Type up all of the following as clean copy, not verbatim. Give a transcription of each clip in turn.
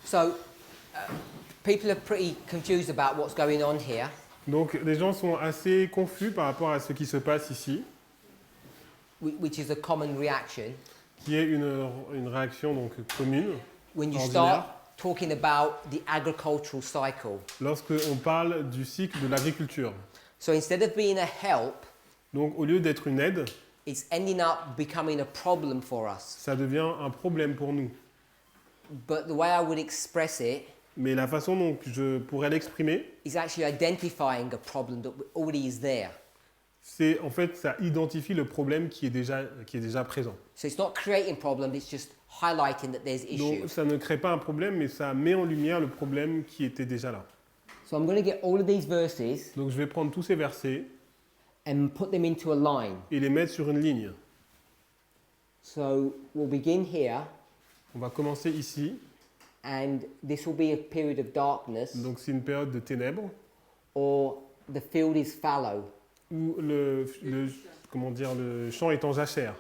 So, people are pretty confused about what's going on here. Donc les gens sont assez confus par rapport à ce qui se passe ici, Which is a common reaction. qui est une réaction donc commune, When you ordinaire, start talking about the agricultural cycle. lorsque on parle du cycle de l'agriculture. So instead of being a help, Donc au lieu d'être une aide, it's ending up becoming a problem for us. ça devient un problème pour nous. But the way I would express it Mais la façon dont je pourrais l'exprimer, is actually identifying a problem that already is there. c'est en fait ça identifie le problème qui est déjà présent. So it's not creating problem, it's just highlighting that there's issues. Donc ça ne crée pas un problème, mais ça met en lumière le problème qui était déjà là. So I'm going to get all of these verses Donc je vais prendre tous ces versets and put them into a line. et les mettre sur une ligne. So we'll begin here, On va commencer ici. and this will be a period of darkness, Donc c'est une période de ténèbres or the field is fallow. où comment dire, le champ est en jachère.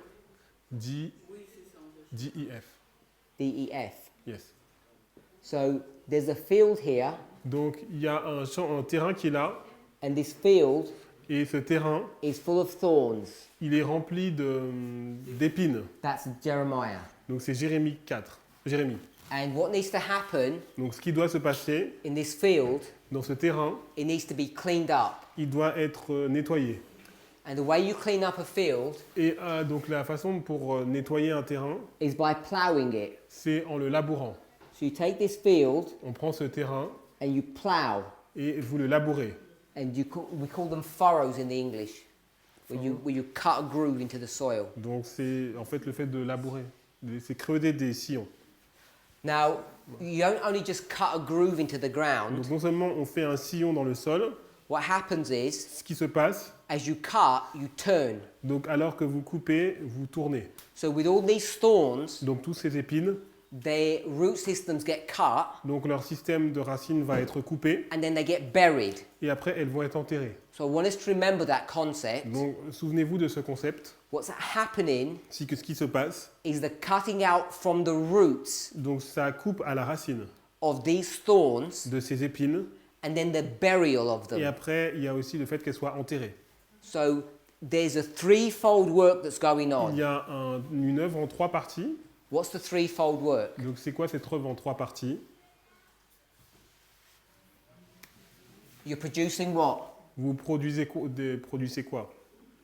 D-I-F. DEF. Yes. So there's a field here, Donc il y a un terrain qui est là, and this field et ce terrain, is full of thorns. il est rempli d'épines. That's Jeremiah. Donc c'est Jérémie 4. Jérémie. And what needs to happen Donc ce qui doit se passer in this field, dans ce terrain, it needs to be cleaned up. il doit être nettoyé. And the way you clean up a field Et donc la façon pour nettoyer un terrain, is by ploughing it. c'est en le labourant. So you take this field On prend ce terrain and you plough, et vous le labourez. and we call them furrows in the English, where you cut a groove into the soil. Donc c'est en fait le fait de labourer. C'est creuser des sillons. Now, you don't only just cut a groove into the ground. Donc non seulement on fait un sillon dans le sol, What happens is, ce qui se passe, as you cut, you turn. donc alors que vous coupez, vous tournez. So with all these thorns, Donc toutes ces épines, their root systems get cut, donc leur système de racines va être coupé and then they get buried. et après elles vont être enterrées. So I want us to remember that concept. Donc souvenez-vous de ce concept, What's happening c'est que ce qui se passe, is the cutting out from the roots donc ça coupe à la racine of these thorns, de ces épines and then the burial of et them. après il y a aussi le fait qu'elles soient enterrées. So there's a threefold work that's going Il on. y a une œuvre en 3 parties. What's the threefold work? Donc c'est quoi cette œuvre en 3 parties? You're producing what? Vous produisez quoi?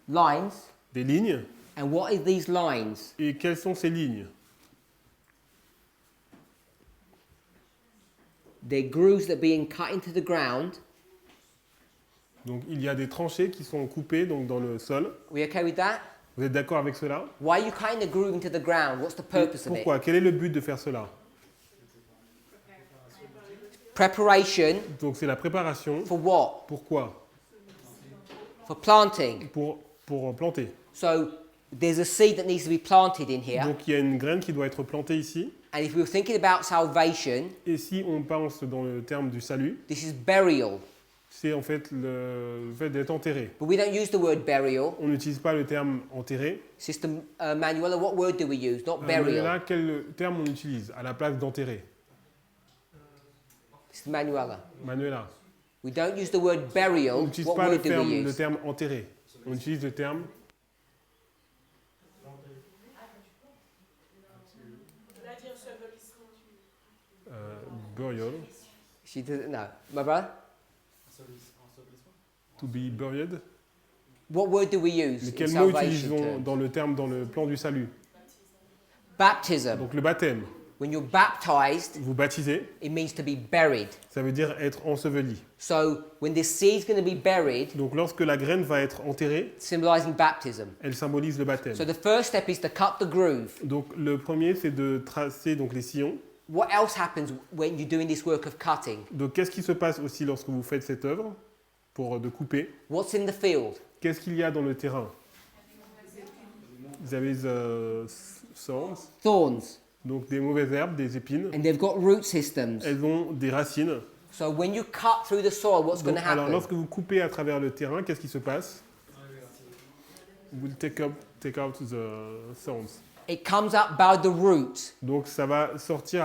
Lines. Des lignes. And what are these lines? Et quelles sont ces lignes? They're grooves that are being cut into the ground. Donc il y a des tranchées qui sont coupées donc, dans le sol. We okay with that? Vous êtes d'accord avec cela? Why are you cutting the groove into the ground? What's the purpose of it? Pourquoi? Quel est le but de faire cela? Preparation Donc c'est la préparation. for what? Pourquoi? For planting. Pour planter. So there's a seed that needs to be planted in here. Donc il y a une graine qui doit être plantée ici. And if we were thinking about salvation, Et si on pense dans le terme du salut, this is burial. c'est en fait le fait d'être enterré. But we don't use the word burial. On n'utilise pas le terme enterré. Sister Manuela, what word do we use? Not Mais burial. là, quel terme on utilise à la place d'enterrer? Sister Manuela. Manuela. We don't use the word burial. On n'utilise What pas word do we le use? terme enterré. On utilise le terme burial. She doesn't know. My brother? To be buried. What word do we use Mais in quel mot salvation utilisons terms? dans le plan du salut? Baptism. Donc le baptême. When you're baptized, Vous baptisez, it means to be buried. ça veut dire être enseveli. So when this seed's going to be buried, Donc lorsque la graine va être enterrée, symbolizing baptism. elle symbolise le baptême. So the first step is to cut the groove. Donc le premier, c'est de tracer donc, les sillons. What else happens when you're doing this work of cutting? Donc qu'est-ce qui se passe aussi lorsque vous faites cette œuvre de couper? What's in the field? Qu'est-ce qu'il y a dans le terrain? There is thorns, Thorns. donc des mauvaises herbes, des épines. And they've got root systems. Elles ont des racines. So when you cut through the soil, what's going Donc, to alors happen? lorsque vous coupez à travers le terrain, qu'est-ce qui se passe? We'll take out the thorns. It comes up by the root. Donc ça va sortir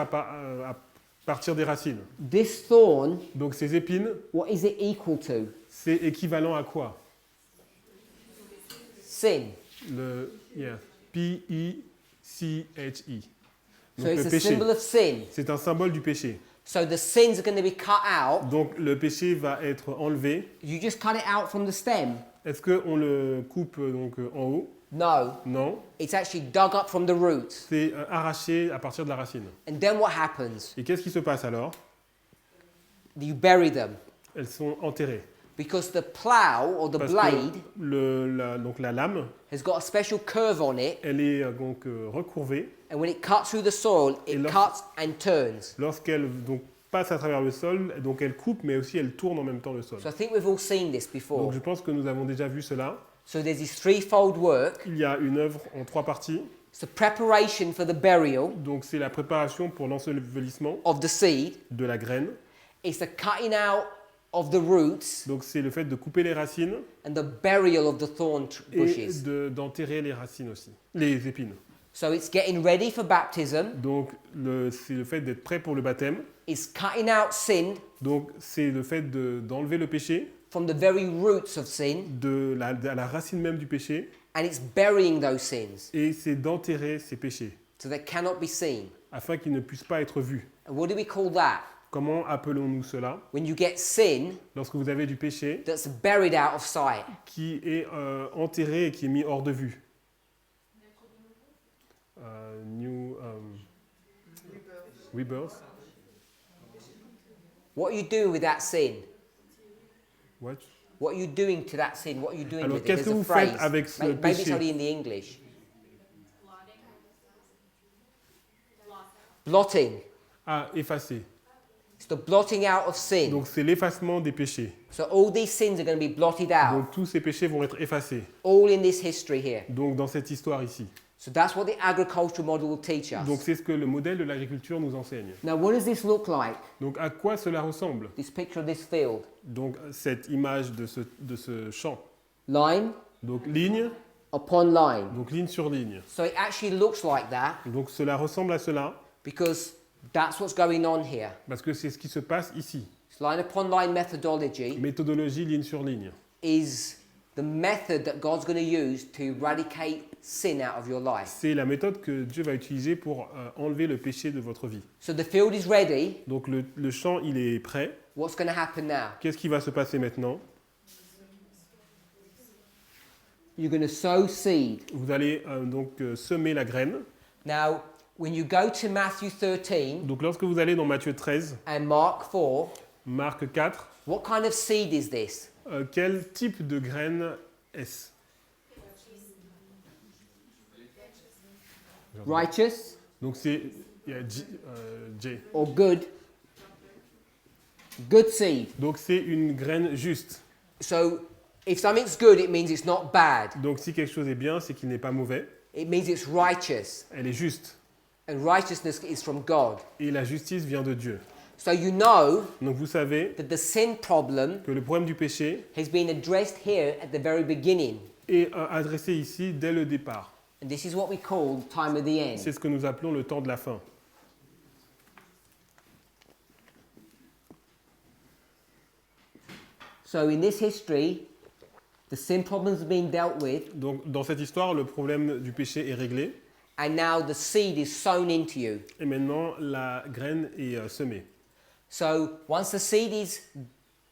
partir des racines. This thorn, Donc ces épines, what is it equal to? c'est équivalent à quoi? Sin. Le P-I-C-H-I. So Donc it's le a péché. symbol of sin. C'est un symbole du péché. So the sins are going to be cut out. Donc le péché va être enlevé. You just cut it out from the stem. Est-ce qu'on le coupe donc en haut? No. Non. It's actually dug up from the root. C'est arraché à partir de la racine. And then what happens? Et qu'est-ce qui se passe alors? You bury them. Elles sont enterrées. Because the plow or the Parce blade que donc la lame, has got a special curve on it. elle est donc recourbée. And when it cuts through the soil, it Et cuts and turns. Lorsqu'elle donc passe à travers le sol, donc elle coupe, mais aussi elle tourne en même temps le sol. So I think we've all seen this Donc before. je pense que nous avons déjà vu cela. So there's this threefold work. Il y a une œuvre en 3 parties. It's the preparation for the burial Donc c'est la préparation pour l'ensevelissement of the seed. de la graine. It's the cutting out of the roots Donc c'est le fait de couper les racines and the burial of the thorn et bushes. d'enterrer les racines aussi, les épines. So it's getting ready for baptism. Donc c'est le fait d'être prêt pour le baptême. It's cutting out sin Donc c'est le fait d'enlever le péché from the very roots of sin, à la racine même du péché, and it's burying those sins et c'est d'enterrer ces péchés so they cannot be seen. afin qu'ils ne puissent pas être vus. And what do we call that? Comment appelons-nous cela? When you get sin Lorsque vous avez du péché that's buried out of sight. qui est enterré et qui est mis hors de vue. Rebirth. What are you doing with that sin? What? What are you doing to that sin? What are you doing Alors, with it? qu'est-ce que There's a vous faites phrase. avec ce Maybe it's péché? only in the English. Blotting. Ah, effacer. It's the blotting out of sin. Donc c'est l'effacement des péchés. So all these sins are going to be blotted out. Donc tous ces péchés vont être effacés. All in this history here. Donc dans cette histoire ici. So that's what the agricultural model will teach us. Donc c'est ce que le modèle de l'agriculture nous enseigne. Now what does this look like? Donc à quoi cela ressemble? This picture of this field. Donc cette image de ce champ. Line Donc ligne, upon line. donc ligne sur ligne. So it actually looks like that Donc cela ressemble à cela because that's what's going on here. parce que c'est ce qui se passe ici. This line upon line methodology Méthodologie ligne sur ligne. is the method that God's going to use to eradicate sin out of your life. C'est la méthode que Dieu va utiliser pour enlever le péché de votre vie. So the field is ready. Donc le champ il est prêt. What's going to happen now? Qu'est-ce qui va se passer maintenant? You're going to sow seed. Vous allez donc semer la graine. Now, when you go to Matthew 13 Donc lorsque vous allez dans Matthieu 13, and Mark 4, Marc 4, what kind of seed is this? quel type de graine est-ce? Righteous Donc c'est il y a J. or good? Good seed. Donc c'est une graine juste. So if something's good, it means it's not bad. Donc si quelque chose est bien, c'est qu'il n'est pas mauvais. It means it's righteous. Elle est juste. And righteousness is from God. Et la justice vient de Dieu. So you know Donc vous savez that the sin problem que le problème du péché has been addressed here at the very beginning. est adressé ici dès le départ. And this is what we call time of the end. C'est ce que nous appelons le temps de la fin. So in this history, the sin problems are being dealt with, Donc dans cette histoire, le problème du péché est réglé. and now the seed is sown into you. Et maintenant, la graine est semée. So once the seed is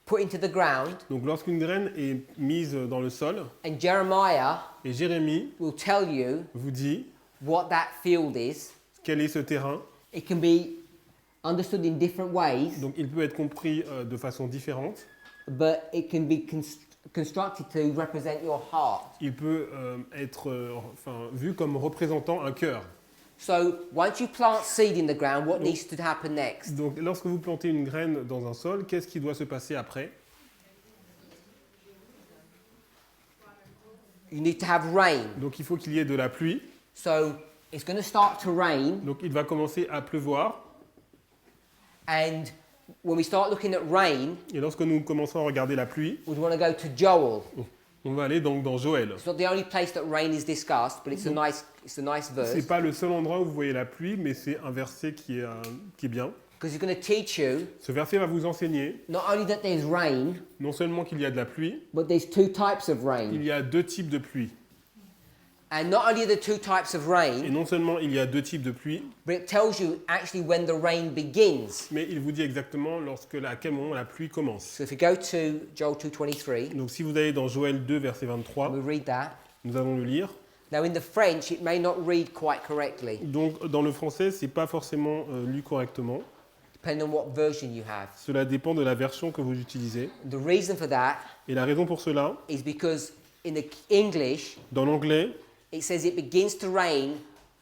put into the ground, Donc lorsqu'une graine est mise dans le sol, and Jeremiah et Jérémie will tell you vous dit what that field is, quel est ce terrain, it can be understood in different ways, donc il peut être compris de façon différente. but it can be constructed to represent your heart. Il peut être vu comme représentant un cœur. So once you plant seed in the ground, what needs to happen next? Donc lorsque vous plantez une graine dans un sol, qu'est-ce qui doit se passer après? You need to have rain. Donc il faut qu'il y ait de la pluie. So it's going to start to rain, Donc il va commencer à pleuvoir. and when we start looking at rain, Et lorsque nous commençons à regarder la pluie, we want to go to Joel. on va aller donc dans Joël. It's not the only place that rain is discussed, but it's a nice verse. C'est pas le seul endroit où vous voyez la pluie, mais c'est un verset qui est bien. Because he's going to teach you Ce verset va vous enseigner not only that there's rain, non seulement qu'il y a de la pluie, but there's two types of il rain. y a deux types de pluie. And not only the two types of Et rain, non seulement il y a deux types de pluie, but it tells you actually when the rain begins. mais il vous dit exactement à quel moment la pluie commence. So if you go to Joel 2:23, Donc si vous allez dans Joël 2, verset 23, we read that. nous allons le lire. Now in the French, it may not read quite correctly, Donc dans le français, c'est pas forcément lu correctement. depending on what version you have. Cela dépend de la version que vous utilisez. The reason for that Et la raison pour cela, is because in the English, dans l'anglais, it says it begins to rain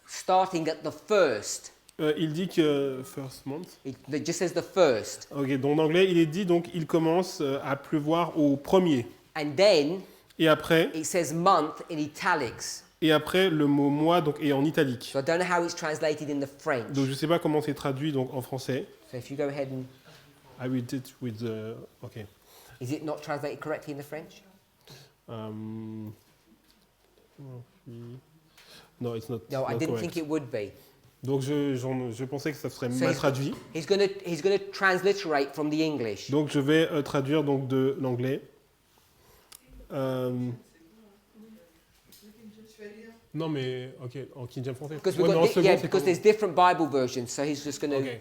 starting at the first. il dit que first month. It just says the first. Ok, donc en anglais, il est dit donc il commence à pleuvoir au premier. And then Et après, it says month in italics. le mot mois donc est en italique. So I don't know how it's translated in the French. Donc je ne sais pas comment c'est traduit donc en français. So if you go ahead and... I read it with the... Ok. Is it not translated correctly in the French? No, it's not. No, I not didn't correct. think it would be. Donc je pensais que ça serait So mal traduit. He's going to transliterate from the English. Donc je vais traduire donc de l'anglais. Non mais ok en King James français. Because Ouais, mais en second, c'est because comment? there's different Bible versions, so he's just going to... Ok.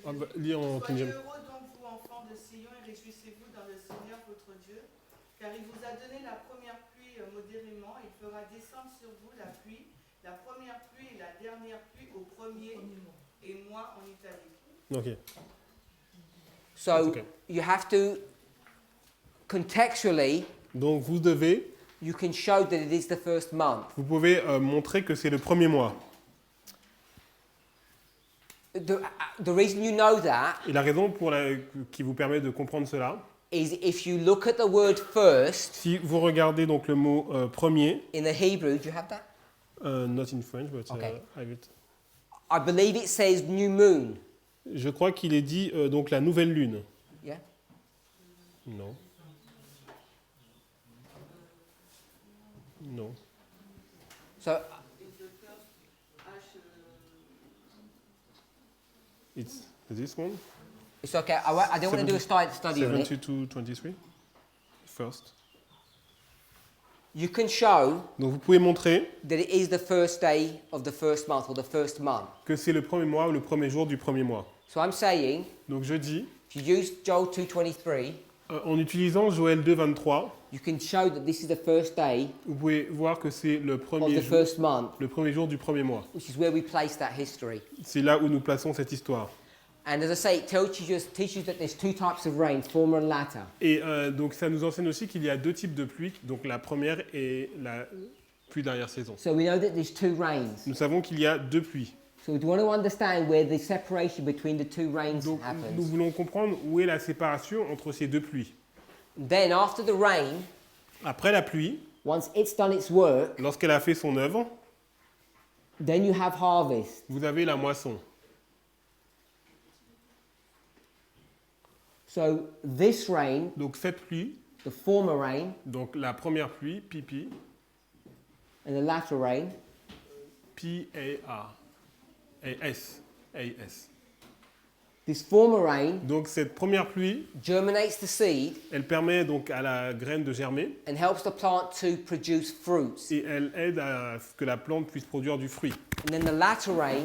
Ah, bah, lis en King Soyez James. heureux donc vous enfants de Sion et réjouissez-vous dans le Seigneur votre Dieu, car il vous a donné la première pluie modérément, il fera descendre sur vous la pluie, la première pluie et la dernière pluie au premier et mois en italique. Ok. So Okay. you have to, contextually, Donc vous devez, you can show that it is the first month. vous pouvez montrer que c'est le premier mois. The reason you know that Et la raison qui vous permet de comprendre cela, is if you look at the word first si vous regardez donc le mot premier, in the Hebrew, do you have that? not in French, but Okay. I have it. I believe it says new moon. Je crois qu'il est dit donc la nouvelle lune. Yeah? Non. Non. So It's this one. it's okay. I don't want to do a study on it. 72-23. First. You can show Donc vous pouvez montrer that it is the first day of the first month or the first month. que c'est le premier mois ou le premier jour du premier mois. So I'm saying, Donc je dis, if you use Joel 2:23, en utilisant Joël 2:23, you can show that this is the first day vous pouvez voir que c'est le of premier the first month, jour du premier mois. which is where we place that history. C'est là où nous plaçons cette histoire. And as I say, it teaches you that there's two types of rain, former and latter. Et donc ça nous enseigne aussi qu'il y a deux types de pluie, donc la première et la pluie d'arrière-saison. So we know that there's two rains. Nous savons qu'il y a deux pluies. So do you want to understand where the separation between the two rains Donc nous happens? voulons comprendre où est la séparation entre ces deux pluies. Then after the rain, Après la pluie, once it's done its work, lorsqu'elle a fait son œuvre, then you have harvest. vous avez la moisson. So this rain, Donc cette pluie, the former rain, donc la première pluie, pipi, and the latter rain, P-A-A, A-S, A-S. this former rain Donc cette première pluie, germinates the seed elle permet donc à la graine de germer and helps the plant to produce fruits. et elle aide à ce que la plante puisse produire du fruit. And then the latter rain,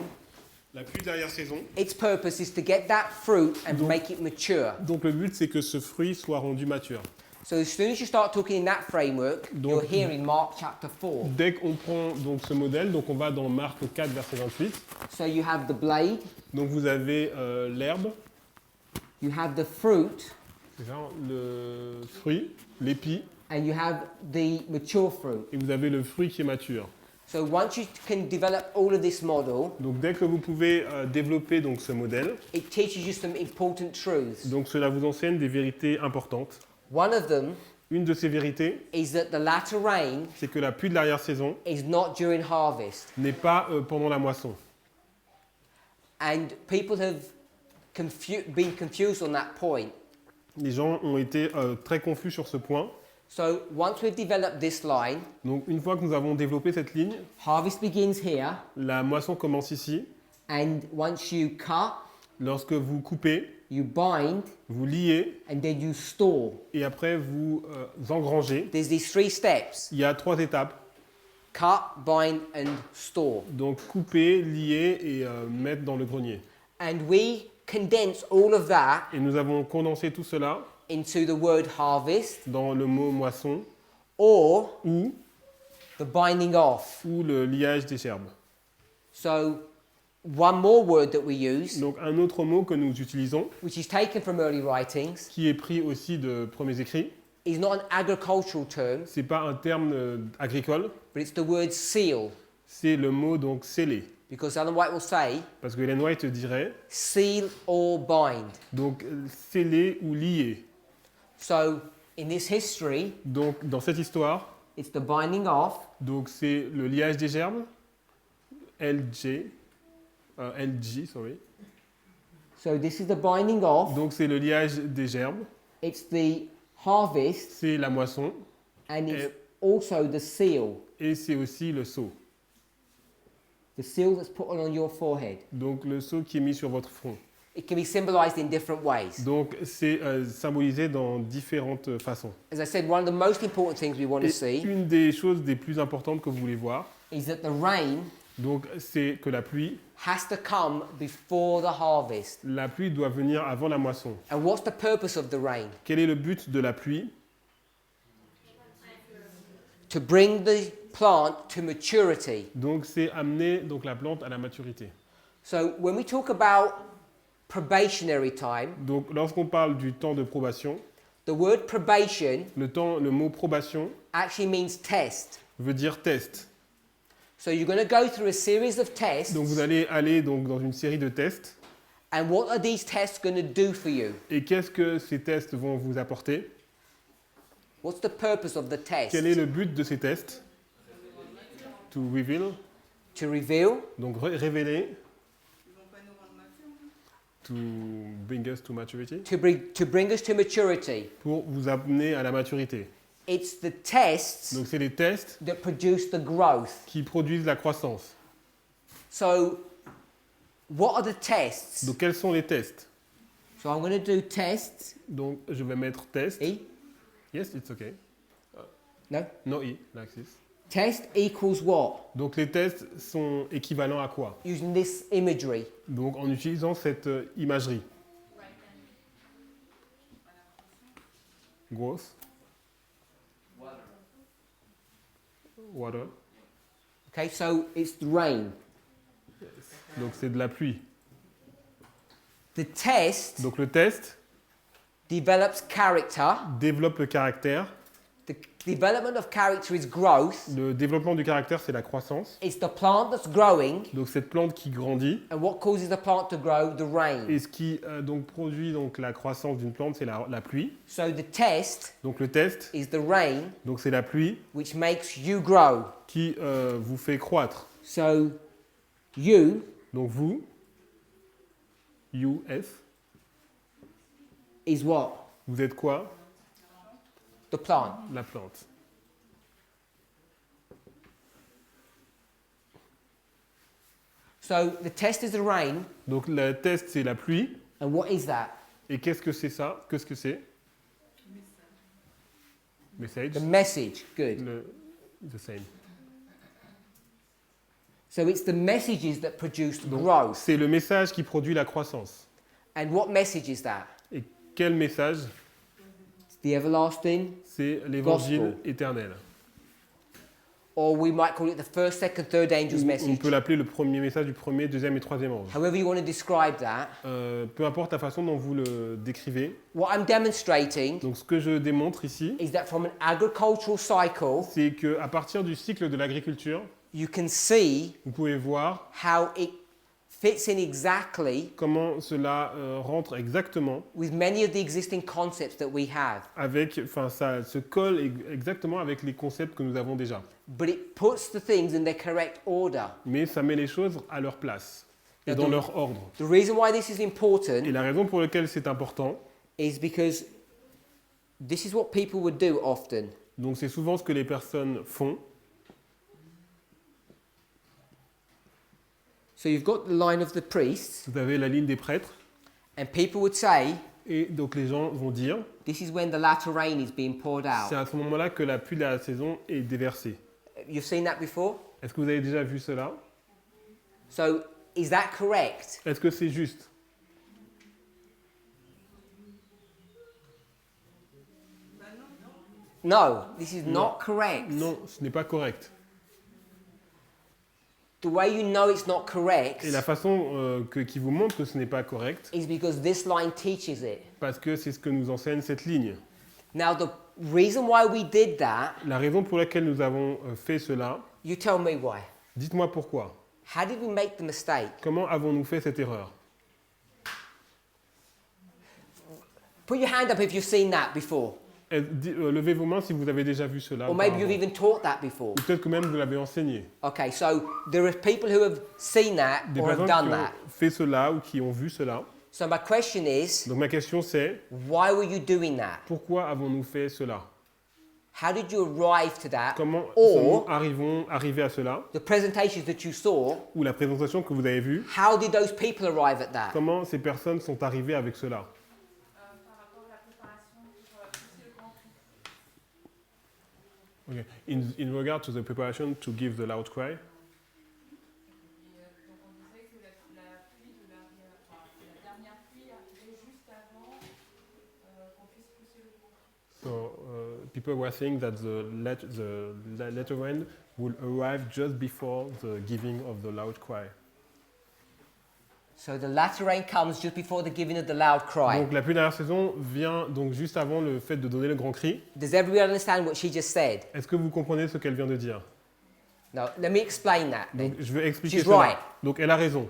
La pluie d'arrière-saison, its purpose is to get that fruit and make it mature. donc le but c'est que ce fruit soit rendu mature. So as soon as you start talking in that framework, Donc- you're here in Mark chapter 4. Dès qu'on prend donc ce modèle, donc on va dans Marc 4 verset 28. So you have the blade, Donc vous avez l'herbe, you have the fruit, c'est ça, le fruit, l'épi, and you have the mature fruit. et vous avez le fruit qui est mature. So once you can develop all of this model, Donc dès que vous pouvez développer donc ce modèle, it teaches you some important truths. donc cela vous enseigne des vérités importantes. One of them Une de ces vérités, is that the latter rain c'est que la pluie de l'arrière-saison is not during harvest. n'est pas pendant la moisson. And people have been confused on that point. Les gens ont été très confus sur ce point. So once we've developed this line, Donc une fois que nous avons développé cette ligne, harvest begins here, la moisson commence ici. and once you cut, Lorsque vous coupez, you bind, vous liez and then you store. et après vous engrangez. There's these 3 steps: Il y a 3 étapes. cut, bind, and store. Donc couper, lier et mettre dans le grenier. And we condense all of that Et nous avons condensé tout cela into the word harvest dans le mot moisson or ou the binding off. le liage des gerbes. So, one more word that we use, Donc un autre mot que nous utilisons, which is taken from early writings, qui est pris aussi de premiers écrits, is not an agricultural term, c'est pas un terme agricole, but it's the word seal. c'est le mot donc sceller. Because Ellen White will say, Parce que Ellen White dirait seal or bind. donc sceller ou lier. So, in this history, Donc dans cette histoire, it's the binding off, donc c'est le liage des gerbes, LG, sorry. so this is the binding off, Donc c'est le liage des gerbes, it's the harvest, c'est la moisson and it's also the seal. et c'est aussi le seau. The seal that's put on your forehead. Donc le seau qui est mis sur votre front. It can be symbolized in different ways. Donc c'est symbolisé dans différentes façons. As I said, one of the most important things we want to Et see une des choses des plus importantes que vous voulez voir, is that the rain donc c'est que la pluie has to come before the harvest. doit venir avant la moisson. And what's the purpose of the rain? Quel est le but de la pluie? To bring the plant to maturity. Donc c'est amener donc la plante à la maturité. So when we talk about probationary time, Donc lorsqu'on parle du temps de probation, the word probation le mot probation actually means test. veut dire test. So you're going to go through a series of tests, Donc vous allez aller donc dans une série de tests. and what are these tests going to do for you? Et qu'est-ce que ces tests vont vous apporter? What's the purpose of the test? Quel est le but de ces tests? To reveal, To reveal, donc révéler, Ils vont pas nous rendre matures. to bring us to maturity, to bring us to maturity. pour vous amener à la maturité. It's the tests Donc c'est les tests that produce the growth. qui produisent la croissance. So, what are the tests? Donc quels sont les tests? So I'm going to do tests. Donc je vais mettre test. E? Yes, it's okay. No? No E, like this. Test equals what? Donc les tests sont équivalents à quoi? Using this imagery. Donc en utilisant cette imagerie. Growth. Water. Okay, so it's the rain. Donc c'est de la pluie. The test Donc le test develops character. développe le caractère. The development of character is growth. Le développement du caractère, c'est la croissance. It's the plant that's growing. Donc cette plante qui grandit. And what causes the plant to grow? The rain. Et ce qui donc produit donc la croissance d'une plante, c'est la pluie. So the test Donc le test, is the rain, donc c'est la pluie which makes you grow. qui vous fait croître. So you Donc vous, US, is what? vous êtes quoi? The plant. La plante. So the test is the rain. Donc le test, c'est la pluie. And what is that? Et qu'est-ce que c'est ça? Qu'est-ce que c'est? Message. The message. Good. The same. So it's the messages that produce Donc, growth. c'est le message qui produit la croissance. And what message is that? Et quel message? It's the everlasting, C'est l'évangile Gospel. éternel. or we might call it the first, second, third angel's On message. peut l'appeler le premier message du premier, deuxième et troisième ange. However you want to describe that. Peu importe la façon dont vous le décrivez. What I'm demonstrating Donc ce que je démontre ici, is that from an agricultural cycle, c'est qu'à partir du cycle de l'agriculture, you can see vous pouvez voir how it fits in exactly comment cela rentre exactement with many of the existing concepts that we have. ça se colle exactement avec les concepts que nous avons déjà. But it puts the things in their correct order. Mais ça met les choses à leur place et dans leur ordre. The reason why this is important Et la raison pour laquelle c'est important, is because this is what people would do often. donc c'est souvent ce que les personnes font. So you've got the line of the priests, Vous avez la ligne des prêtres, And people would say, Et donc les gens vont dire, this is when the latter rain is being poured c'est out. à ce moment-là que la pluie de la saison est déversée. You've seen that before? Est-ce que vous avez déjà vu cela? So, is that correct? Est-ce que c'est juste? No, this is not correct. Non, ce n'est pas correct. The way you know it's not correct Et la façon qui vous montre que ce n'est pas correct, is because this line teaches it. parce que c'est ce que nous enseigne cette ligne. Now, the reason why we did that, La raison pour laquelle nous avons fait cela, you tell me why. dites-moi pourquoi. How did we make the mistake? Comment avons-nous fait cette erreur? Put your hand up if you've seen that before. Levez vos mains si vous avez déjà vu cela. Or maybe you've auparavant. even taught that before. Ou peut-être que même vous l'avez enseigné. Okay, so there are people who have seen that Des or have personnes done qui that. ont fait cela ou qui ont vu cela. So my question is, Donc ma question c'est, why were you doing that? pourquoi avons-nous fait cela? How did you arrive to that? Comment Or sommes-nous arrivés à cela? the presentations that you saw, Ou la présentation que vous avez vue, how did those people arrive at that? comment ces personnes sont arrivées avec cela? Par rapport à la préparation pour pousser le grand cri. Okay. In regard to the preparation to give the loud cry, Et donc on disait que la pluie de la dernière pluie arrivait juste avant qu'on puisse pousser le grand cri. so people were saying that the latter rain will arrive just before the giving of the loud cry. So the latter rain comes just before the giving of the loud cry. Donc la pluie de la dernière saison vient donc juste avant le fait de donner le grand cri. Does everybody understand what she just said? Est-ce que vous comprenez ce qu'elle vient de dire? No, let me explain that then. Donc je vais expliquer She's cela. right. Donc elle a raison.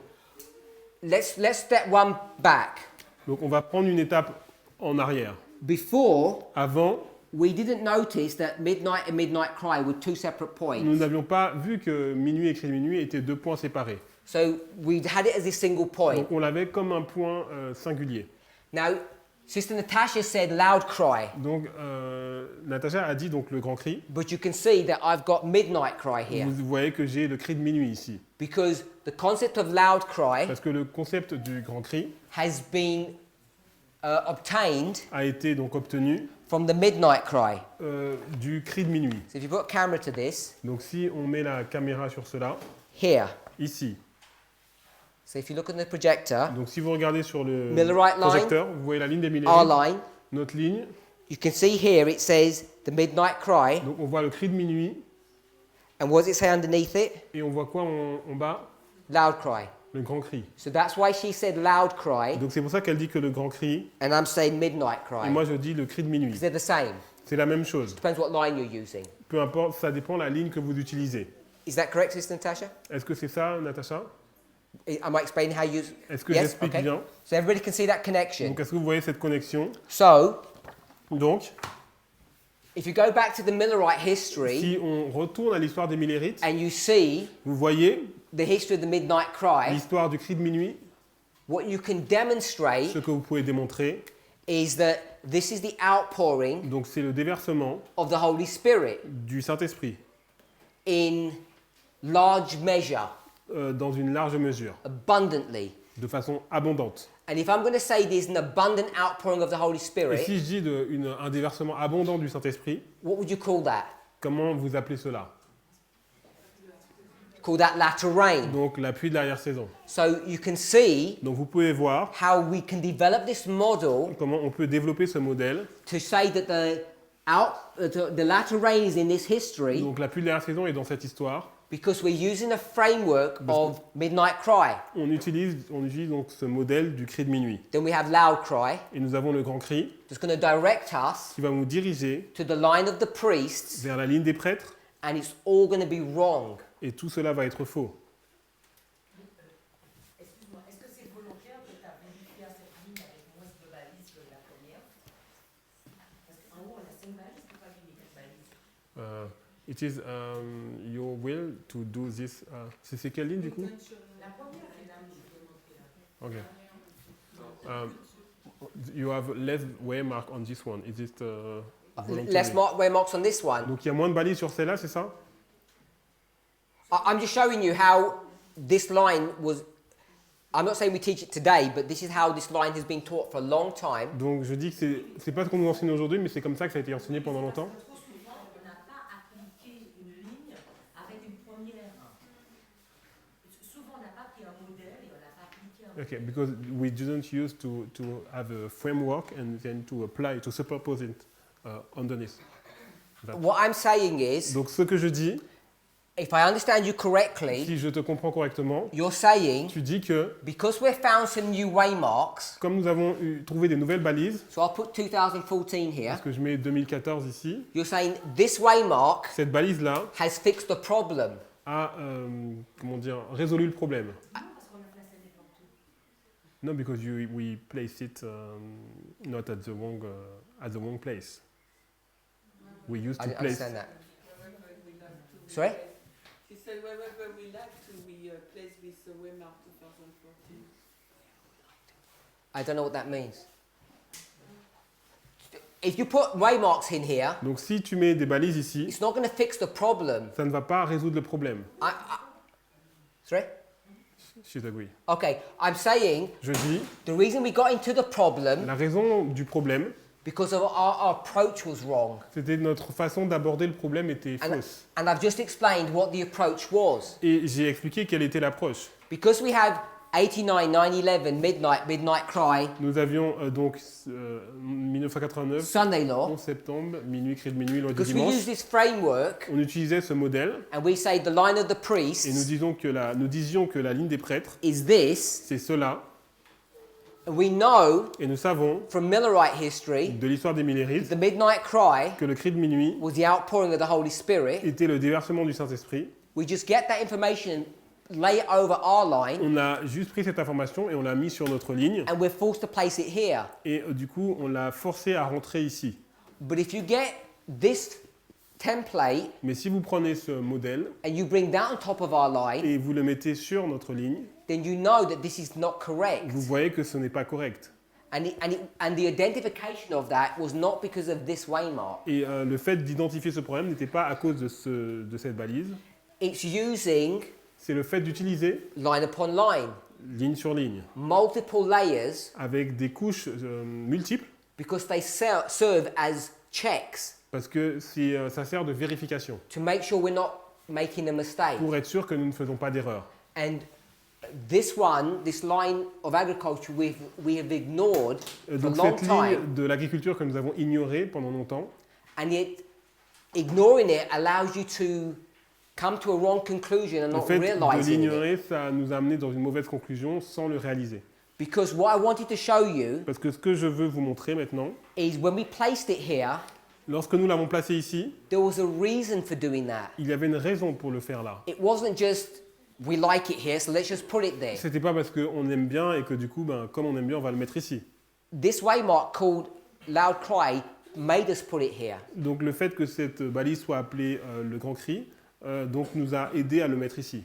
Let's step one back. Donc on va prendre une étape en arrière. Before, Avant, we didn't notice that midnight and midnight cry were two separate points. nous n'avions pas vu que minuit et cri de minuit étaient deux points séparés. So we had it as a single point. Donc on l'avait comme un point singulier. Now, Sister Natasha said loud cry, Donc Natacha a dit donc le grand cri. but you can see that I've got midnight cry here. Vous voyez que j'ai le cri de minuit ici. Because the concept of loud cry Parce que le concept du grand cri has been obtained a été donc obtenu from the midnight cry. du cri de minuit. So if you put a camera to this, Donc si on met la caméra sur cela, here. ici. So if you look at the projector, Donc si vous regardez sur le Millerite line, projecteur, vous voyez la ligne des our millérites, line, notre ligne. you can see here it says the midnight cry. Donc on voit le cri de minuit And what does it say underneath it? et on voit quoi en bas? Loud cry. Le grand cri. So that's why she said loud cry, Donc c'est pour ça qu'elle dit que le grand cri, and I'm saying midnight et cry. moi je dis le cri de minuit. Because they're the same. C'est la même chose. Depends what line you're using. Peu importe, ça dépend de la ligne que vous utilisez. Is that correct, Sister Natasha? Est-ce que c'est ça, Natacha? Am I explaining how you... Est-ce que Yes? j'explique Okay. bien? So everybody can see that connection. Donc est-ce que vous voyez cette connexion? So, Donc, if you go back to the Millerite history, si on retourne à l'histoire des millérites, and you see vous voyez the history of the midnight cry, l'histoire du cri de minuit. what you can demonstrate Ce que vous pouvez démontrer, is that this is the outpouring donc c'est le déversement of the Holy Spirit du Saint-Esprit in large measure, dans une large mesure, abundantly. de façon abondante. And if I'm going to say there's an abundant outpouring of the Holy Et Spirit, si je dis un déversement abondant du Saint-Esprit, what would you call that? comment vous appelez cela? Call that latter rain. Donc la pluie de l'arrière-saison. So you can see Donc vous pouvez voir how we can develop this model comment on peut développer ce modèle. to say that the latter rain is in this history Donc la pluie de l'arrière-saison est dans cette histoire. because we're using a framework of midnight cry. On utilise donc ce modèle du cri de minuit. Then we have loud cry Et nous avons le grand cri that's going to direct us qui va nous diriger to the line of the priests, vers la ligne des prêtres and it's all going to be wrong. et tout cela va être faux. Excuse-moi, est-ce que c'est volontaire que tu as vérifié à cette ligne avec moins de balises que la première? Parce qu'en haut, on a 5 balises, pourquoi j'ai mis 4 balises? It is your will to do this. C'est quelle ligne du coup? La première, c'est là que je vais montrer là. Okay. You have less waymark on this one. Is it voluntary? Less waymarks on this one. Donc il y a moins de balises sur celle-là, c'est ça? I'm just showing you how this line was I'm not saying we teach it today, but this is how this line has been taught for a long time. Donc je dis que c'est pas ce qu'on nous enseigne aujourd'hui, mais c'est comme ça que ça a été enseigné pendant longtemps. Trop souvent, on n'a pas appliqué une ligne avec une première. Souvent, on n'a pas pris un modèle et on n'a pas appliqué un modèle. Okay, because we didn't use to have a framework and then to apply, to superpose it underneath. What I'm saying is, Donc ce que je dis, if I understand you correctly, si je te comprends correctement, you're saying, tu dis que because we've found some new waymarks, comme nous avons trouvé des nouvelles balises, so I'll put 2014 here, parce que je mets 2014 ici, you're saying this waymark cette balise-là has fixed the problem. a comment dire, résolu le problème. Non, parce qu'on a placé des partout. No, because we place it not at the wrong place. We used I to didn't place. understand that. Sorry? He said wherever we like to, we place with the waymark 2014. I don't know what that means. If you put waymarks in here, Donc si tu mets des balises ici, it's not going to fix the problem. ça ne va pas résoudre le problème. Sorry? Je t'agree. Okay, I'm saying Je dis, the reason we got into the problem la raison du problème, because of our approach was wrong. c'était notre façon d'aborder le problème était fausse. And I've just explained what the approach was. Et j'ai expliqué quelle était l'approche. Because we have 89, 9/11, midnight cry, Nous avions donc 1989, Sunday law. 11 septembre, minuit, cri de minuit, loi du Because we use dimanche. this framework On utilisait ce modèle and we say the line of the et priests nous disions que la ligne des prêtres, is this. c'est cela. And we know Et nous savons from Millerite history de l'histoire des Millérites the midnight cry que le cri de minuit was the outpouring of the Holy Spirit. était le déversement du Saint-Esprit. We just get that information, lay it over our line, On a juste pris cette information et on l'a mis sur notre ligne. and we're forced to place it here. Et du coup, on l'a forcé à rentrer ici. But if you get this template Mais si vous prenez ce modèle and you bring that on top of our line, et vous le mettez sur notre ligne, then you know that this is not correct. vous voyez que ce n'est pas correct. And the identification of that was not because of this waymark. Et le fait d'identifier ce problème n'était pas à cause de cette balise. It's using C'est le fait d'utiliser line upon line, ligne sur ligne, multiple layers, avec des couches multiples, because they serve as checks parce que ça sert de vérification, to make sure we're not making a mistake. pour être sûr que nous ne faisons pas d'erreur. And this line of agriculture, we have ignored for a Donc long cette ligne time, de l'agriculture que nous avons ignorée pendant longtemps, and yet ignoring it allows you to come to a wrong conclusion and le not fait de realizing it. l'ignorer, ça nous a amené dans une mauvaise conclusion sans le réaliser. Because what I wanted to show you Parce que ce que je veux vous montrer maintenant, is when we placed it here, lorsque nous l'avons placé ici, there was a reason for doing that. il y avait une raison pour le faire là. It wasn't just we like it here, so let's just put it there. C'était pas parce qu'on aime bien et que du coup, comme on aime bien, on va le mettre ici. This waymark called loud cry made us put it here. Donc le fait que cette balise soit appelée le grand cri, donc nous a aidé à le mettre ici.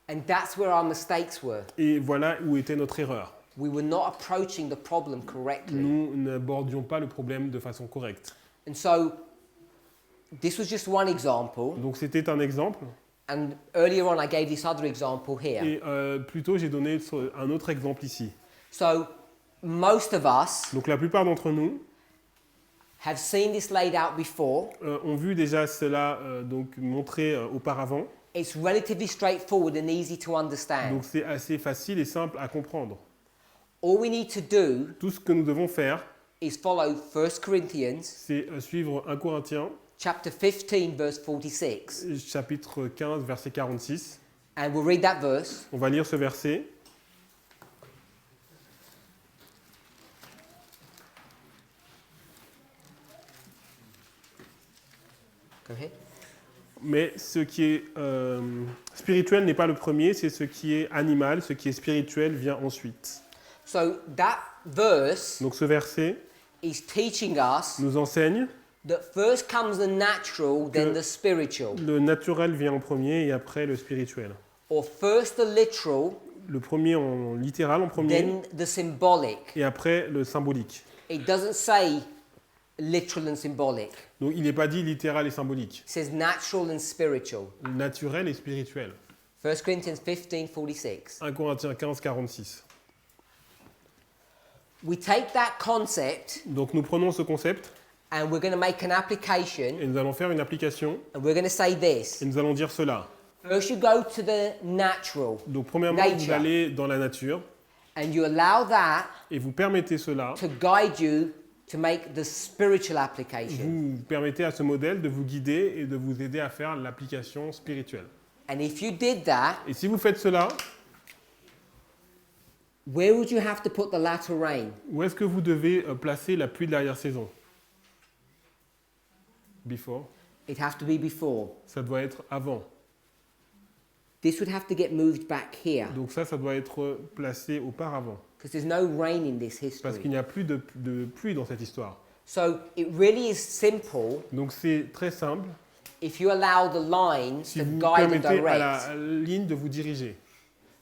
And that's where our mistakes were. Et voilà où était notre erreur. We were not approaching the problem correctly. Nous n'abordions pas le problème de façon correcte. And so this was just one example. Donc c'était un exemple. And earlier on, I gave this other example here. Et plus tôt, j'ai donné un autre exemple ici. So most of us Donc la plupart d'entre nous have seen this laid out before. ont vu déjà cela donc montré auparavant. It's relatively straightforward and easy to understand. Donc c'est assez facile et simple à comprendre. All we need to do Tout ce que nous devons faire, is follow 1 Corinthians c'est suivre 1 Corinthiens, chapter 15 verse 46. chapitre 15, verset 46. And we'll read that verse. On va lire ce verset. Go ahead. Mais ce qui est spirituel n'est pas le premier, c'est ce qui est animal, ce qui est spirituel vient ensuite. So that verse Donc ce verset is teaching us nous enseigne that first comes the natural, then the spiritual. le naturel vient en premier et après le spirituel. Or first the literal, Le premier en littéral en premier then the symbolic. et après le symbolique. It doesn't say literal and symbolic. Donc il n'est pas dit littéral et symbolique. It says natural and spiritual. Naturel et spirituel. 1 Corinthians 15:46. 1 Corinthiens 15, 46. we take that concept Donc nous prenons ce concept and we're going to make an application et nous allons faire une application and we're going to say this. et nous allons dire cela. First, you go to the natural Donc premièrement, vous nature allez dans la nature and you allow that et vous permettez cela, to guide you to make the spiritual application. vous permettez à ce modèle de vous guider et de vous aider à faire l'application spirituelle. And if you did that, Et si vous faites cela, where would you have to put the latter rain? où est-ce que vous devez placer la pluie de l'arrière-saison? Before. It'd have to be before. Ça doit être avant. This would have to get moved back here Donc ça doit être placé auparavant. because there's no rain in this Parce history. qu'il n'y a plus de pluie dans cette histoire. So it really is simple Donc c'est très simple if you allow the lines si to vous guide and permettez à direct. la ligne de vous diriger.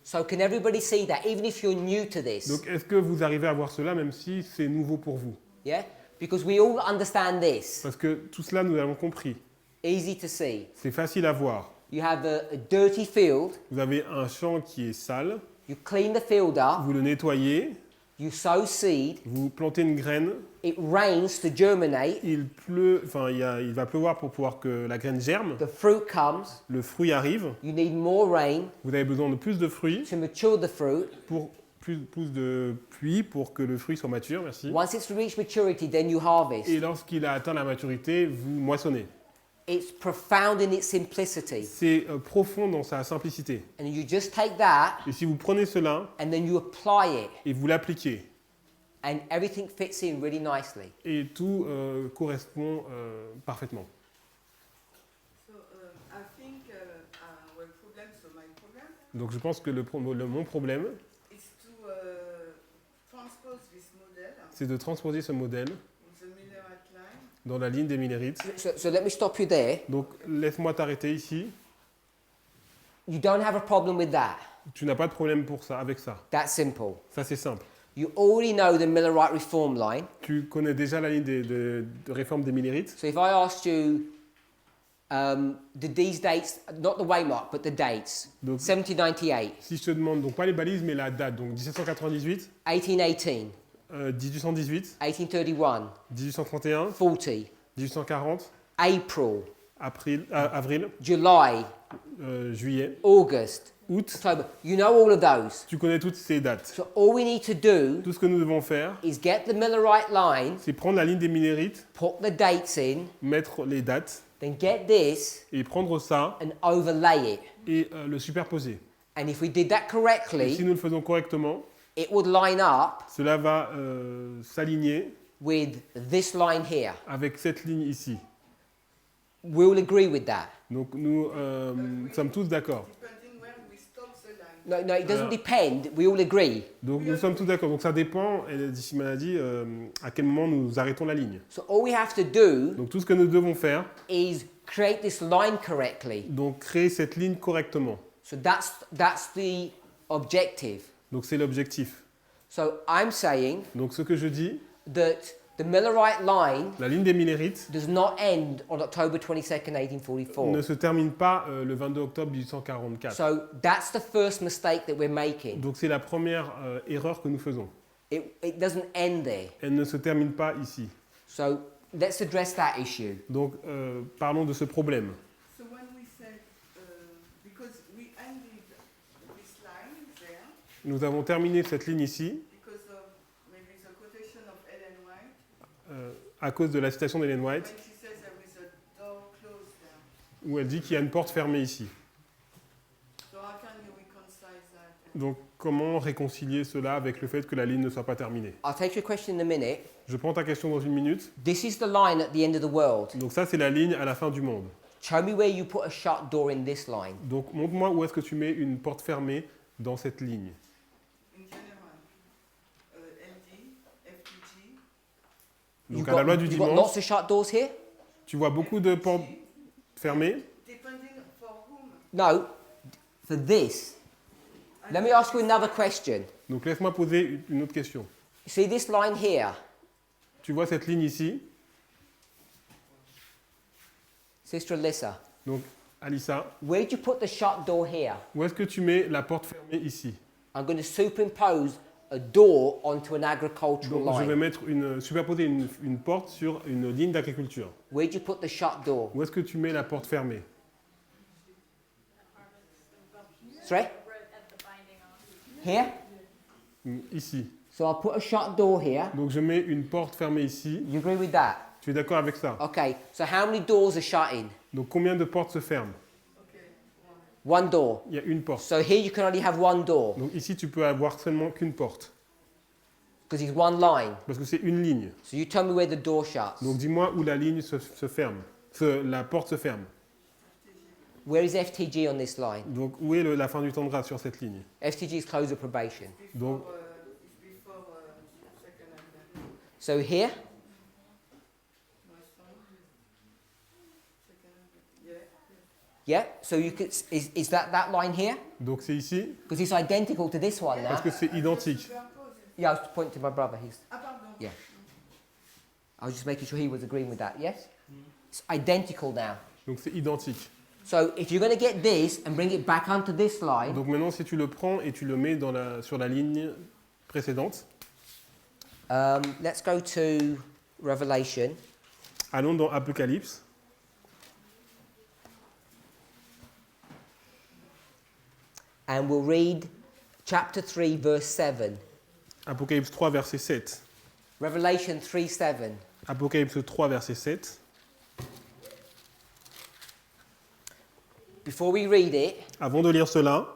So can everybody see that, even if you're new to this? Donc est-ce que vous arrivez à voir cela même si c'est nouveau pour vous? Yeah? Because we all understand this. Parce que tout cela nous l'avons compris. Easy to see. C'est facile à voir. You have a dirty field, Vous avez un champ qui est sale, you clean the field up, vous le nettoyez, you sow seed, vous plantez une graine, it rains to germinate, il pleut, enfin il va pleuvoir pour pouvoir que la graine germe, the fruit comes, le fruit arrive, you need more rain vous avez besoin de plus de fruits to mature the fruit. pour plus de pluie pour que le fruit soit mature, merci. Once it's reached maturity, then you harvest. Et lorsqu'il a atteint la maturité, vous moissonnez. It's profound in its simplicity. C'est profond dans sa simplicité. And you just take that Et si vous prenez cela and then you apply it, et vous l'appliquez, and everything fits in really nicely. et tout correspond parfaitement. So I think our problem, so my problem, Donc je pense que mon problème, is to transpose this model c'est de transposer ce modèle in the Miller outline. dans la ligne des Millérites. So let me stop you there. Donc laisse-moi t'arrêter ici. You don't have a problem with that. Tu n'as pas de problème pour ça, avec ça. That's simple. Ça c'est simple. You already know the Millerite reform line. Tu connais déjà la ligne de réforme des Millérites. So if I asked you these dates, not the waymark, but the dates, Donc 1798, si je te demande, donc pas les balises mais la date, donc 1798, 1818, 1818, 1831, 1831, 40, 1840, April, avril, July, juillet, August, août. October. You know all of those. Tu connais toutes ces dates. So all we need to do Tout ce que nous devons faire, is get the Millerite line, c'est prendre la ligne des Millérites, put the dates in, mettre les dates then get this et prendre ça and overlay it. et le superposer. And if we did that Et si correctly, nous le faisons correctement, it would line up cela va s'aligner with this line here. avec cette ligne ici. We'll agree with that. Donc nous sommes tous d'accord. Depending when we stop the line. No, it doesn't depend. We all agree. Donc nous sommes tous d'accord. Donc ça dépend, elle m'a dit, à quel moment nous arrêtons la ligne. So all we have to do Donc tout ce que nous devons faire, is create this line correctly. donc créer cette ligne correctement. So that's the objective. Donc c'est l'objectif. So I'm saying Donc ce que je dis, that the Millerite line la ligne des Millérites does not end on October 22nd, ne 1844. se termine pas le 22 octobre 1844. So that's the first mistake that we're making. Donc c'est la première erreur que nous faisons. It doesn't end there. Elle ne se termine pas ici. So let's address that issue. Donc parlons de ce problème. So when we said, because we ended this line there, Nous avons terminé cette ligne ici because of maybe the quotation of Ellen White, à cause de la citation d'Ellen White, when she says there is a door closed there. où elle dit qu'il y a une porte fermée ici. So how can you reconcile that? Donc comment réconcilier cela avec le fait que la ligne ne soit pas terminée? I'll take your question in a minute. Je prends ta question dans une minute. This is the line at the end of the world. Donc ça c'est la ligne à la fin du monde. Show me where you put a shut door in this line. Donc montre-moi où est-ce que tu mets une porte fermée dans cette ligne. In general, LD, FTG, Donc à la loi du you've got dimanche, lots of shut doors here? tu vois beaucoup de portes fermées. depending for whom. No, for this. Let me ask you another question. Donc laisse-moi poser une autre question. See this line here? Tu vois cette ligne ici. Sister Alyssa, Donc Alissa, where did you put the shut door here? où est-ce que tu mets la porte fermée ici? I'm going to superimpose a door onto an agricultural Donc, je vais line? superposer une porte sur une ligne d'agriculture. Where do you put the shut door? Où est-ce que tu mets la porte fermée? Sorry? Here? Ici. So I'll put a shut door here. Donc, je mets une porte fermée ici. You agree with that? Tu es d'accord avec ça? Okay, so how many doors are shutting? Donc, combien de portes se ferment? One door. Il y a une porte. So here you can only have one door Donc, ici, tu peux avoir seulement qu'une porte. because it's one line. Parce que c'est une ligne. So you tell me where the door shuts. Donc, dis-moi où la ligne se ferme. La porte se ferme. Where is FTG on this line? Donc, où est la fin du temps de grâce sur cette ligne? FTG is close of probation. Donc, Before second advent. So here, yeah. So you could is that line here? donc c'est ici. Because it's identical to this one now. Parce que c'est identique. Yeah, I was pointing to my brother. He's Ah, pardon. yeah. I was just making sure he was agreeing with that. Yes. It's identical now. Donc, c'est identique. So if you're going to get this and bring it back onto this line, Donc, maintenant, si tu le prends et tu le mets sur la ligne précédente, let's go to Revelation. allons dans Apocalypse. And we'll read chapter 3, verse 7. Apocalypse 3, verset 7. Revelation 3, 7. Apocalypse 3, verset 7. Before we read it, Avant de lire cela,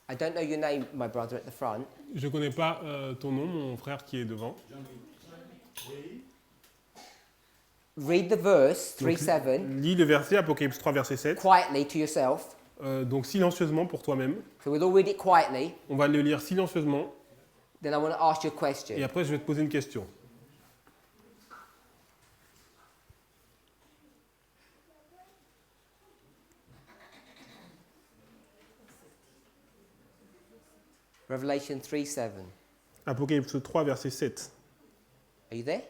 I don't know your name, my brother, at the front. je ne connais pas ton nom, mon frère qui est devant. Read the verse, 3, Donc, 7, lis le verset, Apocalypse 3, verset 7. quietly to yourself. Donc silencieusement pour toi-même. So we'll all read it quietly. On va le lire silencieusement Then I want to ask you a et question. après je vais te poser une question. Revelation 3, 7. Apocalypse 3, verset 7. Are you there?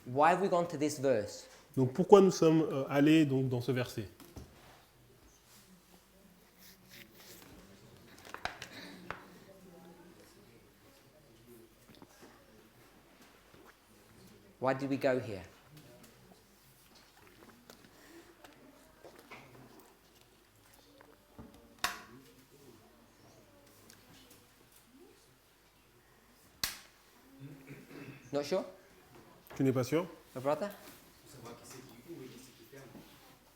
Why have we gone to this verse? Donc pourquoi nous sommes allés donc, dans ce verset? Why did we go here? Not sure? Tu n'es pas sûr? My brother?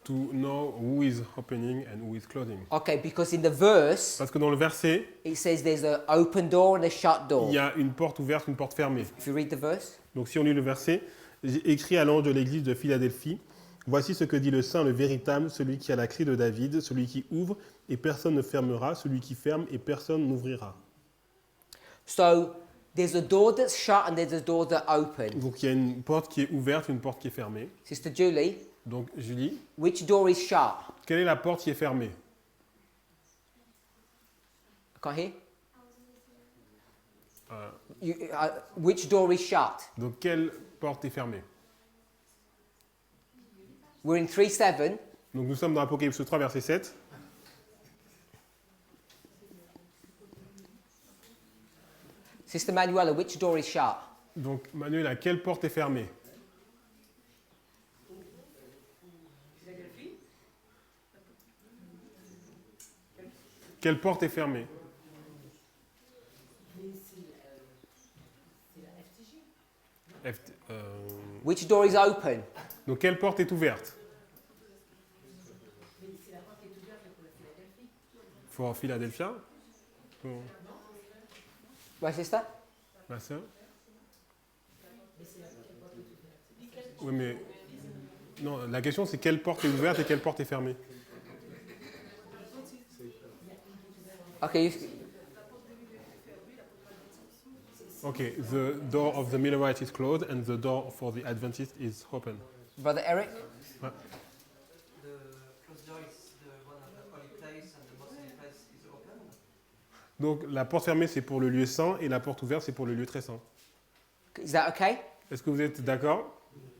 To know who is opening and who is closing. Okay, because in the verse, Parce que dans le verset, it says there's an open door and a shut door. il y a une porte ouverte, une porte fermée. If you read the verse. Donc si on lit le verset, j'ai écrit à l'ange de l'église de Philadelphie, voici ce que dit le Saint, le véritable, celui qui a la clé de David, celui qui ouvre et personne ne fermera, celui qui ferme et personne n'ouvrira. So there's a door that's shut and there's a door that's open. Donc il y a une porte qui est ouverte, une porte qui est fermée. Sister Julie, Donc Julie, which door is shut? quelle est la porte qui est fermée? I can't hear. Euh, Which door is shut? Donc quelle porte est fermée? We're in 3:7. Donc nous sommes dans Apocalypse 3, verset 7. Sister Manuela, which door is shut? Donc Manuela, quelle porte est fermée? Quelle porte est fermée? Which door is open? Donc quelle porte est ouverte? Pour Philadelphia? Pour My sister? ma sœur? Oui, mais non, la question c'est quelle porte est ouverte et quelle porte est fermée? Okay. Okay, the door of the Millerites is closed and the door for the Adventist is open. Brother Eric? Ouais. The closed door is the one of the holy place and the most holy place is open. Donc la porte fermée c'est pour le lieu saint et la porte ouverte c'est pour le lieu très saint. Is that okay? Est-ce que vous êtes d'accord?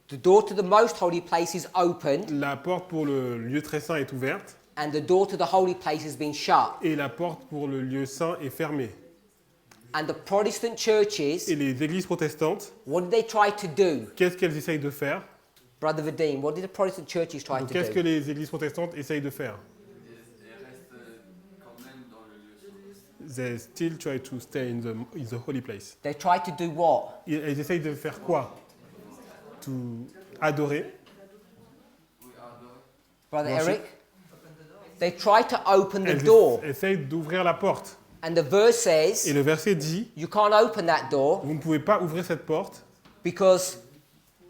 The door to the most holy place is open La porte pour le lieu très saint est ouverte and the door to the holy place has been shut. et la porte pour le lieu saint est fermée. And the Protestant churches, Et les églises protestantes, what did they try to do? qu'est-ce qu'elles essayent de faire? Brother Vadim, what did the Protestant churches try Donc, to qu'est-ce que do? les églises protestantes essayent de faire? Et reste quand même dans le lieu saint. They still try to stay in the holy place. They try to do what? Elles essayent de faire quoi? To adorer. Oui, adorer. Brother Worship. Eric? They try to open the Elles door. essayent d'ouvrir la porte. And the verse Et says, le verset dit, you can't open that door vous ne pouvez pas ouvrir cette porte because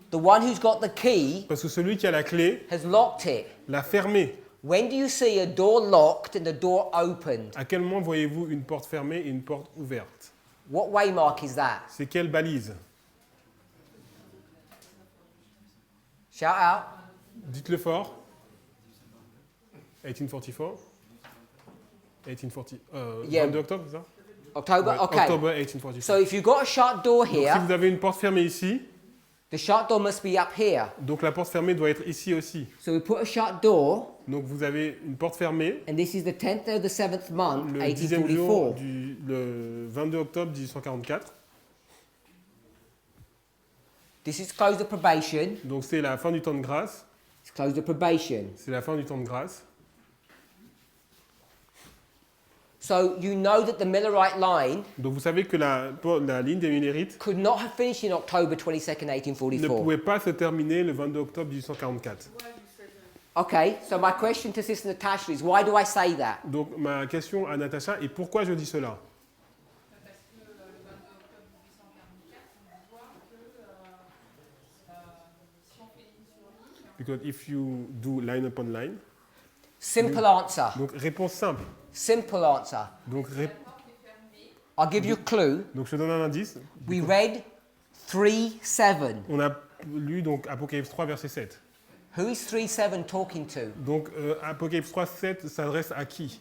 the one who's got the key parce que celui qui a la clé has locked it. l'a fermée. When do you see a door locked and the door opened? À quel moment voyez-vous une porte fermée et une porte ouverte? What waymark is that? C'est quelle balise? Shout out. Dites-le fort. 1844. 1840. Yeah. 22 octobre, c'est ça? October? Ouais, Okay. Octobre 1844. So if you've got a shut door Donc, si here, vous avez une porte fermée ici, the shut door must be up here. donc la porte fermée doit être ici aussi. So we put a shut door, Donc vous avez une porte fermée and this is the 10th of the 7th month, le 10e jour 1844. le 22 octobre 1844. This is close the probation. Donc c'est la fin du temps de grâce. It's close the probation. C'est la fin du temps de grâce. So you know that the Millerite line Donc vous savez que la ligne des Millérites could not have finished in October 22nd, ne 1844. pouvait pas se terminer le 22 octobre 1844. Okay, so my question to Sister Natasha is, why do I say that? Donc ma question à Natacha est pourquoi je dis cela? Parce que le 22 octobre 1844, on voit que si on fait ligne sur ligne, Because if you do line upon line. Simple answer. Donc réponse simple. Simple answer. Donc, la porte est fermée. I'll give you a clue. donc je te donne un indice. We read 3:7. On a lu donc Apocalypse 3 verset 7. Who is 3:7 talking to? Donc Apocalypse 3 7 s'adresse à qui?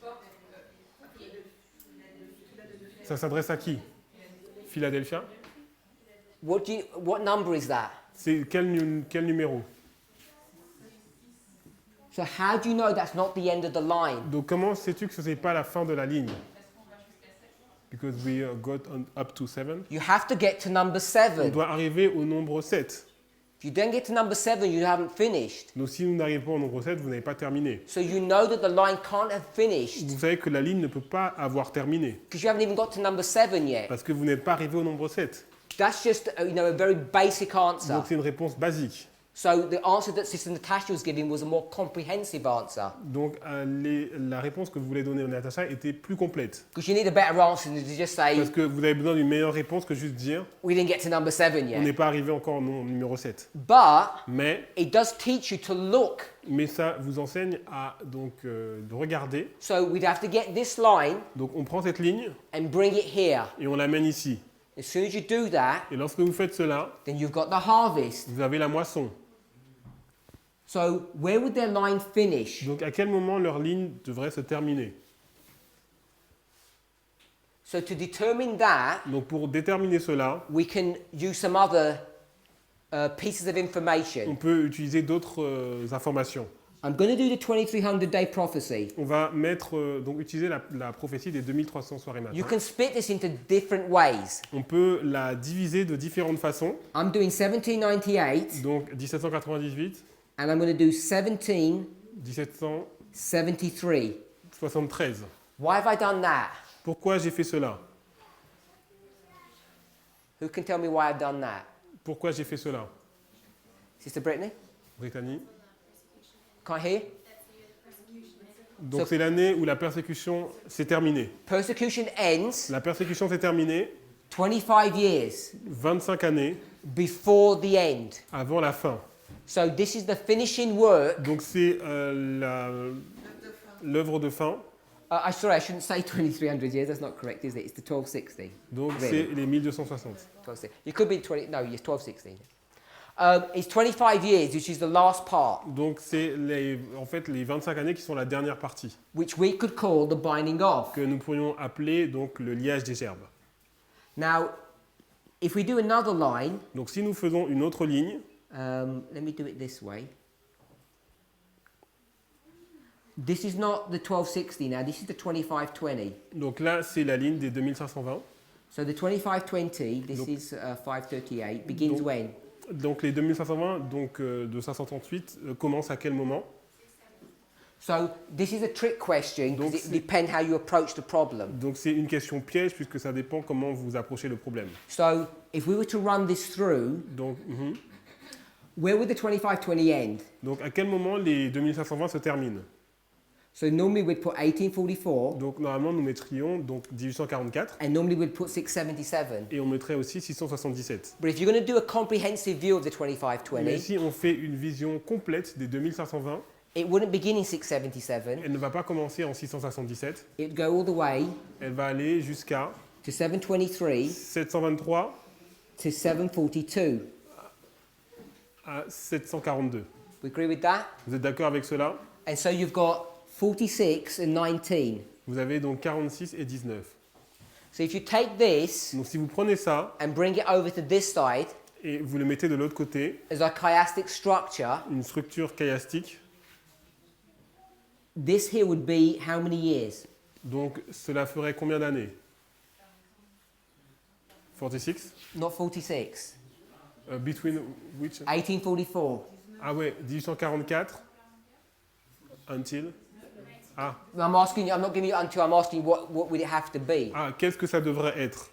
Ça s'adresse à qui? Philadelphia. What number is that? C'est quel numéro? So how do you know that's not the end of the line? Donc comment sais-tu que ce n'est pas la fin de la ligne? Because we got up to 7. You have to get to number On 7. doit arriver au nombre 7. If you don't get to number 7, you haven't finished. Donc si nous n'arrivons pas au nombre 7, vous n'avez pas terminé. So you know that the line can't have finished Vous savez que la ligne ne peut pas avoir terminé because you haven't even got to number 7 yet. parce que vous n'êtes pas arrivé au nombre 7. That's just a very basic answer. Donc c'est une réponse basique. So the answer that Sister Natasha was giving was a more comprehensive answer. Donc la réponse que vous voulez donner à Natacha était plus complète. Because you need a better answer than to just say, Parce que vous avez besoin d'une meilleure réponse que juste dire we didn't get to number 7 on n'est yet. pas arrivé encore au numéro 7. But Mais it does teach you to look. ça vous enseigne à donc de regarder. So we'd have to get this line Donc on prend cette ligne and bring it here. et on l'amène ici. As soon as you do that, Et lorsque vous faites cela, then you've got the harvest. vous avez la moisson. So where would their line finish? Donc à quel moment leur ligne devrait se terminer? So to determine that, Donc pour déterminer cela, we can use some other pieces of on information. peut utiliser d'autres informations. I'm going to do the 2300-day prophecy. On va mettre donc utiliser la prophétie des 2300 soirées You matins. can split this into different ways. On peut la diviser de différentes façons. I'm doing 1798, Donc 1798, and I'm going to do 1773. 1773. Why have I done that? Pourquoi j'ai fait cela? Who can tell me why I've done that? Pourquoi j'ai fait cela? Sister Brittany? Brittany. Can't hear? Donc So- c'est l'année où la persécution s'est terminée. Persecution ends La persécution s'est terminée 25 years 25 années before the end. avant la fin. So this is the finishing work. Donc c'est l'œuvre de fin. Sorry, I shouldn't say 2300 years. That's not correct, is it? It's the 1260. Donc Really? c'est les 1260. 1260. It could be 20. No, yes, 1260. It's 25 years, which is the last part, Donc c'est en fait les 25 années qui sont la dernière partie, which we could call the binding off. que nous pourrions appeler donc le liage des gerbes. Now, if we do another line, Donc si nous faisons une autre ligne, let me do it this way. This is not the 1260 now, this is the 2520. Donc là, c'est la ligne des 2520. So the 2520, this Donc- is 538, begins Donc- when? Donc les 2520 donc, de 538 commencent à quel moment? So this is a trick question because Donc it c'est- depends how you approach the problem. Donc c'est une question piège puisque ça dépend comment vous approchez le problème. So if we were to run this through, Donc, where would the 2520 end? donc à quel moment les 2520 se terminent? So normally we'd put 1844 Donc normalement nous mettrions donc 1844 and normally we'd put 677. et on mettrait aussi 677. But if you're going to do a comprehensive view of the Mais 2520, si on fait une vision complète des 2520, it wouldn't begin in 677. elle ne va pas commencer en 677, It would go all the way elle va aller jusqu'à to 723 723 to 742. à 742. We agree with that? Vous êtes d'accord avec cela? And so you've got 46 and 19. Vous avez donc 46 et 19. So if you take this Donc si vous prenez ça and bring it over to this side et vous le mettez de l'autre côté, as a chiastic structure, une structure chiastique, this here would be how many years? donc cela ferait combien d'années? 46? Not 46. Between which? 1844. Ah ouais, 1844 until. Ah, I'm asking you, I'm not giving you until, I'm asking you what would it have to be? ah qu'est-ce que ça devrait être?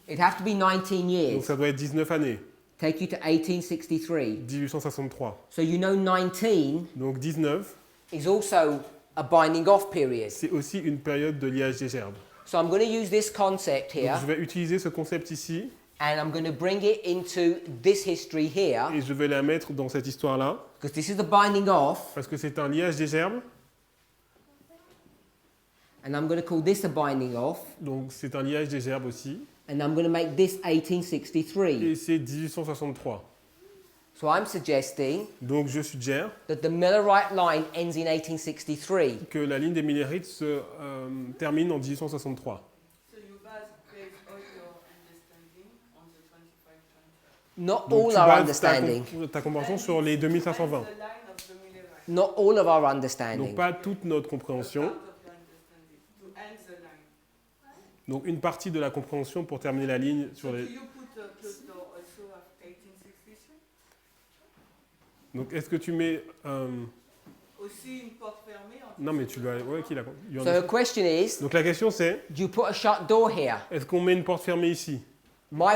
It'd have to be 19 Donc years. ça doit être 19 années, Take you to 1863. 1863. So you know 19 Donc 19, is also a binding off period. c'est aussi une période de liage des gerbes. So I'm going to use this concept Donc here je vais utiliser ce concept ici and I'm going to bring it into this history here et je vais la mettre dans cette histoire-là because this is the binding off parce que c'est un liage des gerbes. and I'm going to call this a binding off Donc c'est un liage des gerbes aussi and I'm going to make this 1863. et c'est 1863. So I'm suggesting Donc je suggère that the Millerite line ends in 1863. que la ligne des Millérites se termine en 1863. So you base all your understanding on the 2520. Not Donc all tu our bases understanding. ta compréhension sur les 2520. The line of the Millerite. Not all of our Donc understanding. pas toute notre compréhension, Part of your understanding to end the line. donc une partie de la compréhension pour terminer la ligne sur So les... do you put a closed door also of 1863? Donc est-ce que tu mets... Aussi une porte fermée en Non mais tu dois... Ouais, qui l'a... you So her understand? question is, Donc la question c'est, do you put a shut door here? est-ce qu'on met une porte fermée ici? My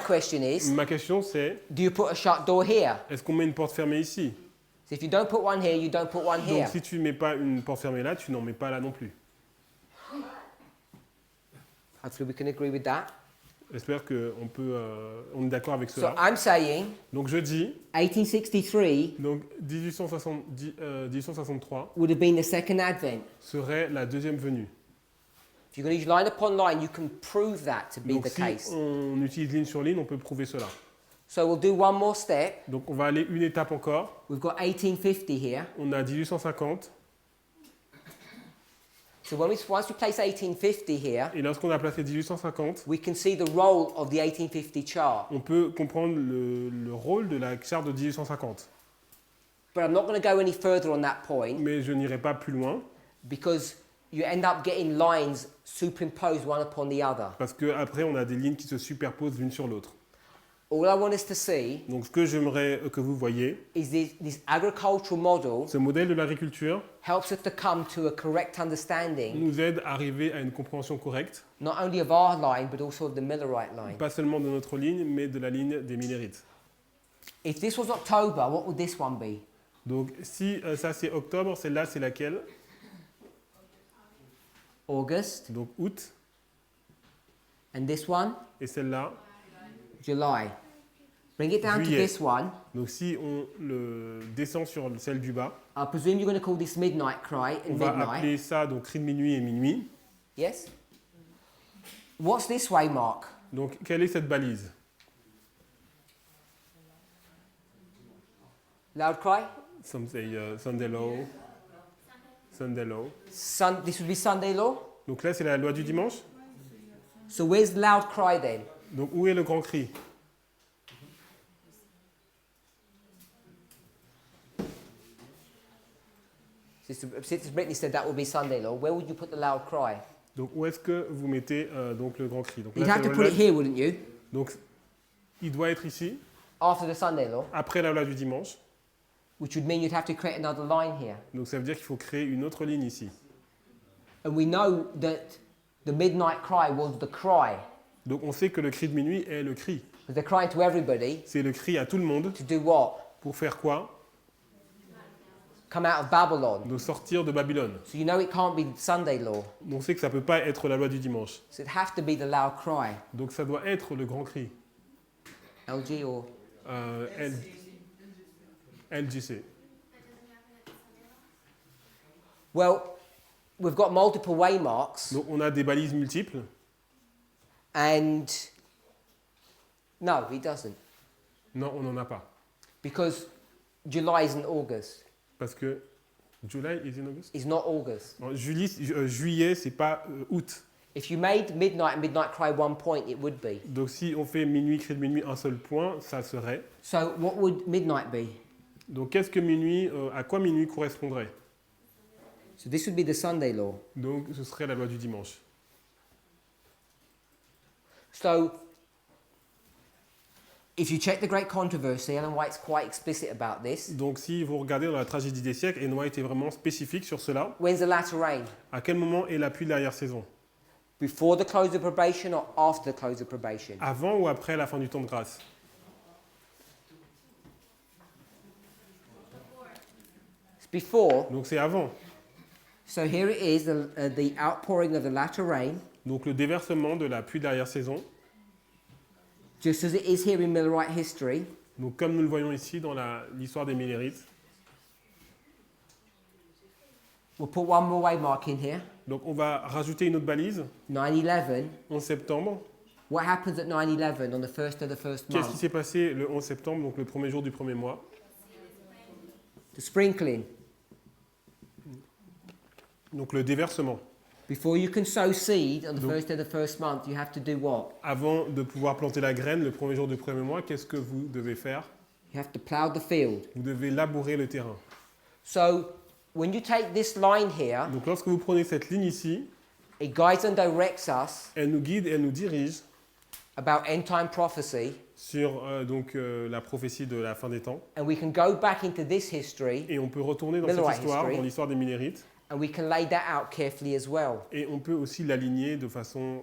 question is, Ma question c'est, do you put a shut door here? est-ce qu'on met une porte fermée ici? So if you don't put one here, you don't put one here. Donc si tu ne mets pas une porte fermée là, tu n'en mets pas là non plus. Hopefully we can agree with that. J'espère qu'on peut... on est d'accord avec So cela. I'm saying Donc je dis, 1863 donc 1863 would have been the second advent. serait la deuxième venue. If you're going to use line upon line, you can prove that to be Donc the si case. on utilise ligne sur ligne, on peut prouver cela. So we'll do one more step. Donc on va aller une étape encore. We've got 1850 here. On a 1850. So once we place 1850 here, Et lorsqu'on a placé 1850, we can see the role of the 1850 chart. on peut comprendre le rôle de la charte de 1850. But I'm not going to go any further on that point Mais je n'irai pas plus loin because you end up getting lines superimposed one upon the other. parce qu'après on a des lignes qui se superposent l'une sur l'autre. All I want us to see Donc ce que j'aimerais que vous voyez, is this agricultural model ce modèle de l'agriculture helps us to come to a correct understanding, nous aide à arriver à une compréhension correcte, not only of our line, but also of the Millerite line. pas seulement de notre ligne, mais de la ligne des Millérites. If this was October, what would this one be? Donc si ça c'est octobre, celle-là c'est laquelle? August. Donc août, And this one? et celle-là. July. Bring it down to Juillet. this one. Donc si on le descend sur celle du bas, I presume you're going to call this midnight cry on and va midnight. appeler ça donc cri de minuit et minuit. Yes? What's this way, Mark? Donc quelle est cette balise? Loud cry? Some say Sunday law. Sunday law. This would be Sunday law. Donc là c'est la loi du dimanche. So where's the loud cry then? Donc où est le grand cri? Sister Brittany said that would be Sunday law. Where would you put the loud cry? Donc où est-ce que vous mettez donc le grand cri? Donc, You'd là, have c'est to put it here, wouldn't you? donc il doit être ici, After the Sunday law, après la loi du dimanche. which would mean you'd have to create another line here. Donc ça veut dire qu'il faut créer une autre ligne ici. And we know that the midnight cry was the cry. Donc on sait que le cri de minuit est le cri. Because they're crying to everybody C'est le cri à tout le monde. to do what? Pour faire quoi? Come out of Babylon. De sortir de Babylone. So you know it can't be Sunday law. Donc on sait que ça ne peut pas être la loi du dimanche. So it'd have to be the loud cry. Donc ça doit être le grand cri. LG or... LGC. Well, we've got multiple waymarks Donc on a des balises multiples. and... No, he doesn't. Non, on n'en a pas. Because July isn't August. Parce que July is in August. It's not August. Non, juillet, c'est pas août. If you made midnight and midnight cry one point, it would be. Donc si on fait minuit, cri de minuit, un seul point, ça serait. So what would midnight be? Donc qu'est-ce que minuit, à quoi minuit correspondrait? So this would be the Sunday law. Donc ce serait la loi du dimanche. So if you check the Great Controversy, Ellen White's quite explicit about this. Donc si vous regardez dans la tragédie des siècles, Ellen White est vraiment spécifique sur cela. When's the latter rain? À quel moment est la pluie de l'arrière-saison? Before the close of probation or after the close of probation? Avant ou après la fin du temps de grâce? It's before. Donc c'est avant. So here it is, the outpouring of the latter rain, Donc le déversement de la pluie de l'arrière-saison. just as it is here in Millerite history. Donc comme nous le voyons ici dans l'histoire des Millérites. We'll put one more waymark in here. Donc on va rajouter une autre balise. 9/11. 11 septembre. What happens at 9/11 on the first of the first Qu'est-ce qui month? s'est passé le 11 septembre, donc le premier jour du premier mois? The sprinkling. Donc le déversement. Before you can sow seed on the Donc- first of the first month, you have to do what? Avant de pouvoir planter la graine le premier jour du premier mois, qu'est-ce que vous devez faire? You have to plough the field. Vous devez labourer le terrain. So when you take this line here, Donc lorsque vous prenez cette ligne ici, it guides and directs us elle nous guide et elle nous dirige about end time prophecy, sur la prophétie de la fin des temps. and we can go back into this history Et on peut retourner dans Millerite cette histoire, history. dans l'histoire des Millérites, and we can lay that out carefully as well. et on peut aussi l'aligner de façon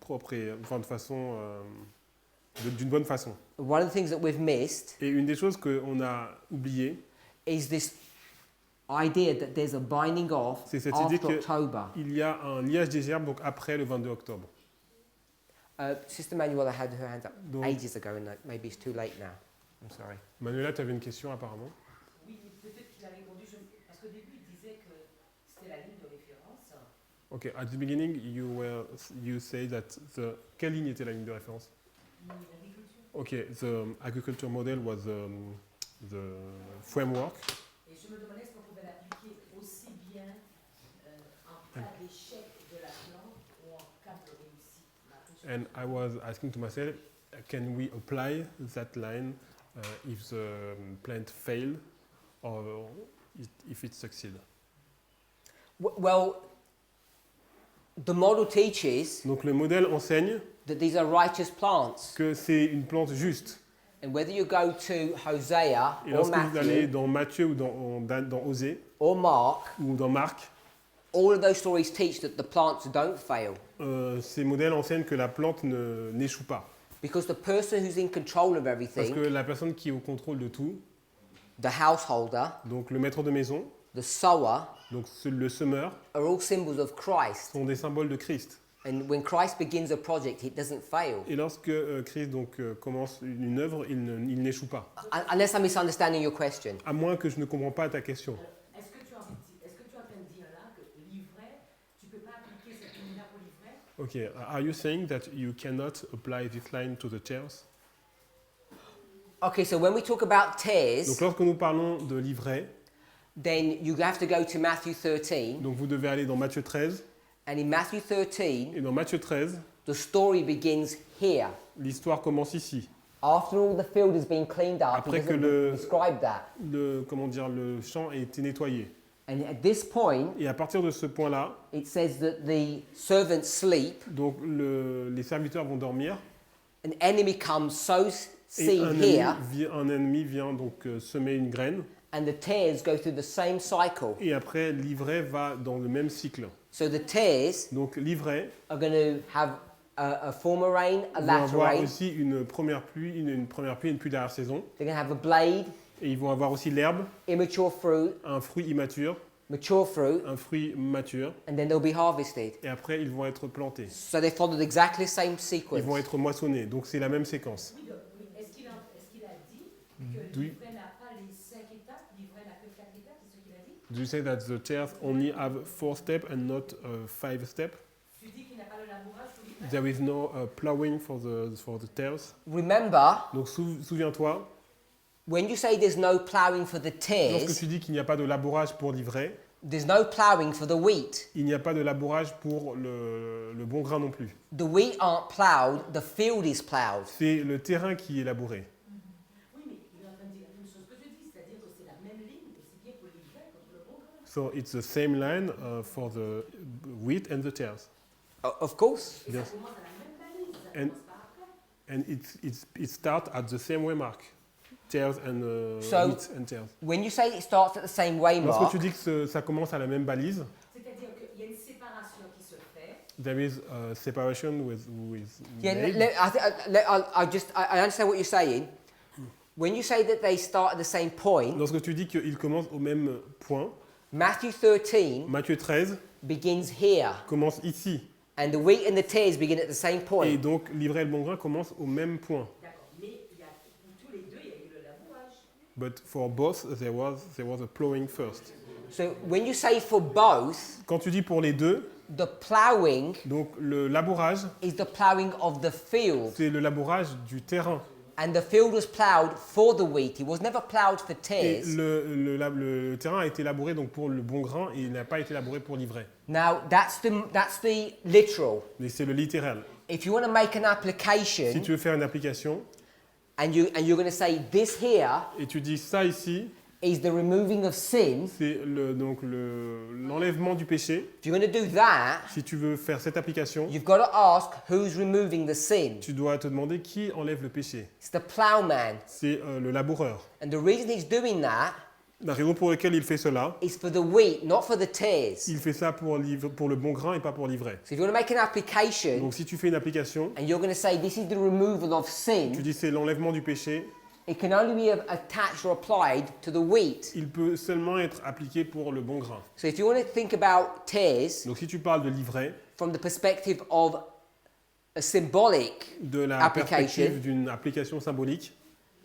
propre, enfin de façon d'une bonne façon. One of the things that we've missed Et une des choses qu'on a oubliées, is this idea that there's a binding off c'est cette idée after October. qu'il y a un liage des herbes donc après le 22 octobre. Sister Manuela had her hand up Donc- ages ago, and maybe it's too late now. I'm sorry. Manuela, tu avais une question apparemment. Oui, peut-être qu'il a répondu, parce qu'au début, il disait que c'était la ligne de référence. Ok, at the beginning you say that quelle ligne était la ligne de référence? L'agriculture. Ok, the agriculture model was the framework. Et je me demandais est-ce qu'on pouvait l'appliquer aussi bien en cas d'échec de la plante ou en cas de réussite. And I was asking to myself, can we apply that line if the plant fail or if it succeeds? Well, the model teaches Donc le modèle enseigne that these are righteous plants. que c'est une plante juste. And whether you go to Hosea Et or lorsque vous allez Matthew dans Matthieu ou dans Osée or Mark, ou dans Marc, all of those stories teach that the plants don't fail. ces modèles enseignent que la plante n'échoue pas. Because the person who's in control of Parce que everything, la personne qui est au contrôle de tout, the householder, donc le maître de maison, the sower, donc le semeur, are all symbols of Christ. sont des symboles de Christ. And when Christ begins a project, it doesn't fail. Et lorsque Christ commence une œuvre, il n'échoue pas. Unless I'm misunderstanding your question. À moins que je ne comprends pas ta question. Est-ce que tu es en train de dire là que livret, tu ne peux pas appliquer cette ligne-là pour livret? Okay, are you saying that you cannot apply this line to the chairs? Okay, so when we talk about tares, Donc lorsque nous parlons de livret, then you have to go to Matthew 13. donc vous devez aller dans Matthieu 13, And in Matthew 13, et dans Matthieu 13, the story begins here. l'histoire commence ici. After all the field has been cleaned up, Après it que doesn't describe that. le champ a été nettoyé. And at this point, Et à partir de ce point-là, it says that the servants sleep, donc les serviteurs vont dormir. an enemy comes, sows Et seed here, un ennemi vient donc semer une graine. and the tares go through the same cycle. Et après, l'ivraie va dans le même cycle. So the tares Donc l'ivraie are going to have a former rain, a vont latter avoir rain. aussi une première pluie, une pluie d'arrière-saison. They're going to have a blade, Et ils vont avoir aussi l'herbe, immature fruit, un fruit immature, mature fruit, un fruit mature. and then they'll be harvested. Et après, ils vont être plantés. So they followed exactly the same Ils sequence. vont être moissonnés. Donc c'est la même séquence. Oui, est-ce qu'il a dit que Oui. l'ivraie n'a pas les 5 étapes, l'ivraie n'a que 4 étapes, c'est ce qu'il a dit? Do you say that the tares only have 4 steps and not 5 steps? Tu dis qu'il n'a pas le labourage pour l'ivraie? There is no plowing for the tares. Remember, Donc souviens-toi, when you say there's no ploughing for the lorsque tares, tu dis qu'il n'y a pas de labourage pour l'ivraie, there's no ploughing for the wheat. il n'y a pas de labourage pour le bon grain non plus. The wheat aren't ploughed, the field is ploughed. C'est le terrain qui est labouré. Oui, mais il est en train de dire la même chose que tu dis, c'est-à-dire que c'est la même ligne, aussi bien pour l'ivraie que pour le bon grain. So it's the same line for the wheat and the tares. Of course. Et ça Yes. commence à la même balise, ça And- commence par après. And it starts at the same way mark. Tares and So- wheat and tares. When you say it starts at the same way Lorsque mark, tu dis que ça commence à la même balise, C'est-à-dire qu'il y a une séparation qui se fait. there is a separation with yeah, made. I understand what you're saying. When you say that they start at the same point, Lorsque tu dis qu'ils commencent au même point, Matthew 13 Matthieu 13 begins here, commence ici. and the wheat and the tares begin at the same Et point. donc l'ivraie et le bon grain commencent au même point. D'accord. Mais il y a, pour tous les deux, il y a eu le labourage. But for both, there was a plowing first. So when you say for both, Quand tu dis pour les deux, the ploughing donc le labourage, is the ploughing of the field, c'est le labourage du terrain. and the field was ploughed for the wheat. It was never ploughed for Et tares. le terrain a été labouré donc pour le bon grain et il n'a pas été labouré pour l'ivraie. Now that's the literal. Mais c'est le littéral. If you want to make an Si application, tu veux faire une application and you're going to say this here et tu dis ça ici, is the removing of sin, c'est l'enlèvement du péché. if you're going to do that, Si tu veux faire cette application, you've got to ask who's removing the sin. tu dois te demander qui enlève le péché. It's the ploughman. C'est le laboureur. And the reason he's doing that La raison pour laquelle il fait cela, is for the wheat, not for the tares. il fait ça pour le bon grain et pas pour l'ivraie. So if you want to make an application Donc si tu fais une application, and you're going to say this is the removal of tu sin, dis c'est l'enlèvement du péché, it can only be attached or applied to the wheat. il peut seulement être appliqué pour le bon grain. So if you want to think about tares Donc si tu parles de l'ivraie, from the perspective of a symbolic de la application, perspective d'une application symbolique,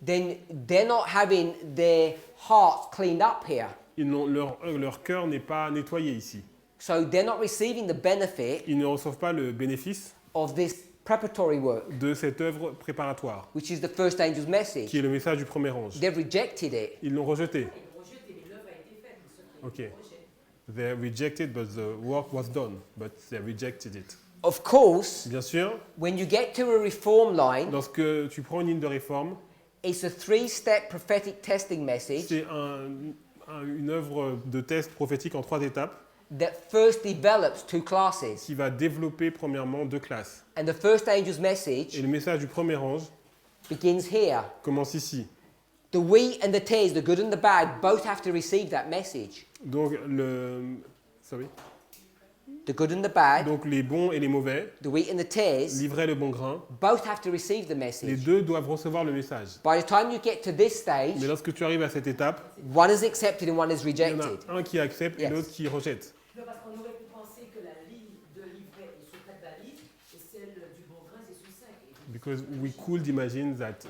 then they're not having their hearts cleaned up here. leur cœur n'est pas nettoyé ici. So they're not receiving the benefit Ils ne reçoivent pas le bénéfice of this preparatory work, de cette œuvre préparatoire, which is the first angel's message. qui est le message du premier ange. They've rejected it. Ils l'ont rejeté. Ils l'ont rejeté, mais l'œuvre a été faite. Mais ceux qui Ok. le rejettent. They rejected, but the work was done. But they rejected it. Of course, Bien sûr, when you get to a reform line, lorsque tu prends une ligne de réforme, it's a three-step prophetic testing message c'est une œuvre de test prophétique en 3 étapes that first develops two classes. qui va développer premièrement 2 classes. And the first angel's Et message le message du premier ange begins here. commence ici. The wheat and the tares, the good and the bad, both have to receive that message. Donc, The good and the bad, Donc les bons et les mauvais, the wheat and the tares, l'ivraie et le bon grain, both have to receive the les message. deux doivent recevoir le message. By the time you get to this stage, Mais lorsque tu arrives à cette étape, one is accepted and one is il y en rejected. a un qui accepte et Yes. l'autre qui rejette. Non, parce qu'on aurait pu penser que la ligne de l'ivraie est sur 4 balises et celle du bon grain, c'est sur 5. Because we could imagine that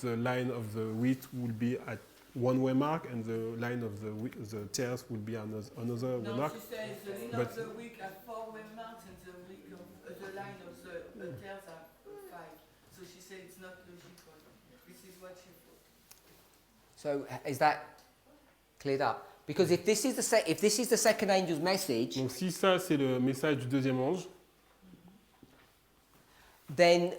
the line of the wheat will be at one-way mark and the line of the tares will be another way No, mark. she says the line But- of the week at 4 way marks and the line of the tails at 5. So she said it's not logical. This is what she thought. So is that cleared up? Because if this is the second angel's message, Donc si ça c'est le message du deuxième ange, then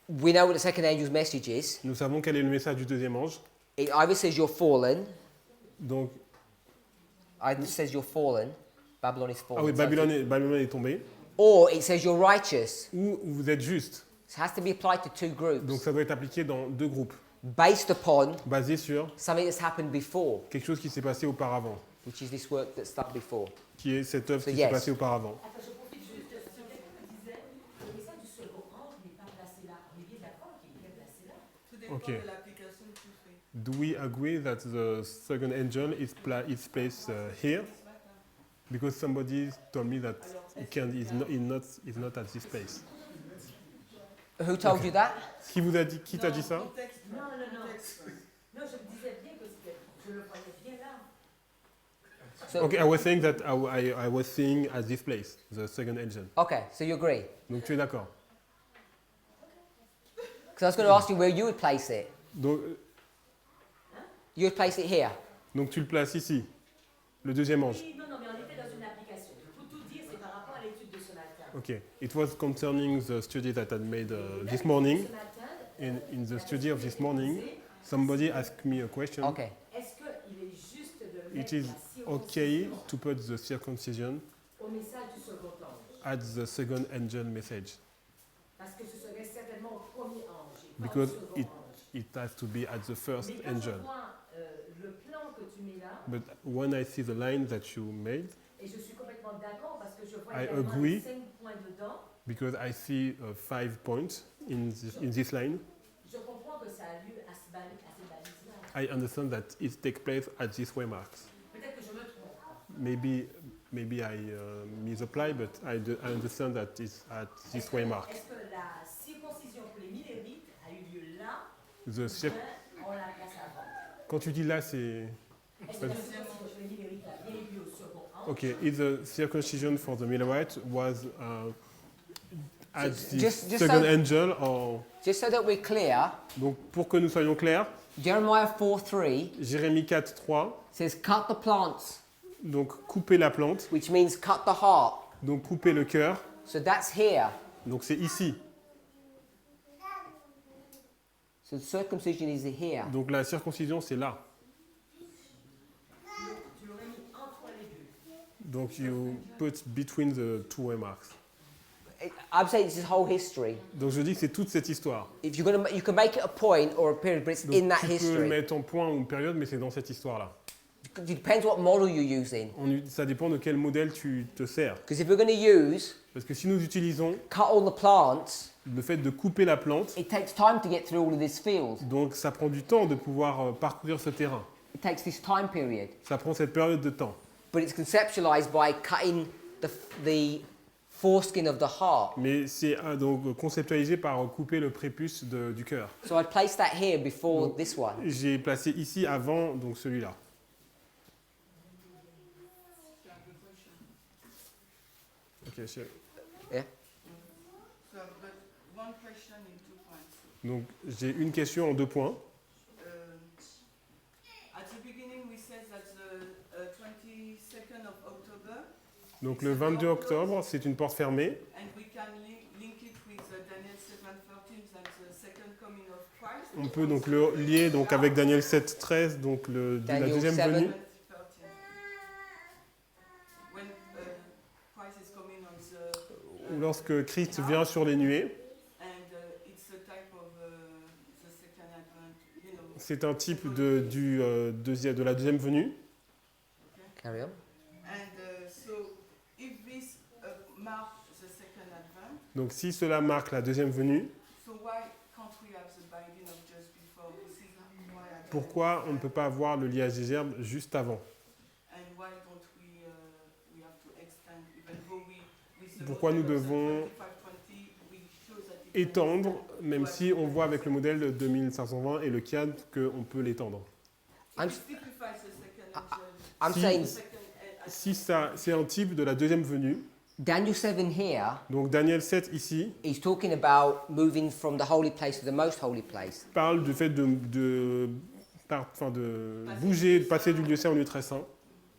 we know what the second angel's message is. nous savons quel est le message du deuxième ange. It either says you're fallen, Donc Either it says you're fallen, Babylon is fallen. Ah oui, Babylone est tombée. Or it says you're righteous. Ou vous êtes juste. It has to be applied to two groups. Donc ça doit être appliqué dans deux groupes, Based upon basé sur something that's happened before, quelque chose qui s'est passé auparavant, which is this work that started before. qui est cette œuvre So qui yes. s'est passée auparavant. Attends, je profite juste de ce que tu disais. Le message du second ange n'est pas placé là. On est bien d'accord qu'il est placé là. Tout dépend Ok. de l'application que tu fais. Do we agree that the second angel is placed here? Because somebody told me that is not at this place. Who told you that? Qui t'a dit ça? Contexte. Non. Non, je me disais bien que je le voyais bien là. So, Okay, I was saying that I was seeing at this place, the second angel. okay, so you agree? Donc tu es d'accord. Because I was going to ask you where you would place it. Donc, You would place it here. donc tu le places ici, le deuxième ange. Oui, non, mais on était dans une application. Pour tout dire, c'est par rapport à l'étude de ce matin. Okay, it was concerning the study that I made this morning. Ce matin, In the study of this morning, somebody asked me a question. Okay. est-ce qu'il est juste de It mettre is la okay circoncision to put the circumcision au message du second ange? at the second angel message Parce que ce serait certainement au premier ange. Et pas because au second it ange. has to be at the first Mais quand angel. je vois le plan que tu mets là, But when I see the line that you made, et je suis complètement d'accord parce que je vois I également agree. les 5 points dedans, because I see 5 points in this line, je comprends que ça a lieu à ces balises-là. I understand that it takes place at these waymarks. Peut-être que je me trompe. Maybe I misapply, but I understand that it's at this waymark. Est-ce que la circoncision pour les Millérites a eu lieu là, The ou cir- bien on la place avant? Quand tu dis là, c'est... Est-ce que la circoncision pour les Millérites a bien eu lieu au second ange? Okay, if the circumcision for the Millerites was at the Just second so- angel, or... Just so that we're clear, Donc, pour que nous soyons clairs, Jeremiah 4:3 Jérémie 4.3, says, cut the plants, donc couper la plante, which means cut the heart. donc couper le cœur, So that's here. donc c'est ici. So circumcision is here. Donc la circoncision, c'est là. Tu l'aurais mis entre les deux. Donc you put between the two waymarks. I'm saying this is whole history. Donc je dis que c'est toute cette histoire. If you're gonna, you can make it a point or a period, but it's Donc in that tu peux le history. mettre en point ou en période, mais c'est dans cette histoire-là. It depends what model you're using. Ça dépend de quel modèle tu te sers. Because if we're going to use Parce que si nous utilisons cut all the plants, le fait de couper la plante, it takes time to get through all of this field. donc ça prend du temps de pouvoir parcourir ce terrain. It takes this time period. Ça prend cette période de temps. But it's conceptualized by cutting the foreskin of the heart. Mais c'est donc conceptualisé par couper le prépuce du cœur. So I'd place that here before Donc, this one. J'ai placé ici avant donc celui-là. Ok, Yeah. So, but one question in 2 points. donc j'ai une question en 2 points. At the beginning, we said that the 22nd of October, Donc le 22 octobre, c'est une porte fermée. and we can link it with Daniel 7:13, that the second coming of Christ. On peut donc le lier donc avec Daniel 7.13, donc la Daniel deuxième 7. venue. When Christ is coming on the, Ou lorsque Christ vient sur les nuées. and it's a type of the second advent, you know. C'est un type de la deuxième venue. Carry on. And so, if this marks the second advent, Donc si cela marque la deuxième venue, so why can't we have the binding of just before? This is why I don't pourquoi on ne understand. peut pas avoir le liage des gerbes juste avant? And why don't we have to extend, even though with the Pourquoi nous model of the devons 2520, we show that it can Étendre, extend même to si on voit avec le modèle de 2520 et le CAD qu'on peut l'étendre. It I'm- typifies the second angel. I'm Si- saying The second, Si ça, c'est un type de la deuxième venue, Daniel 7 here donc Daniel 7 ici, is talking about moving from the holy place to the most holy place. parle du fait de bouger, de passer du lieu saint au lieu très saint.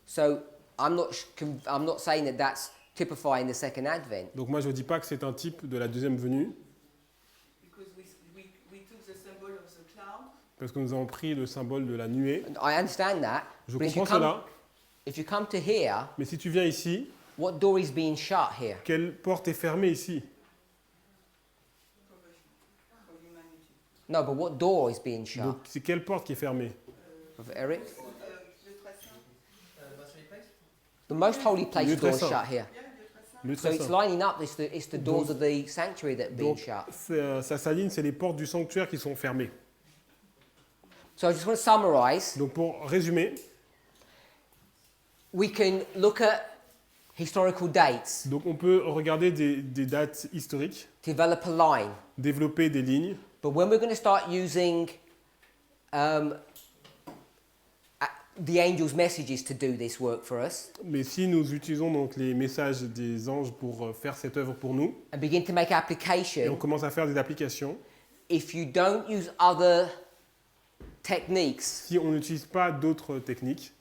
So I'm not saying that that's typifying the second advent. Donc moi je ne dis pas que c'est un type de la deuxième venue, because we took the symbol of the cloud, parce que nous avons pris le symbole de la nuée. I understand that. Je But if you comprends come, cela, If you come to here, Mais si tu viens ici, what door is being shut here? quelle porte est fermée ici? For humanity. No, but what door is being shut? Donc c'est quelle porte qui est fermée? Of Eric? Le très saint. Most holy place? The most holy place Lieu door is très saint. shut here. Yeah, le très saint. Le So très it's saint. lining up. It's the doors of the sanctuary that are being Donc shut. ça s'aligne, c'est les portes du sanctuaire qui sont fermées. So I just want to summarize. Donc pour résumer, We can look at historical dates, donc on peut regarder des dates historiques, develop a line. développer des lignes, But when we're going to start using the angels' messages to do this work for us mais si nous utilisons donc les messages des anges pour faire cette œuvre pour nous, and begin to make et on application, commence à faire des applications, if you don't use other techniques, si on n'utilise pas d'autres techniques,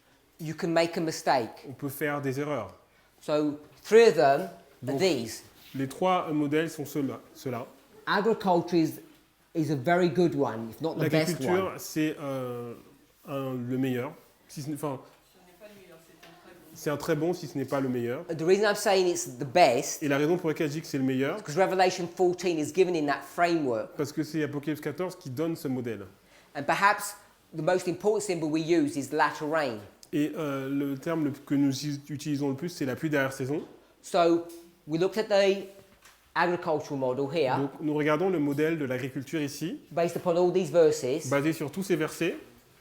you can make a mistake. on peut faire des erreurs. So 3 of them are Donc, these. les 3 modèles sont ceux-là. Agriculture is a very good one, if not the best one. L'agriculture, c'est le meilleur. Enfin, Ce n'est pas le meilleur, c'est un très bon. c'est un très bon si ce n'est pas le meilleur. The reason I'm saying it's the best Et la raison pour laquelle je dis que c'est le meilleur, because Revelation 14 is given in that framework. parce que c'est Apocalypse 14 qui donne ce modèle. And perhaps the most important symbol we use is the latter rain. Et le terme que nous utilisons le plus, c'est la pluie derrière saison. So we looked at the agricultural model here, Donc nous regardons le modèle de l'agriculture ici, based upon all these verses basé sur tous ces versets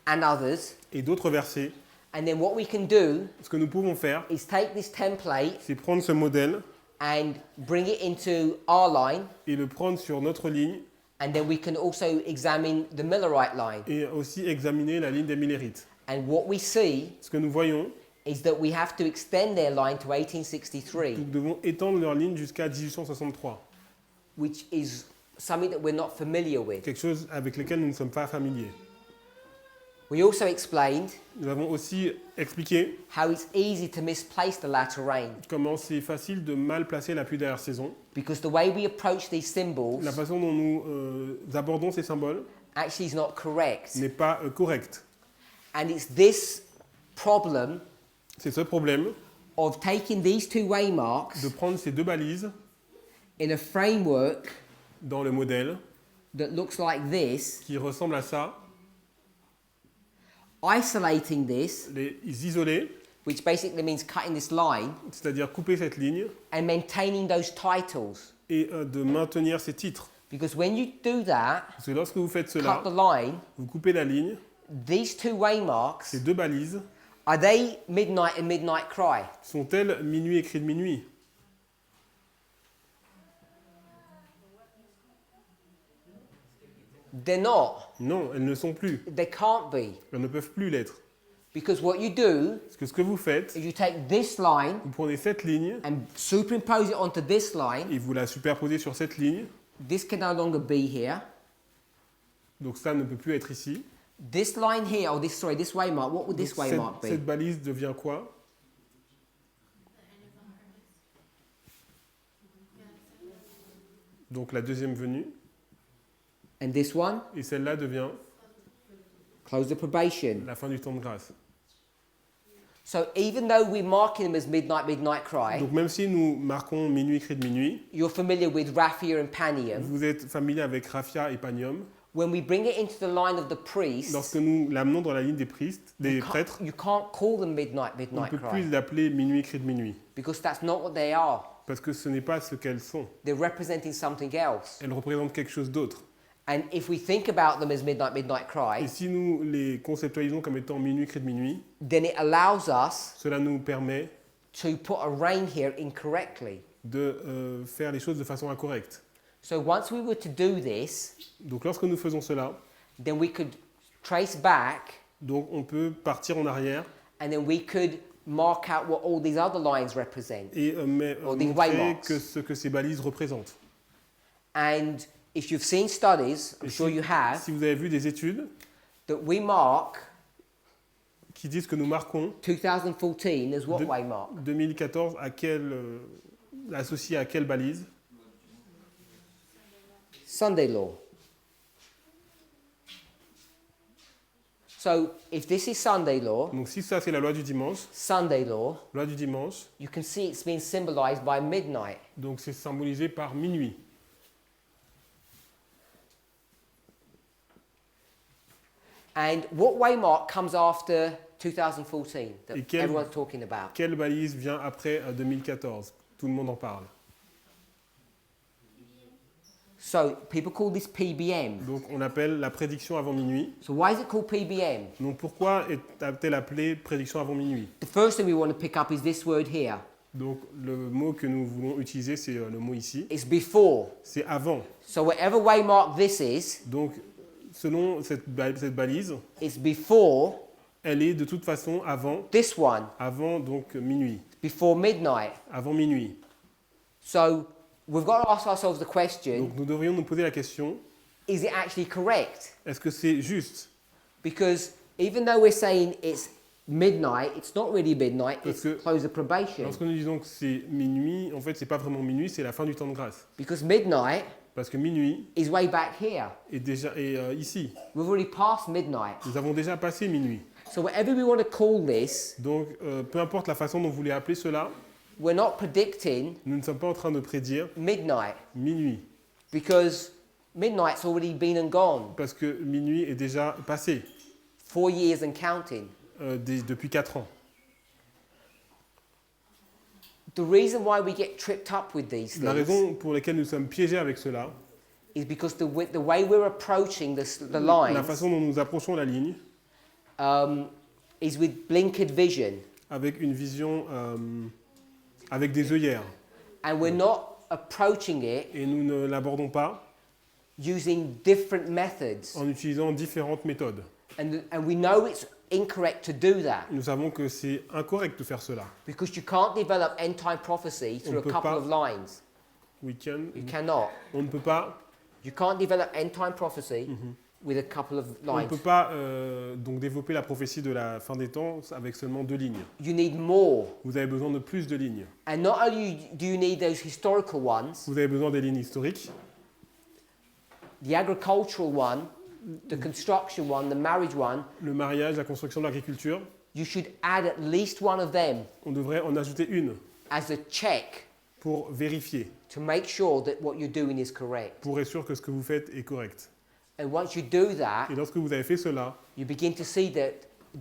and others. et d'autres versets. And then what we can do Ce que nous pouvons faire, is take this template c'est prendre ce modèle and bring it into our line, et le prendre sur notre ligne and then we can also examine the Millerite line. et aussi examiner la ligne des Millérites. And what we see Ce que nous voyons, is that we have to extend their line to 1863, nous devons étendre leur ligne jusqu'à 1863. which is something that we're not familiar with. Quelque chose avec lequel nous ne sommes pas familiers. We also explained Nous avons aussi expliqué how it's easy to misplace the latter rain comment c'est facile de mal placer la pluie derrière saison. because the way we approach these symbols La façon dont nous abordons ces symboles actually is not correct. n'est pas correcte. And it's this problem C'est ce problème of taking these 2 waymarks de prendre ces 2 balises in a framework dans le modèle that looks like this, qui ressemblent à ça, isolating this, les isoler, which basically means cutting this line, c'est-à-dire couper cette ligne and maintaining those titles. et de maintenir ces titres. Because when you do that, Parce que lorsque vous faites cut cela, the line, vous coupez la ligne, these 2 waymarks, ces 2 balises are they midnight and midnight cry? sont-elles minuit et cri de minuit? They're not. Non, elles ne sont plus. They can't be. Elles ne peuvent plus l'être. Because what you do Parce que ce que vous faites, is you take this line vous prenez cette ligne and superimpose it onto this line. et vous la superposez sur cette ligne. This can no longer be here. Donc ça ne peut plus être ici. This line here, or this waymark, what would this Donc, waymark be? cette balise devient quoi? Donc la deuxième venue. And this one, Et celle-là devient close the probation. la fin du temps de grâce. So even though we're marking them as midnight, midnight cry, Donc même si nous marquons minuit, cri de minuit, you're familiar with Raphia and Panium. vous êtes familier avec Raphia et Panium. When we bring it into the line of the priests, Lorsque nous l'amenons dans la ligne des prêtres, you can't call them midnight, on ne midnight peut plus cry, l'appeler minuit, cri de minuit. because that's not what they are. Parce que ce n'est pas ce qu'elles sont. They're representing something else. Elles représentent quelque chose d'autre. And if we think about them as midnight, midnight cry, Et si nous les conceptualisons comme étant minuit, cri de minuit, then it allows us cela nous permet to put a rain here incorrectly. de faire les choses de façon incorrecte. So once we were to do this, Donc lorsque nous faisons cela, then we could trace back donc on peut partir en arrière and then we could mark out what all these other lines represent. et Or these montrer waymarks. que ce que ces balises représentent. And if you've seen studies, I'm Et sure you have, si vous avez vu des études that we mark qui disent que nous marquons 2014 as what De- waymark? 2014 associé à quelle balise? Sunday law. So if this is Sunday law, Donc si ça c'est la loi du dimanche, loi du dimanche, you can see it's being symbolized by midnight. donc c'est symbolisé par minuit. And what waymark comes after 2014 that Et quel- everyone's talking about? Quelle balise vient après 2014? Tout le monde en parle. So people call this PBM. Donc on appelle la prédiction avant minuit. So why is it called PBM? Donc pourquoi est-elle appelée prédiction avant minuit? The first thing we want to pick up is this word here. Donc le mot que nous voulons utiliser, c'est le mot ici. It's before. C'est avant. So whatever waymark this is, Donc selon cette balise, it's before elle est de toute façon avant, this one, donc minuit. before midnight. Avant minuit. So we've got to ask ourselves the question, Donc nous devrions nous poser la question, is it actually correct? est-ce que c'est juste? Because even though we're saying it's midnight, it's not really midnight, Parce it's que close of probation. Lorsque nous disons que c'est minuit, en fait c'est pas vraiment minuit, c'est la fin du temps de grâce. Because midnight Parce que minuit is way back here. est ici. We've already passed midnight. Nous avons déjà passé minuit. So whatever we want to call this, Donc peu importe la façon dont vous voulez appeler cela, we're not predicting nous ne sommes pas en train de prédire midnight minuit. because midnight's already been and gone. Parce que minuit est déjà passé 4 years and counting. depuis 4 ans. The reason why we get tripped up with these La things raison pour laquelle nous sommes piégés avec cela, is because the way we're approaching the la lines façon dont nous approchons la ligne, is with blinkered vision. avec une vision, avec des œillères. And we're not approaching it Et nous ne l'abordons pas using different methods. en utilisant différentes méthodes. And we know it's incorrect to do that Nous savons que c'est incorrect de faire cela. because you can't develop end-time prophecy through a peut couple pas- of lines. You cannot. On ne peut pas, You can't develop end-time prophecy with a couple of on ne lines. peut pas donc développer la prophétie de la fin des temps avec seulement 2 lignes. You need more. Vous avez besoin de plus de lignes. And not only do you need those historical ones, Vous avez besoin des lignes historiques, the agricultural one, the construction one, the marriage one, le mariage, la construction de l'agriculture. you should add at least one of them On devrait en ajouter une as a check pour vérifier, to make sure that what you're doing is correct. pour être sûr que ce que vous faites est correct. And once you do that, Et lorsque vous avez fait cela, you begin to see that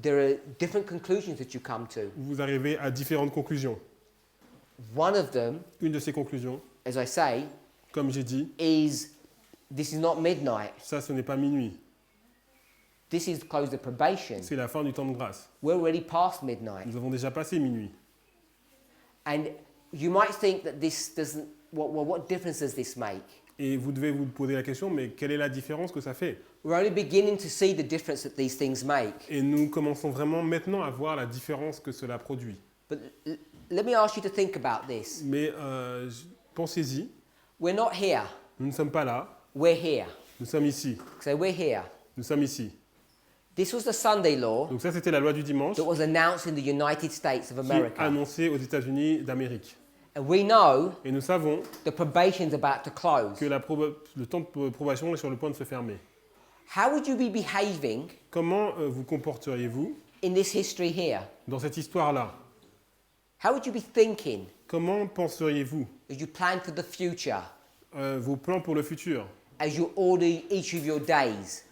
there are different conclusions that you come to. vous arrivez à différentes conclusions. One of them, Une de ces conclusions, as I say, comme j'ai dit, is this is not midnight. ça ce n'est pas minuit, This is close the probation. c'est la fin du temps de grâce. We're already past midnight. Nous avons déjà passé minuit. And you might think that this doesn't, what difference does this make? Et vous devez vous poser la question, mais quelle est la différence que ça fait? We're only beginning to see the difference that these things make. Et nous commençons vraiment maintenant à voir la différence que cela produit. But let me ask you to think about this. Mais pensez-y, We're not here. nous ne sommes pas là, We're here. nous sommes ici. So we're here. Nous sommes ici. This was the Sunday law Donc ça, c'était la loi du dimanche that was announced in the United States of qui est America. annoncée aux États-Unis d'Amérique. And we know Et nous savons the probation's about to close. que le temps de probation est sur le point de se fermer. How would you be behaving Comment vous comporteriez-vous in this history here? dans cette histoire-là? How would you be thinking Comment penseriez-vous as you plan for the future, vos plans pour le futur? as you order each of your days?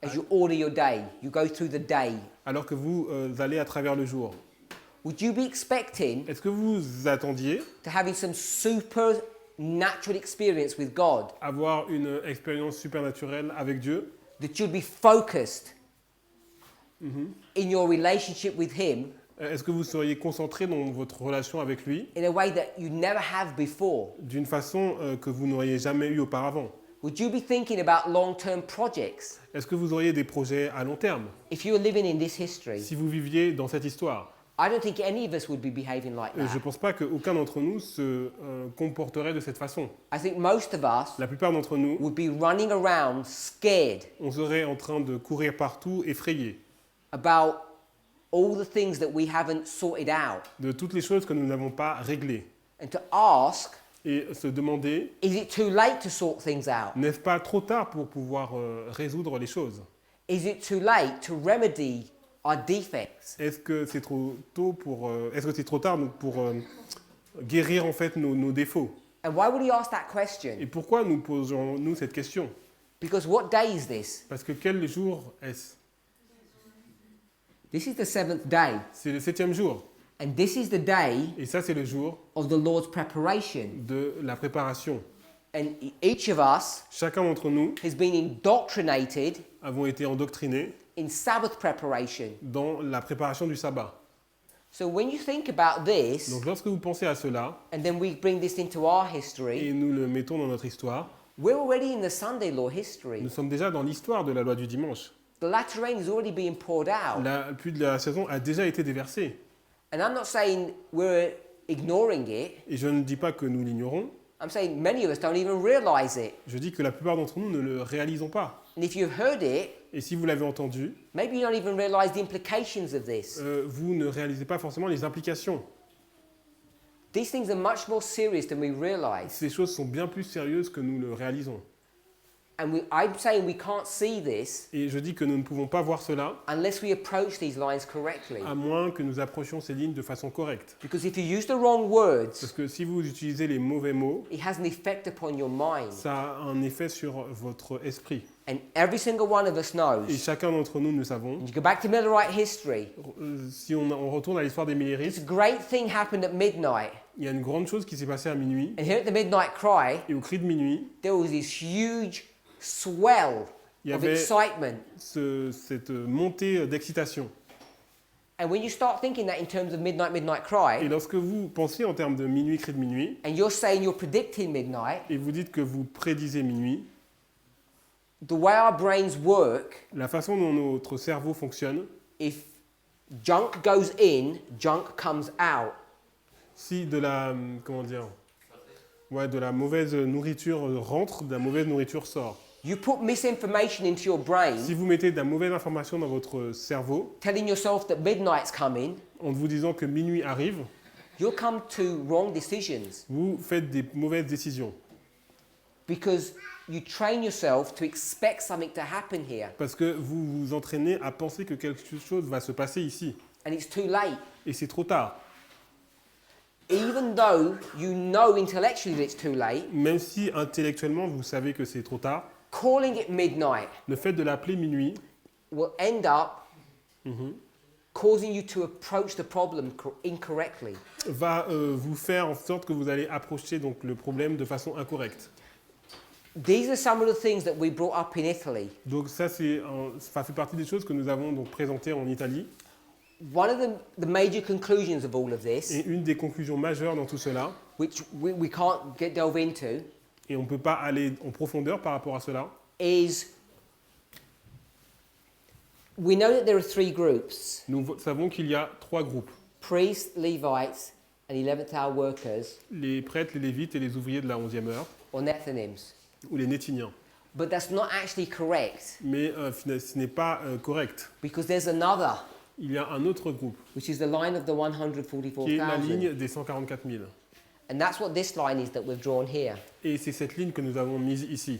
As you order your day, you go through the day. Alors que vous allez à travers le jour? Would you be expecting Est-ce que vous attendiez to having some supernatural experience with God? avoir une expérience supernaturelle avec Dieu? That you'd be focused in your relationship with Him Est-ce que vous seriez concentré dans votre relation avec lui in a way that you never have before? d'une façon que vous n'auriez jamais eu auparavant? Would you be thinking about long-term projects Est-ce que vous auriez des projets à long terme if you were living in this history? si vous viviez dans cette histoire? I don't think any of us would be behaving like Je ne that. pense pas qu'aucun d'entre nous se comporterait de cette façon. I think most of us La plupart d'entre nous, would be running around scared on serait en train de courir partout, effrayés about all the things that we haven't sorted out de toutes les choses que nous n'avons pas réglées and to ask, et se demander, is it too late to sort things out? n'est-ce pas trop tard pour pouvoir résoudre les choses? Is it too late to remedy our defects? Est-ce que c'est trop tôt pour, est-ce que c'est trop tard pour guérir en fait nos défauts? And why would he ask that question? Et pourquoi nous posons-nous cette question? Because what day is this? Parce que quel jour est-ce? This is the seventh day. C'est le 7e jour. And this is the day Et ça, c'est le jour of the Lord's preparation. de la préparation. And each of us Chacun d'entre nous has been indoctrinated avons été endoctrinés in Sabbath preparation. dans la préparation du sabbat. So when you think about this, Donc lorsque vous pensez à cela, and then we bring this into our et history, nous le mettons dans notre histoire, we're already in the Sunday law history. nous sommes déjà dans l'histoire de la loi du dimanche. The latter rain is already being poured out. La pluie de la saison a déjà été déversée. And I'm not saying we're ignoring it. Et je ne dis pas que nous l'ignorons, I'm saying many of us don't even realize it. je dis que la plupart d'entre nous ne le réalisons pas. And if you've heard it, Et si vous l'avez entendu, maybe you don't even realize the implications of this. vous ne réalisez pas forcément les implications. These things are much more serious than we realize. Ces choses sont bien plus sérieuses que nous le réalisons. And I'm saying we can't see this Et je dis que nous ne pouvons pas voir cela unless we approach these lines correctly. à moins que nous approchions ces lignes de façon correcte. Because if you use the wrong words, Parce que si vous utilisez les mauvais mots, it has an effect upon your mind. ça a un effet sur votre esprit. And every single one of us Et knows. chacun d'entre nous, nous savons, You go back to Millerite history. si on retourne à l'histoire des This Millérites, great thing happened at midnight. il y a une grande chose qui s'est passée à minuit. And here at the midnight cry, Et au cri de minuit, there was this huge swell il y of avait excitement. cette montée d'excitation. And when you start thinking that in terms of midnight Et cry, lorsque vous pensez en termes de minuit, cri de minuit, and you're saying you're predicting midnight, et vous dites que vous prédisez minuit, the way our brains work, la façon dont notre cerveau fonctionne, if junk goes in, junk comes out. si de la, de la mauvaise nourriture rentre, de la mauvaise nourriture sort. You put misinformation into your brain, Si vous mettez de la mauvaise information dans votre cerveau, telling yourself that midnight's coming, en vous disant que minuit arrive, you'll come to wrong decisions vous faites des mauvaises décisions. because you train yourself to expect something to happen here, Parce que vous vous entraînez à penser que quelque chose va se passer ici. and it's too late. Et c'est trop tard. Even though you know intellectually that it's too late, Même si intellectuellement vous savez que c'est trop tard, calling it midnight le fait de l'appeler minuit will end up causing you to approach the problem incorrectly. va vous faire en sorte que vous allez approcher donc, le problème de façon incorrecte. These are some of the things that we brought up in Italy. Donc ça, ça fait partie des choses que nous avons donc présentées en Italie. One of the major conclusions of all of this, Et une des conclusions majeures dans tout cela, which we can't delve into, et on ne peut pas aller en profondeur par rapport à cela, is we know that there are three groups: nous savons qu'il y a 3 groupes. priests, Levites, and 11th hour workers, Les prêtres, les lévites et les ouvriers de la 11e heure, or Nethinims. ou les nétiniens. But that's not actually correct Mais ce n'est pas correct. because there's another, Il y a un autre groupe, which is the line of the qui est la 144,000. ligne des 144 000. And that's what this line is that we've drawn here. Et c'est cette ligne que nous avons mise ici.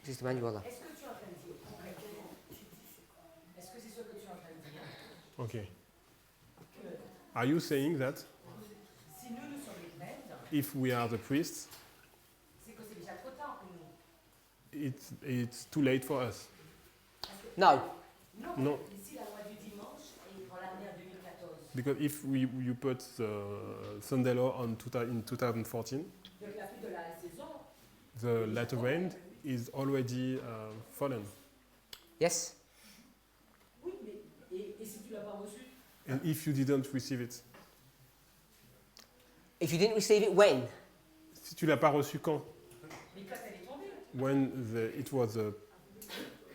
Sister Manuela. Est-ce que tu es en train de dire concrètement, est-ce que c'est ce que tu es en train de dire Ok. que Are you saying that si nous sommes les prêtres, if we are the priests, c'est que c'est déjà trop tard pour nous? it's too late for us? No, Non. Ici, la loi du dimanche est en l'année 2014. Because if you put the Sunday law in 2014, Donc la pluie de la saison, the latter rain is already fallen. yes? oui, mais et si tu ne l'as pas reçu? And if you didn't receive it, If you didn't receive it, when? si tu l'as pas reçu quand? Mais quand elle est tombée? When it was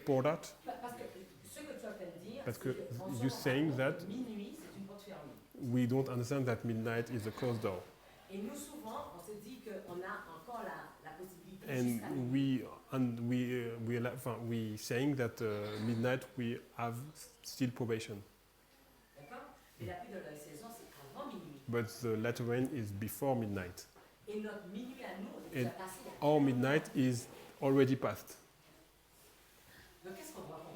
poured out? Parce que ce que tu es en train de dire, Parce que c'est qu'en you ce saying moment, that minuit, c'est une porte fermée. we don't understand that midnight is a closed door. Et nous, souvent, on se dit qu'on a encore la possibilité And jusqu'à minuit. we saying that midnight we have still probation, D'accord? Mais la pluie de la saison, c'est avant minuit. but the latter rain is before midnight. Et notre minuit à nous, on est Et déjà passé. Our midnight is already past.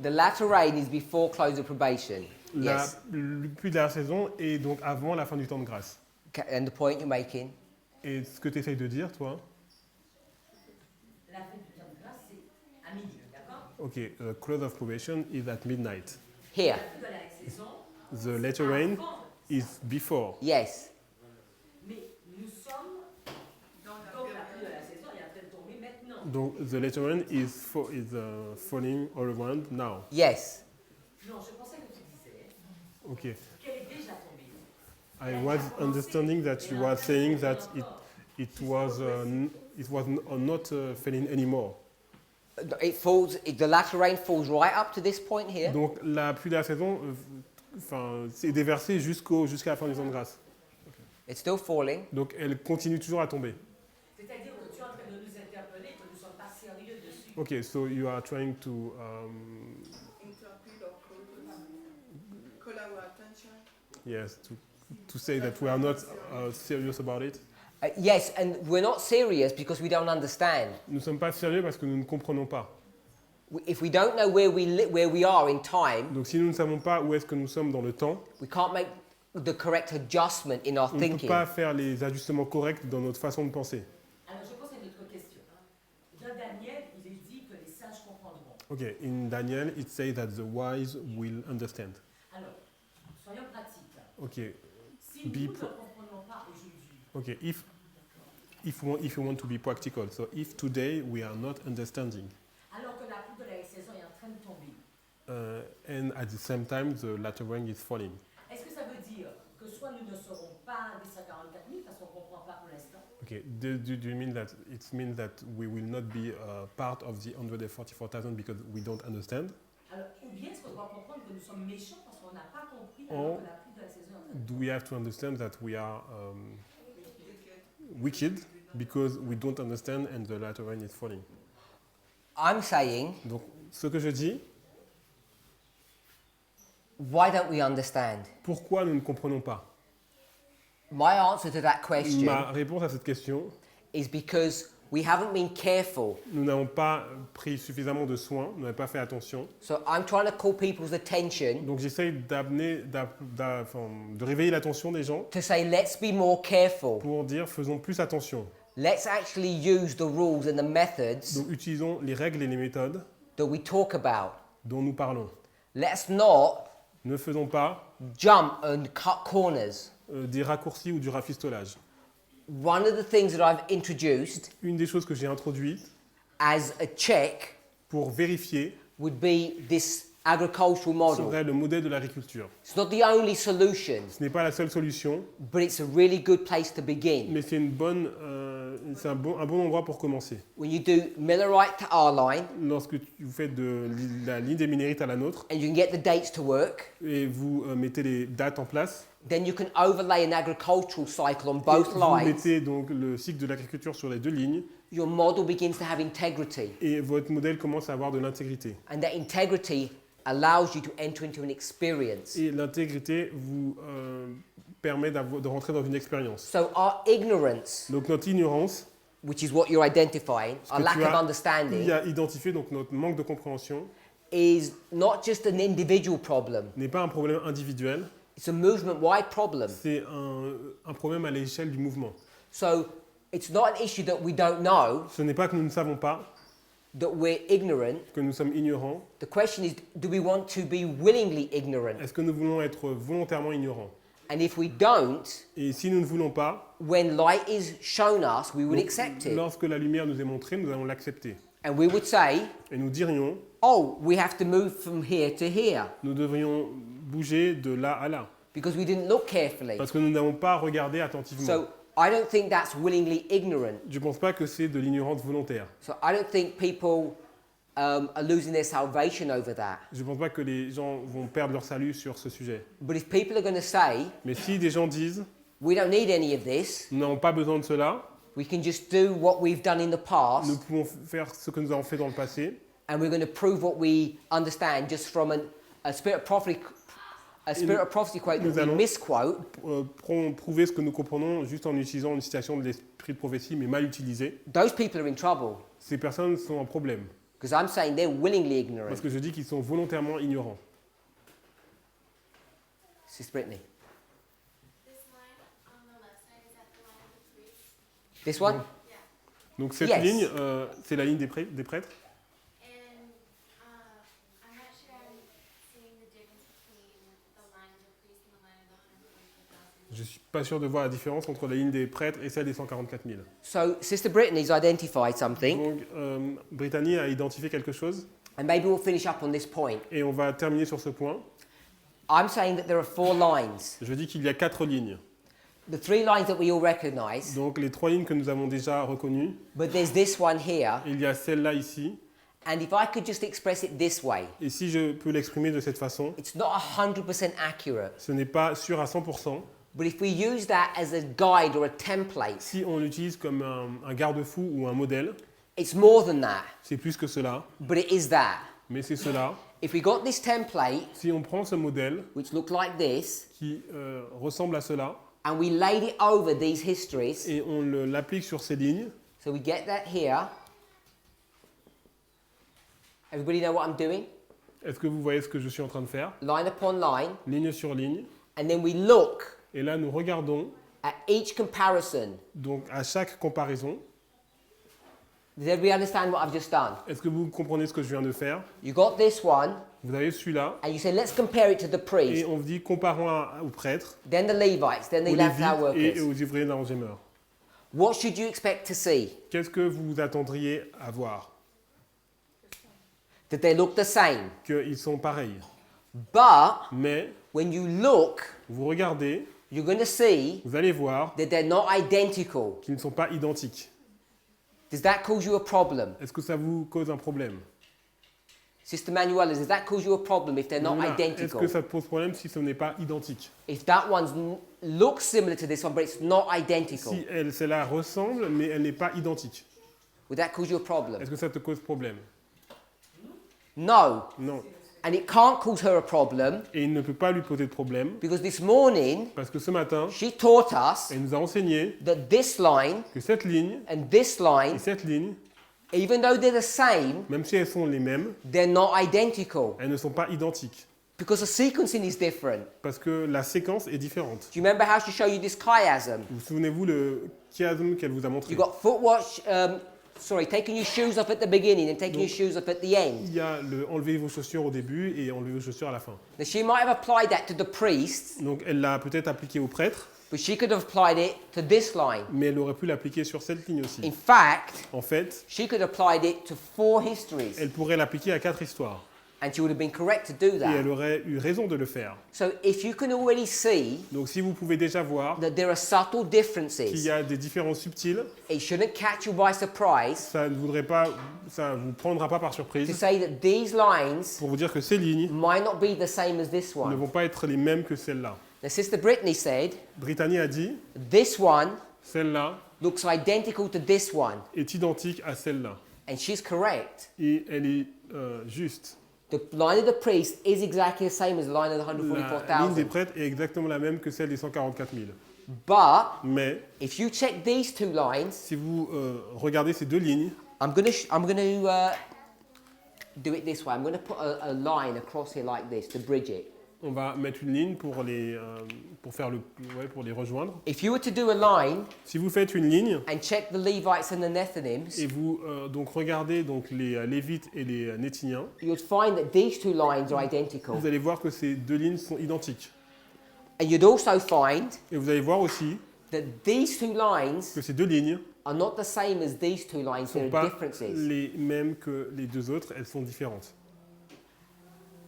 The latter rain is before close of probation. Yes. Le pluie de la saison est donc avant la fin du temps de grâce. And the point you're making? Et ce que tu essayes de dire, toi? La fin du temps de grâce, c'est à midi, d'accord? Ok, the close of probation is at midnight. Here. La pluie de la saison, The latter rain avant. is before. Yes. Mais nous sommes Dans la donc la période. pluie de la saison est en train de tomber maintenant. Donc the latter rain is falling all around now. Yes. Non, je pensais que tu disais Ok. qu'elle est déjà tombée. I was understanding that you were saying that it was not falling anymore. The latter rain falls right up to this point here. Donc la pluie de la saison, c'est déversé jusqu'à la fin du temps de grâce. It's still falling. Donc elle continue toujours à tomber. C'est-à-dire que tu es en train de nous interpeller que nous ne sommes pas sérieux dessus. Ok, so you are trying to Interpret or call our attention. yes to say that we are not serious about it. Yes, and we're not serious because we don't understand. Nous ne sommes pas sérieux parce que nous ne comprenons pas. If we don't know where we are in time, Donc si nous ne savons pas où est-ce que nous sommes dans le temps, we can't make the correct adjustment in our on ne peut thinking. pas faire les ajustements corrects dans notre façon de penser. Alors je pose une autre question. Dans Daniel, il est dit que les sages comprendront. Ok, in Daniel, it says that the wise will understand. Alors, soyons pratiques. Ok, Si nous ne comprenons pas aujourd'hui, okay. If you want to be practical, so if today we are not understanding, alors que la pluie de la saison est en train de tomber, and at the same time the latter rain is falling, est-ce que ça veut dire que soit nous ne serons pas des 144 000 parce qu'on ne comprend pas pour l'instant, okay, do you mean that it means that we will not be part of the 144,000 because we don't understand? alors, ou bien est-ce qu'on doit comprendre que nous sommes méchants parce qu'on n'a pas compris Oh. alors que la pluie de la saison est en train de Do we have to understand that we are wicked because we don't understand and the latter rain is falling? I'm saying, Donc, ce que je dis, why don't we understand? pourquoi nous ne comprenons pas? My answer to that question Ma réponse à cette question, is because we haven't been careful. nous n'avons pas pris suffisamment de soins, nous n'avons pas fait attention. So I'm trying to call people's attention Donc j'essaye de réveiller l'attention des gens to say, let's be more careful. pour dire faisons plus attention. Let's actually use the rules and the methods Donc utilisons les règles et les méthodes that we talk about. dont nous parlons. Let's not Ne faisons pas jump and cut corners. des raccourcis ou du rafistolage. One of the things that I've introduced Une des choses que j'ai introduites as a check pour vérifier would be this agricultural model. serait le modèle de l'agriculture. It's not the only solution, Ce n'est pas la seule solution, but it's a really good place to begin. mais c'est un bon endroit pour commencer. When you do Millerite to our line, Lorsque vous faites de la ligne des minérites à la nôtre and you can get the dates to work, et vous mettez les dates en place, then you can overlay an agricultural cycle on both vous lines. mettez donc le cycle de l'agriculture sur les deux lignes Your model begins to have integrity, et votre modèle commence à avoir de l'intégrité. and that integrity allows you to enter into an experience. Et l'intégrité vous permet de rentrer dans une expérience. So our ignorance, Donc notre ignorance, which is what you're identifying, ce our que lack tu of as understanding, identifié, donc notre manque de compréhension, is not just an individual problem. n'est pas un problème individuel, It's a movement-wide problem. c'est un problème à l'échelle du mouvement. So it's not an issue that we don't know, Ce n'est pas que nous ne savons pas, that we're ignorant. que nous sommes ignorants. The question is, do we want to be willingly ignorant? Est-ce que nous voulons être volontairement ignorants? And if we don't, Et si nous ne voulons pas, when light is shown us, we would donc, accept it. lorsque la lumière nous est montrée, nous allons l'accepter. And we would say, Et nous dirions, oh, we have to move from here to here nous devrions bouger de là à là. because we didn't look carefully. Parce que nous n'avons pas regardé attentivement. So I don't think that's willingly ignorant. Je ne pense pas que c'est de l'ignorance volontaire. So I don't think people are losing their salvation over that. Je ne pense pas que les gens vont perdre leur salut sur ce sujet. But if people are going to say, Mais si des gens disent, we don't need any of this, nous n'avons pas besoin de cela, we can just do what we've done in the nous past, pouvons faire ce que nous avons fait dans le passé, and we're going to prove what we understand just from a spirit of prophecy quote nous that we allons- misquote, prouver ce que nous comprenons juste en utilisant une citation de l'esprit de prophétie, mais mal utilisée. those people are in trouble Ces personnes sont en problème. Because I'm saying they're willingly ignorant. Parce que je dis qu'ils sont volontairement ignorants. Sister Brittany. This line on the left side, is that the line of the priest? This one? Yeah. Donc cette Yes. ligne, c'est la ligne des prêtres. And I'm not sure I'm seeing the difference between the line of the priest and the line of the 144,000. Je ne suis pas sûr de voir la différence entre la ligne des prêtres et celle des 144 000. So Sister Brittany's identified something, Donc Brittany a identifié quelque chose and maybe we'll finish up on this point. et on va terminer sur ce point. I'm saying that there are 4 lines. Je dis qu'il y a 4 lignes. The 3 lines that we all recognize, Donc les 3 lignes que nous avons déjà reconnues. but there's this one here. Il y a celle-là ici. And if I could just express it this way, Et si je peux l'exprimer de cette façon, it's not 100% accurate, ce n'est pas sûr à 100%. but if we use that as a guide or a template, Si on l'utilise comme un garde-fou ou un modèle, it's more than that, c'est plus que cela, but it is that. mais c'est cela. If we got this template, Si on prend ce modèle which looked like this, qui ressemble à cela and we laid it over these histories, et on l'applique sur ces lignes, so we get that here. Everybody know what I'm doing? est-ce que vous voyez ce que je suis en train de faire? Line upon line, Ligne sur ligne. and then we look Et là, nous regardons, at each comparison. donc à chaque comparaison, Does everybody understand what I've just done? est-ce que vous comprenez ce que je viens de faire? You got this one, Vous avez celui-là, and you say, let's compare it to the et priest, on dit comparons aux prêtres, then the Levites, then the aux Levites Lévites et workers. aux ouvriers d'engemeur. What should you expect to see? Qu'est-ce que vous attendriez à voir? That they look the same. Qu'ils sont pareils. But Mais when you look, vous regardez, you're going to see vous allez voir that they're not identical. qu'ils ne sont pas identiques. Does that cause you a problem? Est-ce que ça vous cause un problème? Sister Manuela, does that cause you a problem if they're not Lola, est-ce identical? que ça te pose problème si ce n'est pas identique? If that one looks similar to this one, but it's not identical, Si celle-là ressemble, mais elle n'est pas identique, would that cause you a problem? est-ce que ça te cause problème? No. Non. And it can't cause her a problem Et il ne peut pas lui poser de problème, because this morning parce que ce matin, she taught us elle nous a enseigné that this line que cette ligne and this et line, cette ligne, even though they're the same, même si elles sont les mêmes, they're not identical elles ne sont pas identiques, because the sequencing is different. parce que la séquence est différente. Do you remember how she showed you this chiasm? Vous souvenez-vous le chiasme qu'elle vous a montré? You got foot wash, taking your shoes off at the beginning and taking your shoes off at the end. Il y a le enlever vos chaussures au début et enlever vos chaussures à la fin. Now she might have applied that to the priests, Donc elle l'a peut-être appliqué au prêtre, but she could have applied it to this line. mais elle aurait pu l'appliquer sur cette ligne In aussi. fact, En fait, she could have applied it to 4 histories, elle pourrait l'appliquer à 4 histoires. and she would have been correct to do Et elle that. aurait eu raison de le faire. So if you can already see Donc si vous pouvez déjà voir that there are subtle qu'il differences, y a des différences subtiles, it shouldn't catch you by surprise ça ne vous prendra pas par to surprise say that these lines pour vous dire que ces lignes might not be the same as this ne one. vont pas être les mêmes que celle-là. Now, Sister Brittany said Brittany a dit, this one celle-là looks identical to this one, est identique à celle-là. and she's correct. Et elle est juste. The line of the priest is exactly the same as the line of the La ligne des 144,000. prêtres est exactement la même que celle des 144 000. But Mais if you check these 2 lines, si vous regardez ces deux lignes, I'm going to do it this way. I'm going to put a line across here like this to bridge it. on va mettre une ligne pour les rejoindre. If you were to do a line Si vous faites une ligne and check the Levites and the Nethinims, et vous donc regardez donc les Lévites et les Néthiniens, you'd find that these 2 lines are identical. vous allez voir que ces deux lignes sont identiques. And you'd also find Et vous allez voir aussi that these 2 lines que ces deux lignes are not the same as these 2 lines. ne sont There are pas differences. les mêmes que les deux autres, elles sont différentes.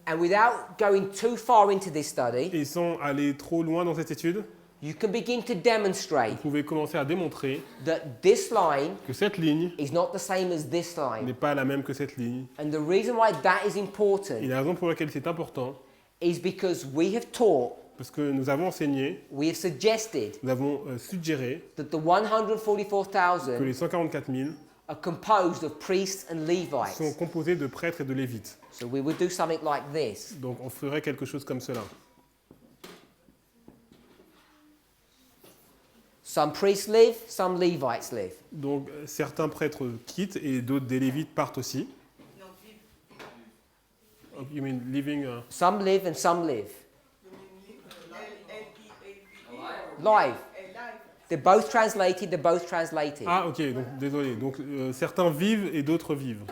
And without going too far into this study, Et sans aller trop loin dans cette étude, you can begin to vous demonstrate pouvez commencer à démontrer that this line que cette ligne is not the same as this n'est line. pas la même que cette ligne. And the reason why that is Et important la raison pour laquelle c'est important, is because we have taught, parce que nous avons enseigné, we have suggested nous avons suggéré that the que 144,000 les 144 000 are composed of priests and sont Levites. composés de prêtres et de lévites. So we would do something like this. Donc on ferait quelque chose comme cela. Some priests live, some Levites live. Donc certains prêtres quittent et d'autres des lévites partent aussi. Donc You mean living? Some live and some live. L-I-V-E. Live. Live. They're both translated, they're both translated. Ah, ok, donc désolé. Donc certains vivent et d'autres vivent.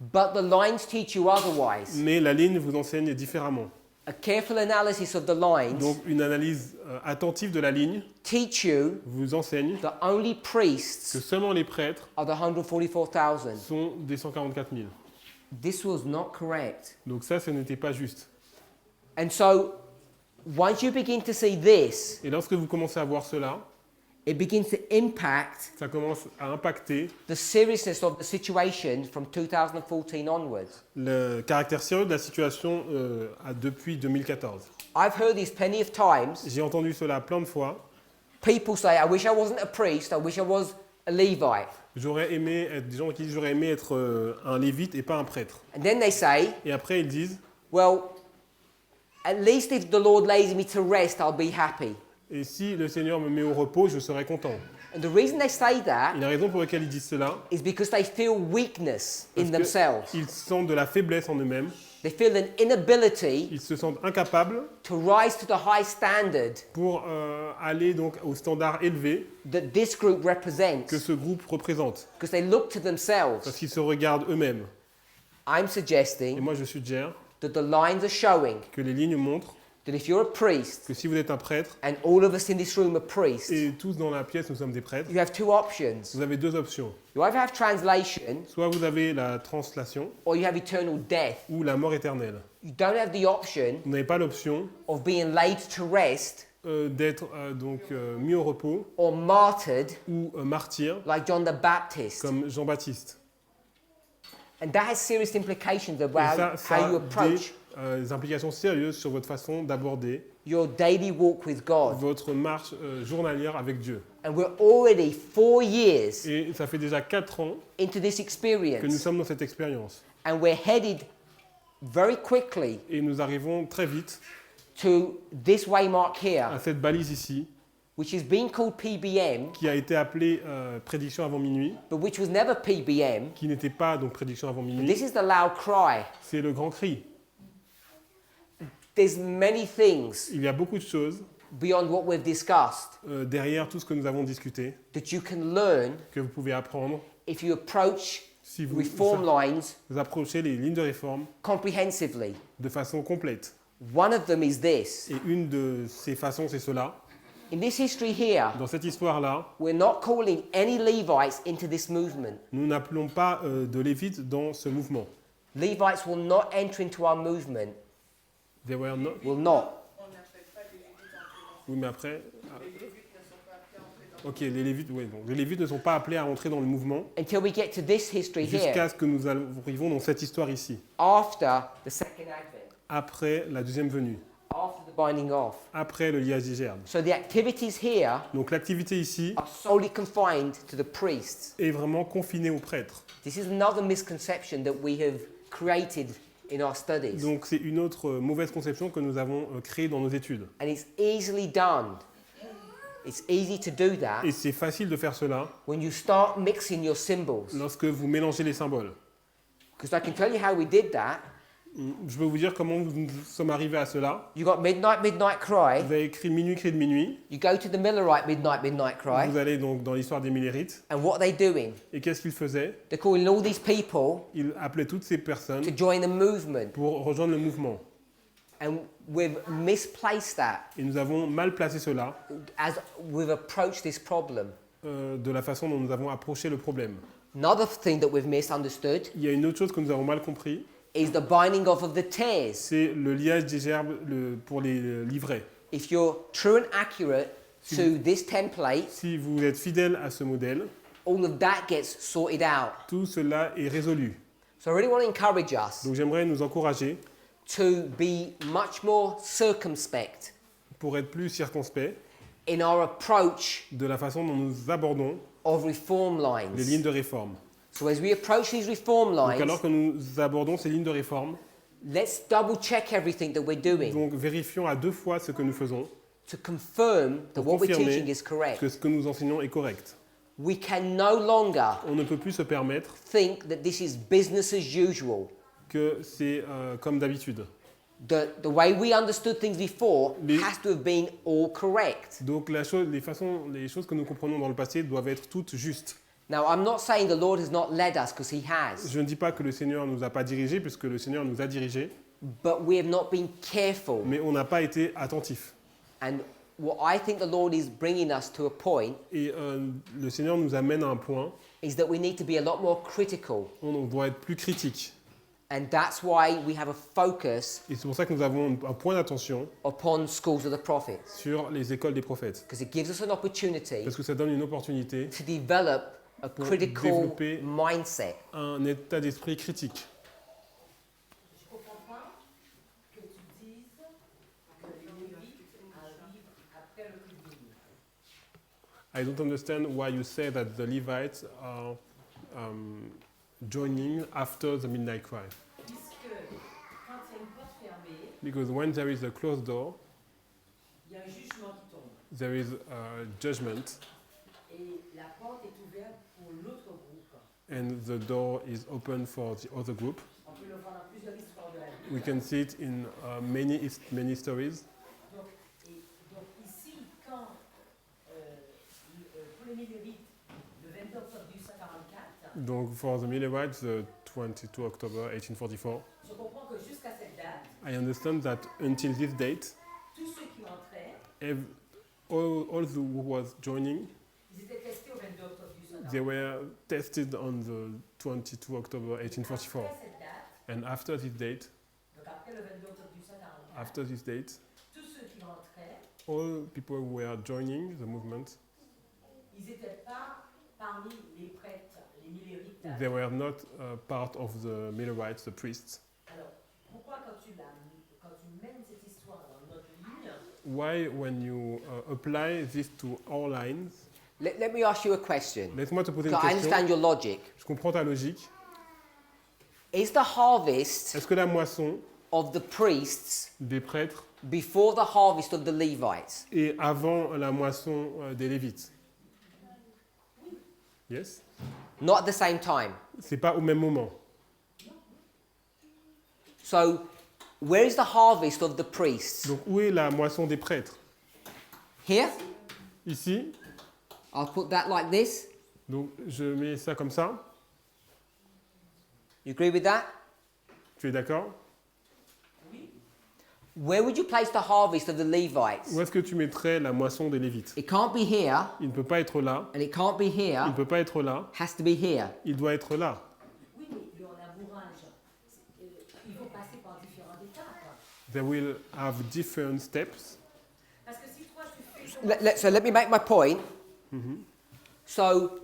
But the lines teach you otherwise. Mais la ligne vous enseigne différemment. A careful analysis of the lines Donc une analyse attentive de la ligne teach you vous enseigne that only que priests seulement les prêtres are the 144,000. sont des 144 000. This was not correct. Donc ça, ce n'était pas juste. And so, once you begin to see this, Et lorsque vous commencez à voir cela, it begins to impact ça commence à impacter the seriousness of the situation from 2014 onwards. le caractère sérieux de la situation depuis 2014. I've heard this plenty of times. J'ai entendu cela plein de fois. People say, I wish I wasn't a priest, I wish I was a Levite. J'aurais aimé être des gens qui disent j'aurais aimé être un lévite et pas un prêtre. And then they say, Et après ils disent well, at least if the Lord lays me to rest, I'll be happy. et si le Seigneur me met au repos, je serai content. And the reason they say that Et la raison pour laquelle ils disent cela, is because they feel weakness in parce themselves. qu'ils sentent de la faiblesse en eux-mêmes, They feel an inability ils se sentent incapables to rise to the high standard pour aller donc au standard élevé that this group represents que ce groupe représente, because they look to themselves. parce qu'ils se regardent eux-mêmes. I'm Et suggesting moi je suggère that the lines are showing que les lignes montrent that if you're a priest, que si vous êtes un prêtre, and all of us in this room are priests, et tous dans la pièce nous sommes des prêtres, you have two options. vous avez deux options. You either have translation Soit vous avez la translation or you have eternal death. ou la mort éternelle. You don't have the option Vous n'avez pas l'option of being laid to rest d'être mis au repos or martyred ou martyr like John the Baptist. comme Jean-Baptiste. And that has serious implications Et about ça how you a approach des implications sérieuses sur votre façon d'aborder your daily walk with God. votre marche journalière avec Dieu. And we're already 4 years Et ça fait déjà 4 ans into this que nous experience. sommes dans cette expérience. And we're headed very quickly Et nous arrivons très vite to this waymark à here, cette balise ici, which is being called PBM, qui a été appelée prédiction avant minuit, but which was never PBM. qui n'était pas donc prédiction avant This minuit. is the loud cry. C'est le grand cri. There's many things Il y a beaucoup de choses beyond what we've discussed derrière tout ce que nous avons discuté that you can learn que vous pouvez apprendre if you approach si vous, reform lines vous approchez les lignes de réforme comprehensively. de façon complète. One of them is this. Et une de ces façons, c'est cela. In this history here, Dans cette histoire-là, we're not calling any Levites into this movement. nous n'appelons pas de Lévites dans ce mouvement. Levites will not enter into our movement. They were not- Will not. On n'appelle pas les Lévites à entrer Oui, mais après... dans les Lévites ne sont pas appelés à entrer dans Ok, les Lévites, oui, donc les Lévites ne sont pas appelés à rentrer dans le mouvement Until we get to this history jusqu'à here, ce que nous arrivons dans cette histoire ici, after the second advent, après la deuxième venue, after the binding off. après le liage des gerbes. So the activities here Donc l'activité ici are solely confined to the priests. est vraiment confinée aux prêtres. This is another misconception that we have created in our studies. Donc c'est une autre mauvaise conception que nous avons créée dans nos études. And it's easily done. It's easy to do that Et c'est facile de faire cela when you start mixing your symbols. lorsque vous mélangez les symboles. Because I can tell you how we did that. Je vais vous dire comment nous sommes arrivés à cela. You got midnight, midnight cry. Vous avez écrit minuit, cri de minuit. You go to the Millerite midnight, midnight cry. Vous allez donc dans l'histoire des Millérites. And what are they doing? Et qu'est-ce qu'ils faisaient? They're calling all these people Ils appelaient toutes ces personnes to join the movement. pour rejoindre le mouvement. And we've misplaced that Et nous avons mal placé cela as we've approached this problem. de la façon dont nous avons approché le problème. Another thing that we've misunderstood Il y a une autre chose que nous avons mal compris, is the binding off of the tears. c'est le liage des gerbes pour les livrets. If you're true and accurate to this template, Si vous êtes fidèle à ce modèle, all of that gets sorted out. tout cela est résolu. So I really want to encourage us Donc j'aimerais nous encourager to be much more circumspect pour être plus circonspects in our approach de la façon dont nous abordons of reform les lignes lines. de réforme. So as we approach these reform Donc lines, alors que nous abordons ces lignes de réforme, let's double check everything that we're doing donc vérifions à 2 fois ce que nous faisons, to confirm that pour what we're confirmer teaching is correct. que ce que nous enseignons est correct. We can no longer On ne peut plus se permettre think that this is business as usual. que c'est comme d'habitude. The way we understood things before Les- has to have been all correct. Donc les choses que nous comprenons dans le passé doivent être toutes justes. Now, I'm not saying the Lord has not led us, because He has, Je ne dis pas que le Seigneur nous a pas dirigés, puisque le Seigneur nous a dirigés, but we have not been careful. mais on n'a pas été attentifs. And what I think the Lord is bringing us to a point Et le Seigneur nous amène à un point is that we need to be a lot more critical. où on doit être plus critique. And that's why we have a focus Et c'est pour ça que nous avons un point d'attention upon schools of the prophets, sur les écoles des prophètes. because it gives us an opportunity Parce que ça donne une opportunité, to develop a Pour critical développer- mindset. un état d'esprit critique. Je comprends pas que tu dises que les Lévites arrivent après le coup de ligne. I don't understand why you say that the Levites are joining after the midnight cry. Puisque quand il y a une porte fermée, Because when there is a closed door, il y a un jugement qui tombe. there is a judgment Et la porte est ouverte pour l'autre groupe. and the door is open for the other group. On peut le voir dans plusieurs histoires de la Bible. We can see it in many stories. Donc, donc ici, quand pour les Lévites, le 22 octobre 1844, Donc for the Levites, the 22 October 1844, je comprends que jusqu'à cette date, I understand that until this date, tous ceux qui entraient, all who was joining, ils étaient testés au 22 octobre 1844. they were tested on the 22 October 1844. Après cette date, And after this date, donc après le 22 octobre 1844, after this date, tous ceux qui entraient, all people who were joining the movement, ils n'étaient pas parmi les prêtres, les millérites. they were not part of the Millerites, the priests. Alors, pourquoi quand tu mènes cette histoire dans notre ligne, Why, when you apply this to all lines, Let me ask you a question. laisse-moi te poser une So I question. understand your logic. Je comprends ta logique. Is the harvest Est-ce que la moisson of the priests des prêtres before the harvest of the Levites? est avant la moisson des Lévites? Yes? Not at the same time. C'est pas au même moment. So, where is the harvest of the priests? Donc où est la moisson des prêtres? Here? Ici. I'll put that like this. Donc je mets ça comme ça. You agree with that? Tu es d'accord? Where would you place the harvest of the Levites? Où est-ce que tu mettrais la moisson des Lévites? It can't be here, Il ne peut pas être là. and it can't be Il here. ne peut pas être là. It has to be here. Il doit être là. oui, mais le labourage, il faut passer par différentes étapes. They will have different steps. Parce que si toi tu fais So let me make my point. So,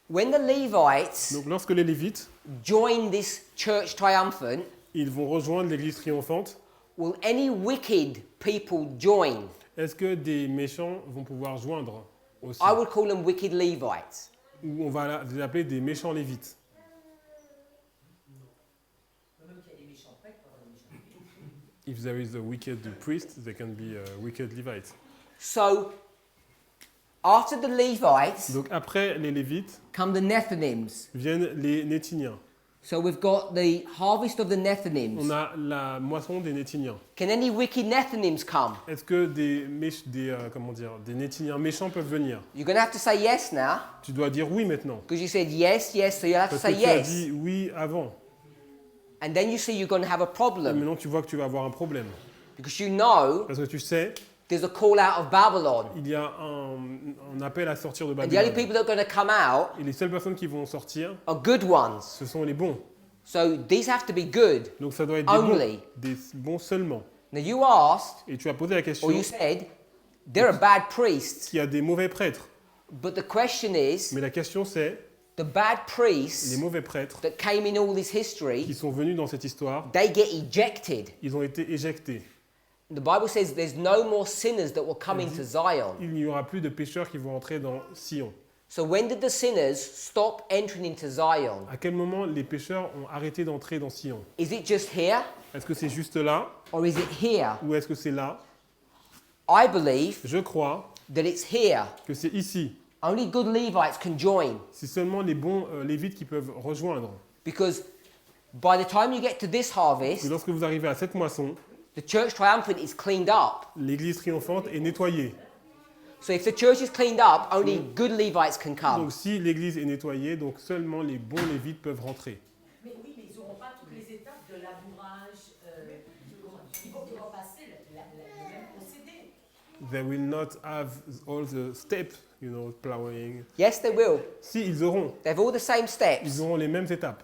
when the Levites Donc lorsque les Lévites, join this church triumphant, ils vont rejoindre l'église triomphante, will any wicked people join? est-ce que des méchants vont pouvoir joindre aussi? I would call them wicked Levites. Ou on va les appeler des méchants Lévites. même qu'il y a des méchants prêtres, pas des méchants. If there is a wicked priest, there can be a wicked Levite. So, after the Levites Donc après les Lévites come the Nethinims. viennent les Nétiniens. So we've got the harvest of the Nethinims. On a la moisson des Nétiniens. Can any wicked Nethinims come? Est-ce que des Nétiniens méchants peuvent venir? You're going to have to say yes now, Tu dois dire oui maintenant. because you said yes, yes, so you'll have to Parce que say tu as yes. dit oui avant. And then you see you're going to have a Et problem, maintenant tu vois que tu vas avoir un problème. because you know Parce que tu sais, there's a call out of Babylon. il y a un appel à sortir de And the only Babylone. people that are going to come out Et les seules personnes qui vont sortir, are good ones. ce sont les bons. So these have to be good. Donc ça doit être des bons, Only. des bons seulement. Now you asked, Et tu as posé la question, or you said, they're a bad priest. qu'il y a des mauvais prêtres. But the question is, Mais la question c'est, the bad les priests mauvais prêtres that came in all this qui history, sont venus dans cette histoire, they get ejected. ils ont été éjectés. The Bible says there's no more sinners that will come into Zion. Il n'y aura plus de pécheurs qui vont entrer dans Sion. So when did the sinners stop entering into Zion? À quel moment les pécheurs ont arrêté d'entrer dans Sion? Is it just here, Est-ce que c'est juste là or is it here? ou est-ce que c'est là? I believe Je crois that it's here. que c'est ici. Only good Levites can join, C'est seulement les bons Lévites qui peuvent rejoindre. because By the time you get to this Et harvest, lorsque vous arrivez à cette moisson, the church triumphant is cleaned up. l'église triomphante est nettoyée. So if the church is cleaned up, only good Levites can come. Donc si l'église est nettoyée, donc seulement les bons lévites peuvent rentrer. Mais oui, mais ils n'auront pas toutes les étapes de labourage. Ils vont passer le même procédé. They will not have all the steps, plowing. Yes, they will. Si, ils auront. They have all the same steps. Ils auront les mêmes étapes.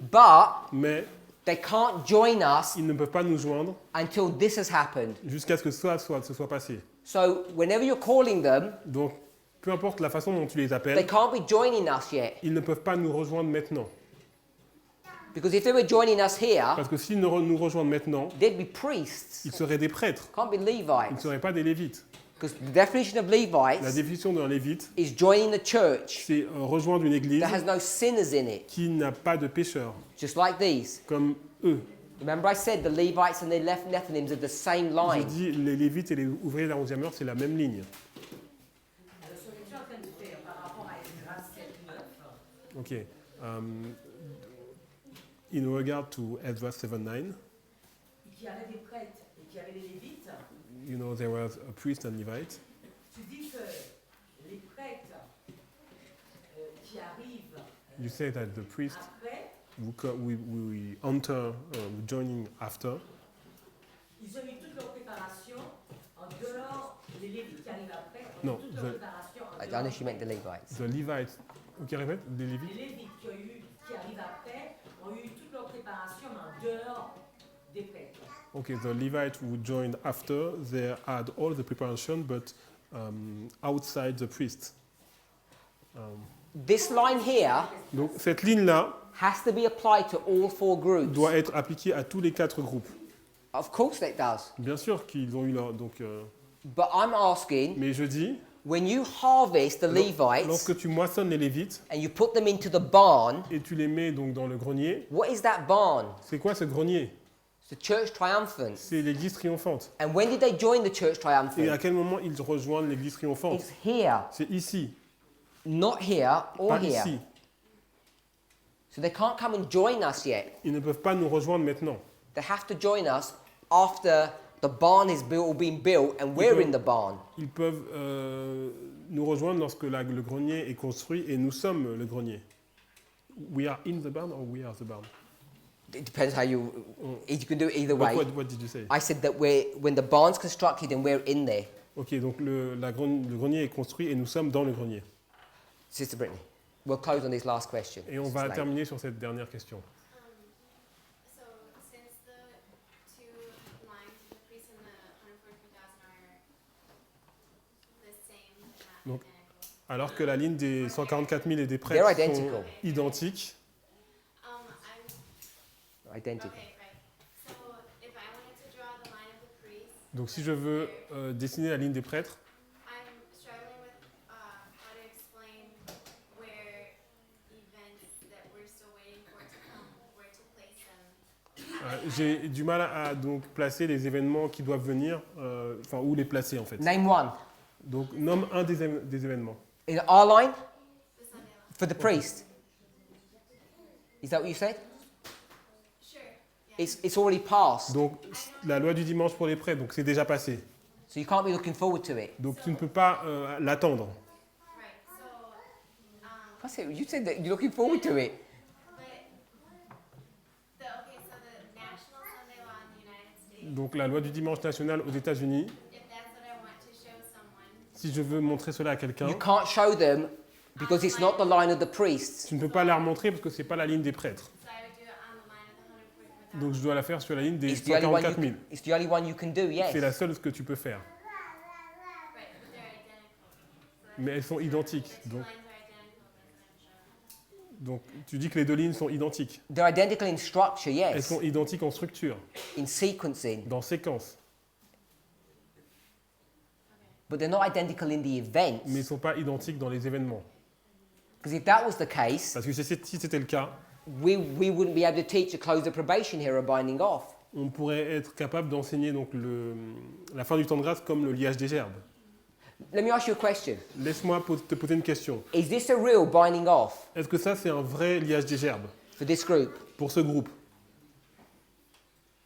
But Mais they can't join us ils ne peuvent pas nous joindre until this has happened. jusqu'à ce que ce soit passé. So whenever you're calling them, Donc, peu importe la façon dont tu les they appelles, can't be joining us yet. ils ne peuvent pas nous rejoindre maintenant. Because if they were joining us here, Parce que s'ils nous rejoignent maintenant, they'd be priests. ils seraient des prêtres. Can't be Ils ne Levites. seraient pas des lévites. Because the definition of La Levites définition d'un lévite, is joining the church c'est rejoindre une église that has no sinners in it, qui n'a pas de pécheurs, just like these. comme eux. Remember I said the Levites and the Nethinims are the same J'ai line. dit, les lévites et les ouvriers de la 11e heure, c'est la même ligne. Alors, ce que tu es en train de faire par rapport à Esdras 7.9, Ok. In regard to Ezra 7:9, qu'il y avait des prêtres et qu'il y avait des lévites, there was a priest and Levite. tu dis que les prêtres qui arrivent You say that the priest après, we enter, joining after. ils ont eu toute leur préparation en dehors des lévites qui arrivent après. Non, Toute leur préparation en I dehors. know she meant the Levites. The Levites. Ok, répète, des Les lévites. lévites qui arrivent après ont eu toute leur préparation mais en dehors des prêtres. Okay, the Levites who joined after, they had all the preparation, but outside the priest. This line here Donc cette ligne-là has to be applied to all four groups. doit être appliquée à tous les 4 groupes. Of course it does. Bien sûr qu'ils ont eu leur... Donc, But I'm asking, mais je dis, when you harvest the Levites lorsque tu moissonnes les Lévites and you put them into the barn, et tu les mets donc dans le grenier, what is that barn? c'est quoi ce grenier? It's the church triumphant. C'est l'église triomphante. And when did they join the church Et à triumphant? quel moment ils rejoignent l'église triomphante? It's here, C'est ici, not here or pas here. ici. So they can't come and join us yet. Ils ne peuvent pas nous rejoindre maintenant. They have to join us after the barn is built or been built and we're in the barn. Ils peuvent nous rejoindre lorsque le grenier est construit et nous sommes le grenier. We are in the barn or we are the barn? It depends how you can do it either way. What did you say? I said that when the barn's constructed and we're in there. Ok, donc le grenier est construit et nous sommes dans le grenier. Sister Brittany, we'll close on this last question. Et on It's va late. terminer sur cette dernière question. So since the two lines, the priest and the 144,000 are the same, not Donc, identical. Alors que la ligne des 144 000 et des They're prêtres sont identical. identiques, Identical. Okay, right. So if I wanted to draw the line of the priest, donc si je veux dessiner la ligne des prêtres, I'm struggling with how to explain where events that we're still waiting for to come, where to place them. j'ai du mal à donc placer les événements qui doivent venir, enfin où les placer en fait. Name one. Donc nomme un des événements. In our line The Sunday line. for the priest. Is that what you said? Sure. Yeah. It's already passed. Donc la loi du dimanche pour les prêtres, donc c'est déjà passé. So you can't be looking forward to it. Donc tu ne peux pas l'attendre. Right. So, That's it. You said that you're looking forward to it. but so the national Sunday law in the United States. Donc la loi du dimanche national aux États-Unis, If that's what I want to show someone, si je veux montrer cela à quelqu'un, You can't show them because it's not the line of the priests. tu ne peux pas la remontrer parce que c'est pas la ligne des prêtres. so I would do it on the line of the 144,000. Donc je dois la faire sur la ligne des It's the only one 144 000. it's the only one you can do, yes. C'est la seule que tu peux faire. Right, but they're identical. So Mais elles sont identiques. the two Donc, lines are identical, that's what I'm showing. donc tu dis que les deux lignes sont identiques. They're identical in structure, Elles yes. sont identiques en structure, In sequencing. dans séquence. But they're not identical in the events. Mais elles ne sont pas identiques dans les événements. Because if that was the case, Parce que si c'était le cas, we wouldn't be able to teach a close of probation here or binding off. on pourrait être capable d'enseigner donc la fin du temps de grâce comme le liage des gerbes. Let me ask you a question. Laisse-moi te poser une question. Is this a real binding off Est-ce que ça, c'est un vrai liage des gerbes for this group? pour ce groupe?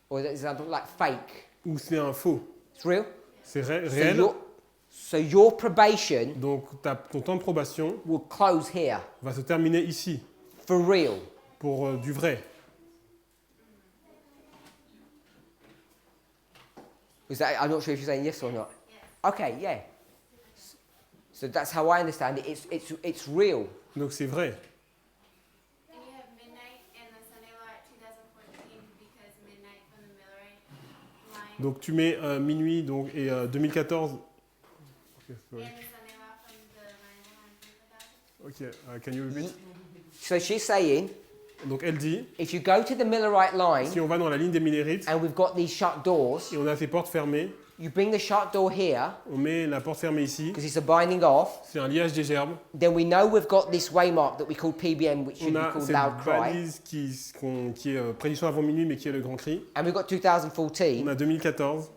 Or is that like fake? ou c'est un faux. It's real? C'est So réel. your probation Donc ton temps de probation will close here. va se terminer ici, For real. pour du vrai. Is that, I'm not sure if you're saying yes or not. Okay, yeah. So that's how I understand it. It's real. Donc c'est vrai. And you have midnight and the Sunday law at 2014 because midnight from the Millerite line. Donc tu mets minuit donc, et 2014. Okay, sorry. And the Sunday law from the line from the thousand. Okay, can you repeat? So she's saying, Donc elle dit, if you go to the Millerite line si on va dans la ligne des Millérites and we've got these shut doors, et on a ces portes fermées, you bring the shut door here on met la porte fermée ici, because it's a binding off. c'est un liage des gerbes. Then we know we've got this waymark that we call PBM, which should On be a called cette loud cry. balise qui est prédiction avant minuit mais qui est le grand cri. And we've got On 2014. a 2014.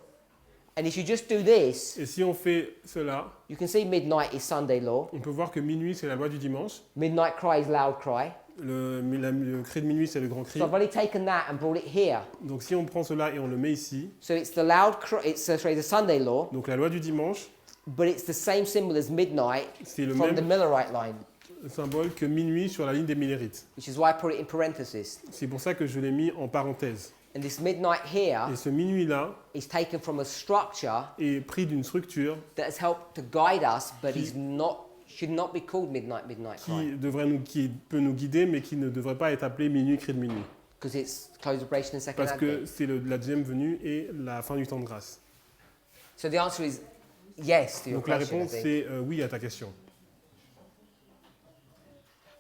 And if you just do this, Et si on fait cela, you can see midnight is Sunday law. on peut voir que minuit c'est la loi du dimanche. Midnight cry is loud cry. Le cri de minuit c'est le grand cri. So I've only taken that and brought it here. Donc si on prend cela et on le met ici, So it's the loud cry, the Sunday law, donc la loi du dimanche, but it's the same symbol as midnight c'est le from the même Millerite line, symbole que minuit sur la ligne des Millérites. which is why I put it in parentheses. C'est pour ça que je l'ai mis en parenthèse. And this midnight here Et ce minuit-là is taken from a structure est pris d'une structure that has helped to guide us, but should not be called midnight cry, qui peut nous guider, mais qui ne devrait pas être appelée minuit, cri de minuit. because it's close of operation and second Parce que advent. c'est la deuxième venue et la fin du temps de grâce. So the answer is yes to your Donc la question, I réponse think. c'est oui à ta question.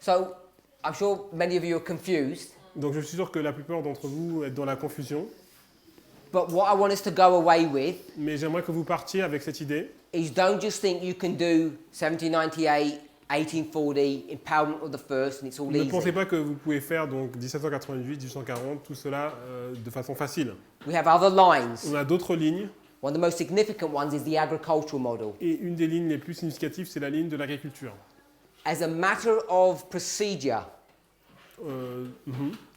So I'm sure many of you are confused, Donc je suis sûr que la plupart d'entre vous êtes dans la confusion, but what I want us to go away with mais j'aimerais que vous partiez avec cette idée. is don't just think you can do 1798, 1840, empowerment of the first, and it's all Ne pensez easy. pas que vous pouvez faire donc 1788, 1840, tout cela de façon facile. We have other lines. On a d'autres lignes, One of the most significant ones is the agricultural model. et une des lignes les plus significatives, c'est la ligne de l'agriculture. As a matter of procedure,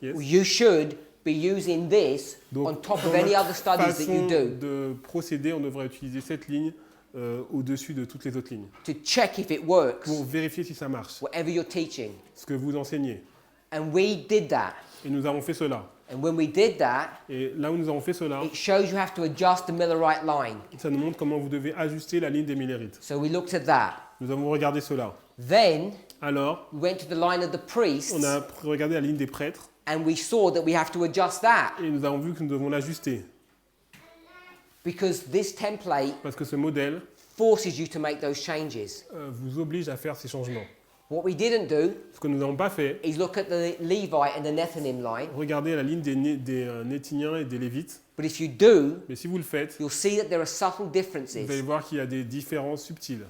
Yes. you should be using this Donc, on top dans of any notre other studies that you façon do de procéder, on devrait utiliser cette ligne au-dessus de toutes les autres lignes to check if it works, pour vérifier si ça marche, whatever you're teaching. ce que vous enseignez. And we did that. Et nous avons fait cela. And when we did that, Et là où nous avons fait cela, it shows you have to adjust the Millerite line. ça nous montre comment vous devez ajuster la ligne des Millérites. So we looked at that. Nous avons regardé cela. Then Alors, we went to the line of the priests on a regardé la ligne des prêtres and we saw that we have to adjust that et nous avons vu que nous devons l'ajuster. because this template Parce que ce modèle forces you to make those changes. vous oblige à faire ces changements. What we didn't do Ce que nous n'avons pas fait, is look at the Levite and the Nethinim line. regardez la ligne des Néthiniens et des Lévites. But if you do, Mais si vous le faites, you'll see that there are subtle vous allez differences. voir qu'il y a des différences subtiles.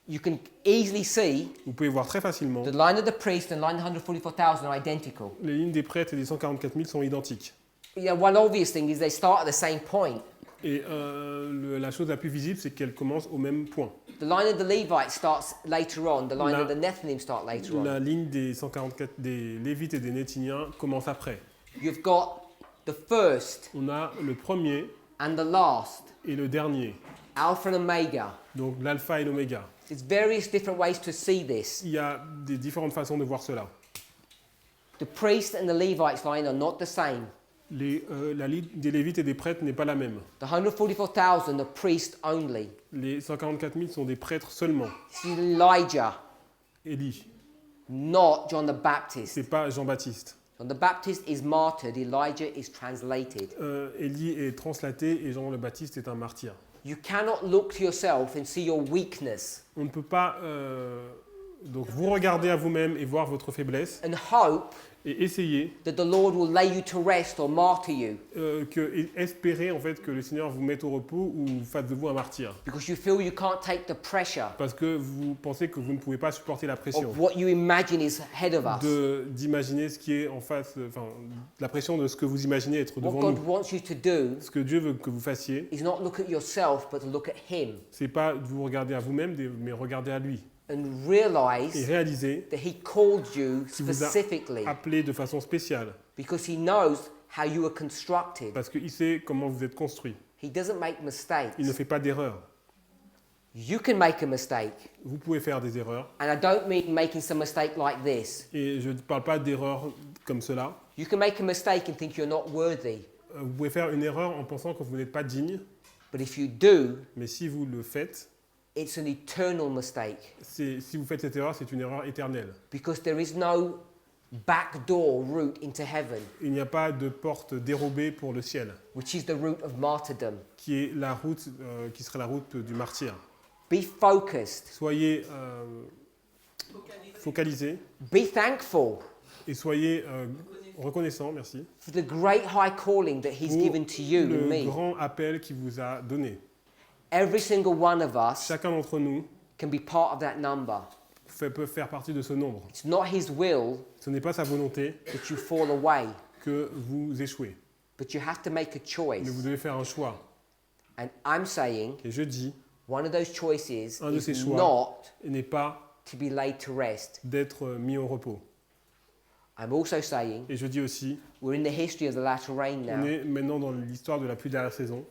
You can easily see Vous pouvez voir très facilement, the line of the priest and line 144,000 are identical. les lignes des prêtres et des 144 000 sont identiques. You know, one obvious thing is they start at the same point. Et la chose la plus visible, c'est qu'elles commencent au même point. The line of the Levite starts later on. The line La- of the Nethinim start later on. La ligne des 144 des Lévites et des Néthiniens commence après. You've got the first On a le premier and the last, et le dernier, Alpha and Omega. donc l'alpha et l'oméga. There's various different ways to see this. Il y a des différentes façons de voir cela. The priest and the Levites line are not the same. La ligne des Lévites et des prêtres n'est pas la même. The 144,000 are priests only. Les 144 000 sont des prêtres seulement. This is Elijah, Élie, not John the Baptist. c'est pas Jean-Baptiste. John the Baptist is martyred. Elijah is translated. Élie est translaté et Jean le Baptiste est un martyr. You cannot look to yourself and see your weakness On ne peut pas donc vous regarder à vous-même et voir votre faiblesse and hope et essayer that the Lord will lay you to rest or martyr you et espérer en fait que le Seigneur vous mette au repos ou fasse de vous un martyr. because you feel you can't take the pressure Parce que vous pensez que vous ne pouvez pas supporter la pression of what you imagine is ahead of us. d'imaginer ce qui est en face, enfin la pression de ce que vous imaginez être What devant God nous. wants you to do Ce que Dieu veut que vous fassiez, is not look at yourself, but to look at Him c'est pas de vous regarder à vous-même, mais regarder à lui and et realize réaliser that He called you qu'il vous a specifically appelé de façon spéciale because He knows how you are constructed. Parce qu'il sait comment vous êtes construit. He doesn't make mistakes. Il ne fait pas d'erreurs. You can make a mistake. Vous pouvez faire des erreurs. And I don't mean making some mistake like this. Et je ne parle pas d'erreurs comme cela. You can make a mistake and think you're not worthy. Vous pouvez faire une erreur en pensant que vous n'êtes pas digne. But if you do, Mais si vous le faites, it's an eternal mistake. si vous faites cette erreur, c'est une erreur éternelle. Because there is no backdoor route into heaven, Il n'y a pas de porte dérobée pour le ciel, which is the route of martyrdom. qui est la route, qui serait la route du martyr. Be focused. Soyez focalisés Be thankful et soyez reconnaissants, merci, for the great high calling that He's pour given to you and le me. grand appel qu'il vous a donné. Every single one of us Chacun d'entre nous can be part of that number. peut faire partie de ce nombre. It's not His will Ce n'est pas sa volonté that you fall away, que vous échouez, but you have to make a mais choice. vous devez faire un choix. And I'm saying Et je dis, one of those choices un de ces is choix not n'est pas to be laid to rest. d'être mis au repos. I'm also saying Et je dis aussi, we're in the history of the latter rain on now, est maintenant dans l'histoire de la pluie dernière saison,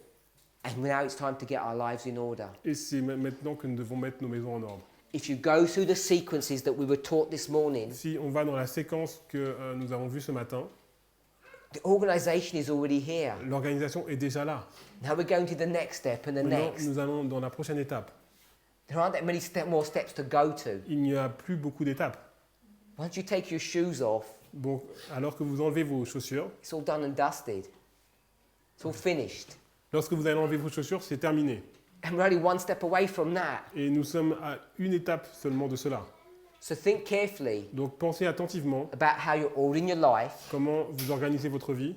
and now it's time to get our lives in order. et c'est maintenant que nous devons mettre nos maisons en ordre. If you go through the sequences that we were taught this morning, Si on va dans la séquence que nous avons vue ce matin, the organization is already here. l'organisation est déjà là. Now we're going to the next step and the Maintenant, next. nous allons dans la prochaine étape. There aren't that many more steps to go to. Il n'y a plus beaucoup d'étapes. Once you take your shoes off, Donc, alors que vous enlevez vos chaussures, it's all done and dusted. It's all finished. lorsque vous allez enlever vos chaussures, c'est terminé. And we're only one step away from that. Et nous sommes à une étape seulement de cela. So think carefully Donc, pensez attentivement about how you're ordering your life, comment vous organisez votre vie,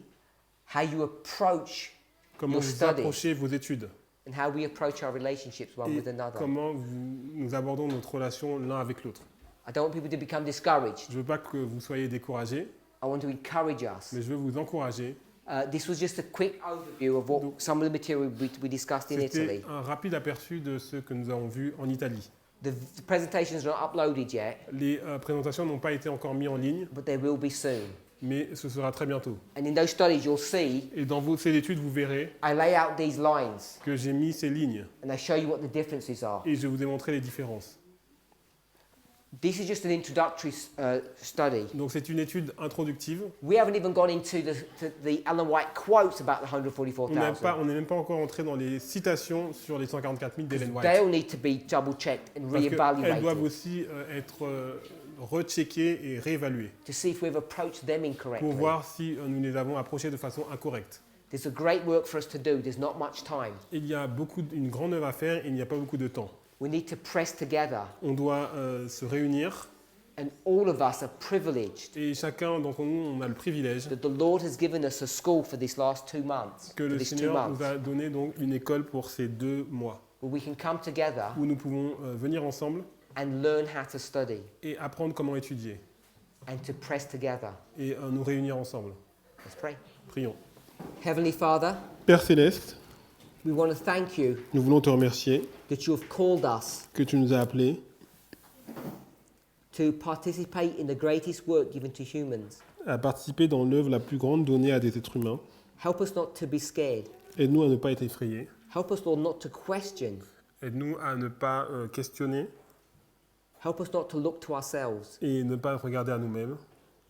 how you approach, comment Your vous studies. approchez vos études, and how we approach our relationships one et with another. comment nous abordons notre relation l'un avec l'autre. I don't want people to become discouraged. Je ne veux pas que vous soyez découragés, I want to encourage us. mais je veux vous encourager. This was just a quick overview of what some of the material we discussed in C'était Italy. un rapide aperçu de ce que nous avons vu en Italie. The presentations are not uploaded yet, Les présentations n'ont pas été encore mises en ligne, but they will be soon. mais ce sera très bientôt. And in those studies, you'll see Et dans ces études, vous verrez I lay out these lines que j'ai mis ces lignes and I show you what the differences are. et je vous ai montré les différences. This is just an introductory study. Donc c'est une étude introductive. We haven't even gone into the Ellen White quotes about the On 144,000. n'est même pas encore entré dans les citations sur les 144 000 d'Ellen White. They'll need to be double-checked and Parce qu'elles doivent re-evaluated aussi être recheckées et réévaluées to see if we've approached them incorrectly. pour voir si nous les avons approchées de façon incorrecte. There's a great work for us to do. There's not much time. Il y a une grande œuvre à faire et il n'y a pas beaucoup de temps. We need to press together, On doit se réunir and all of us are privileged et chacun d'entre nous, on a le privilège that the Lord has given us a school for this last 2 months, que for le this 2 Seigneur months, nous a donné donc une école pour ces 2 mois where we can come together où nous pouvons venir ensemble and learn how to study et apprendre comment étudier and to press together. et nous réunir ensemble. Let's pray. Prions. Heavenly Father, Père Céleste, we want to thank you nous voulons te remercier that you have called us que tu nous as appelés to participate in the greatest work given to humans. à participer dans l'œuvre la plus grande donnée à des êtres humains. Help us not to be scared. Aide-nous à ne pas être effrayés. Help us, Lord, not to question. Aide-nous à ne pas questionner Help us not to look to ourselves. et ne pas regarder à nous-mêmes.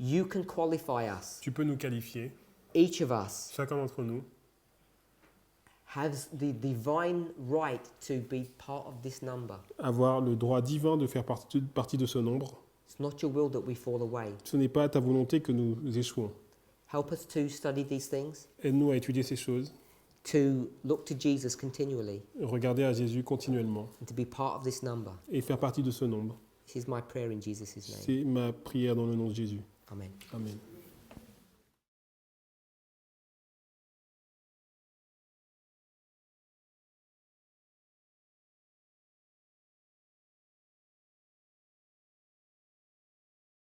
You can qualify us. Tu peux nous qualifier. Each of us Chacun d'entre nous has the divine right to be part of this number. avoir le droit divin de faire partie de ce nombre. It's not your will that we fall away. Ce n'est pas ta volonté que nous échouons. Help us to study these things, Aide-nous à étudier ces choses, to look to Jesus continually, regarder à Jésus continuellement and to be part of this number. et faire partie de ce nombre. This is my prayer in Jesus' name. C'est ma prière dans le nom de Jésus. Amen. Amen.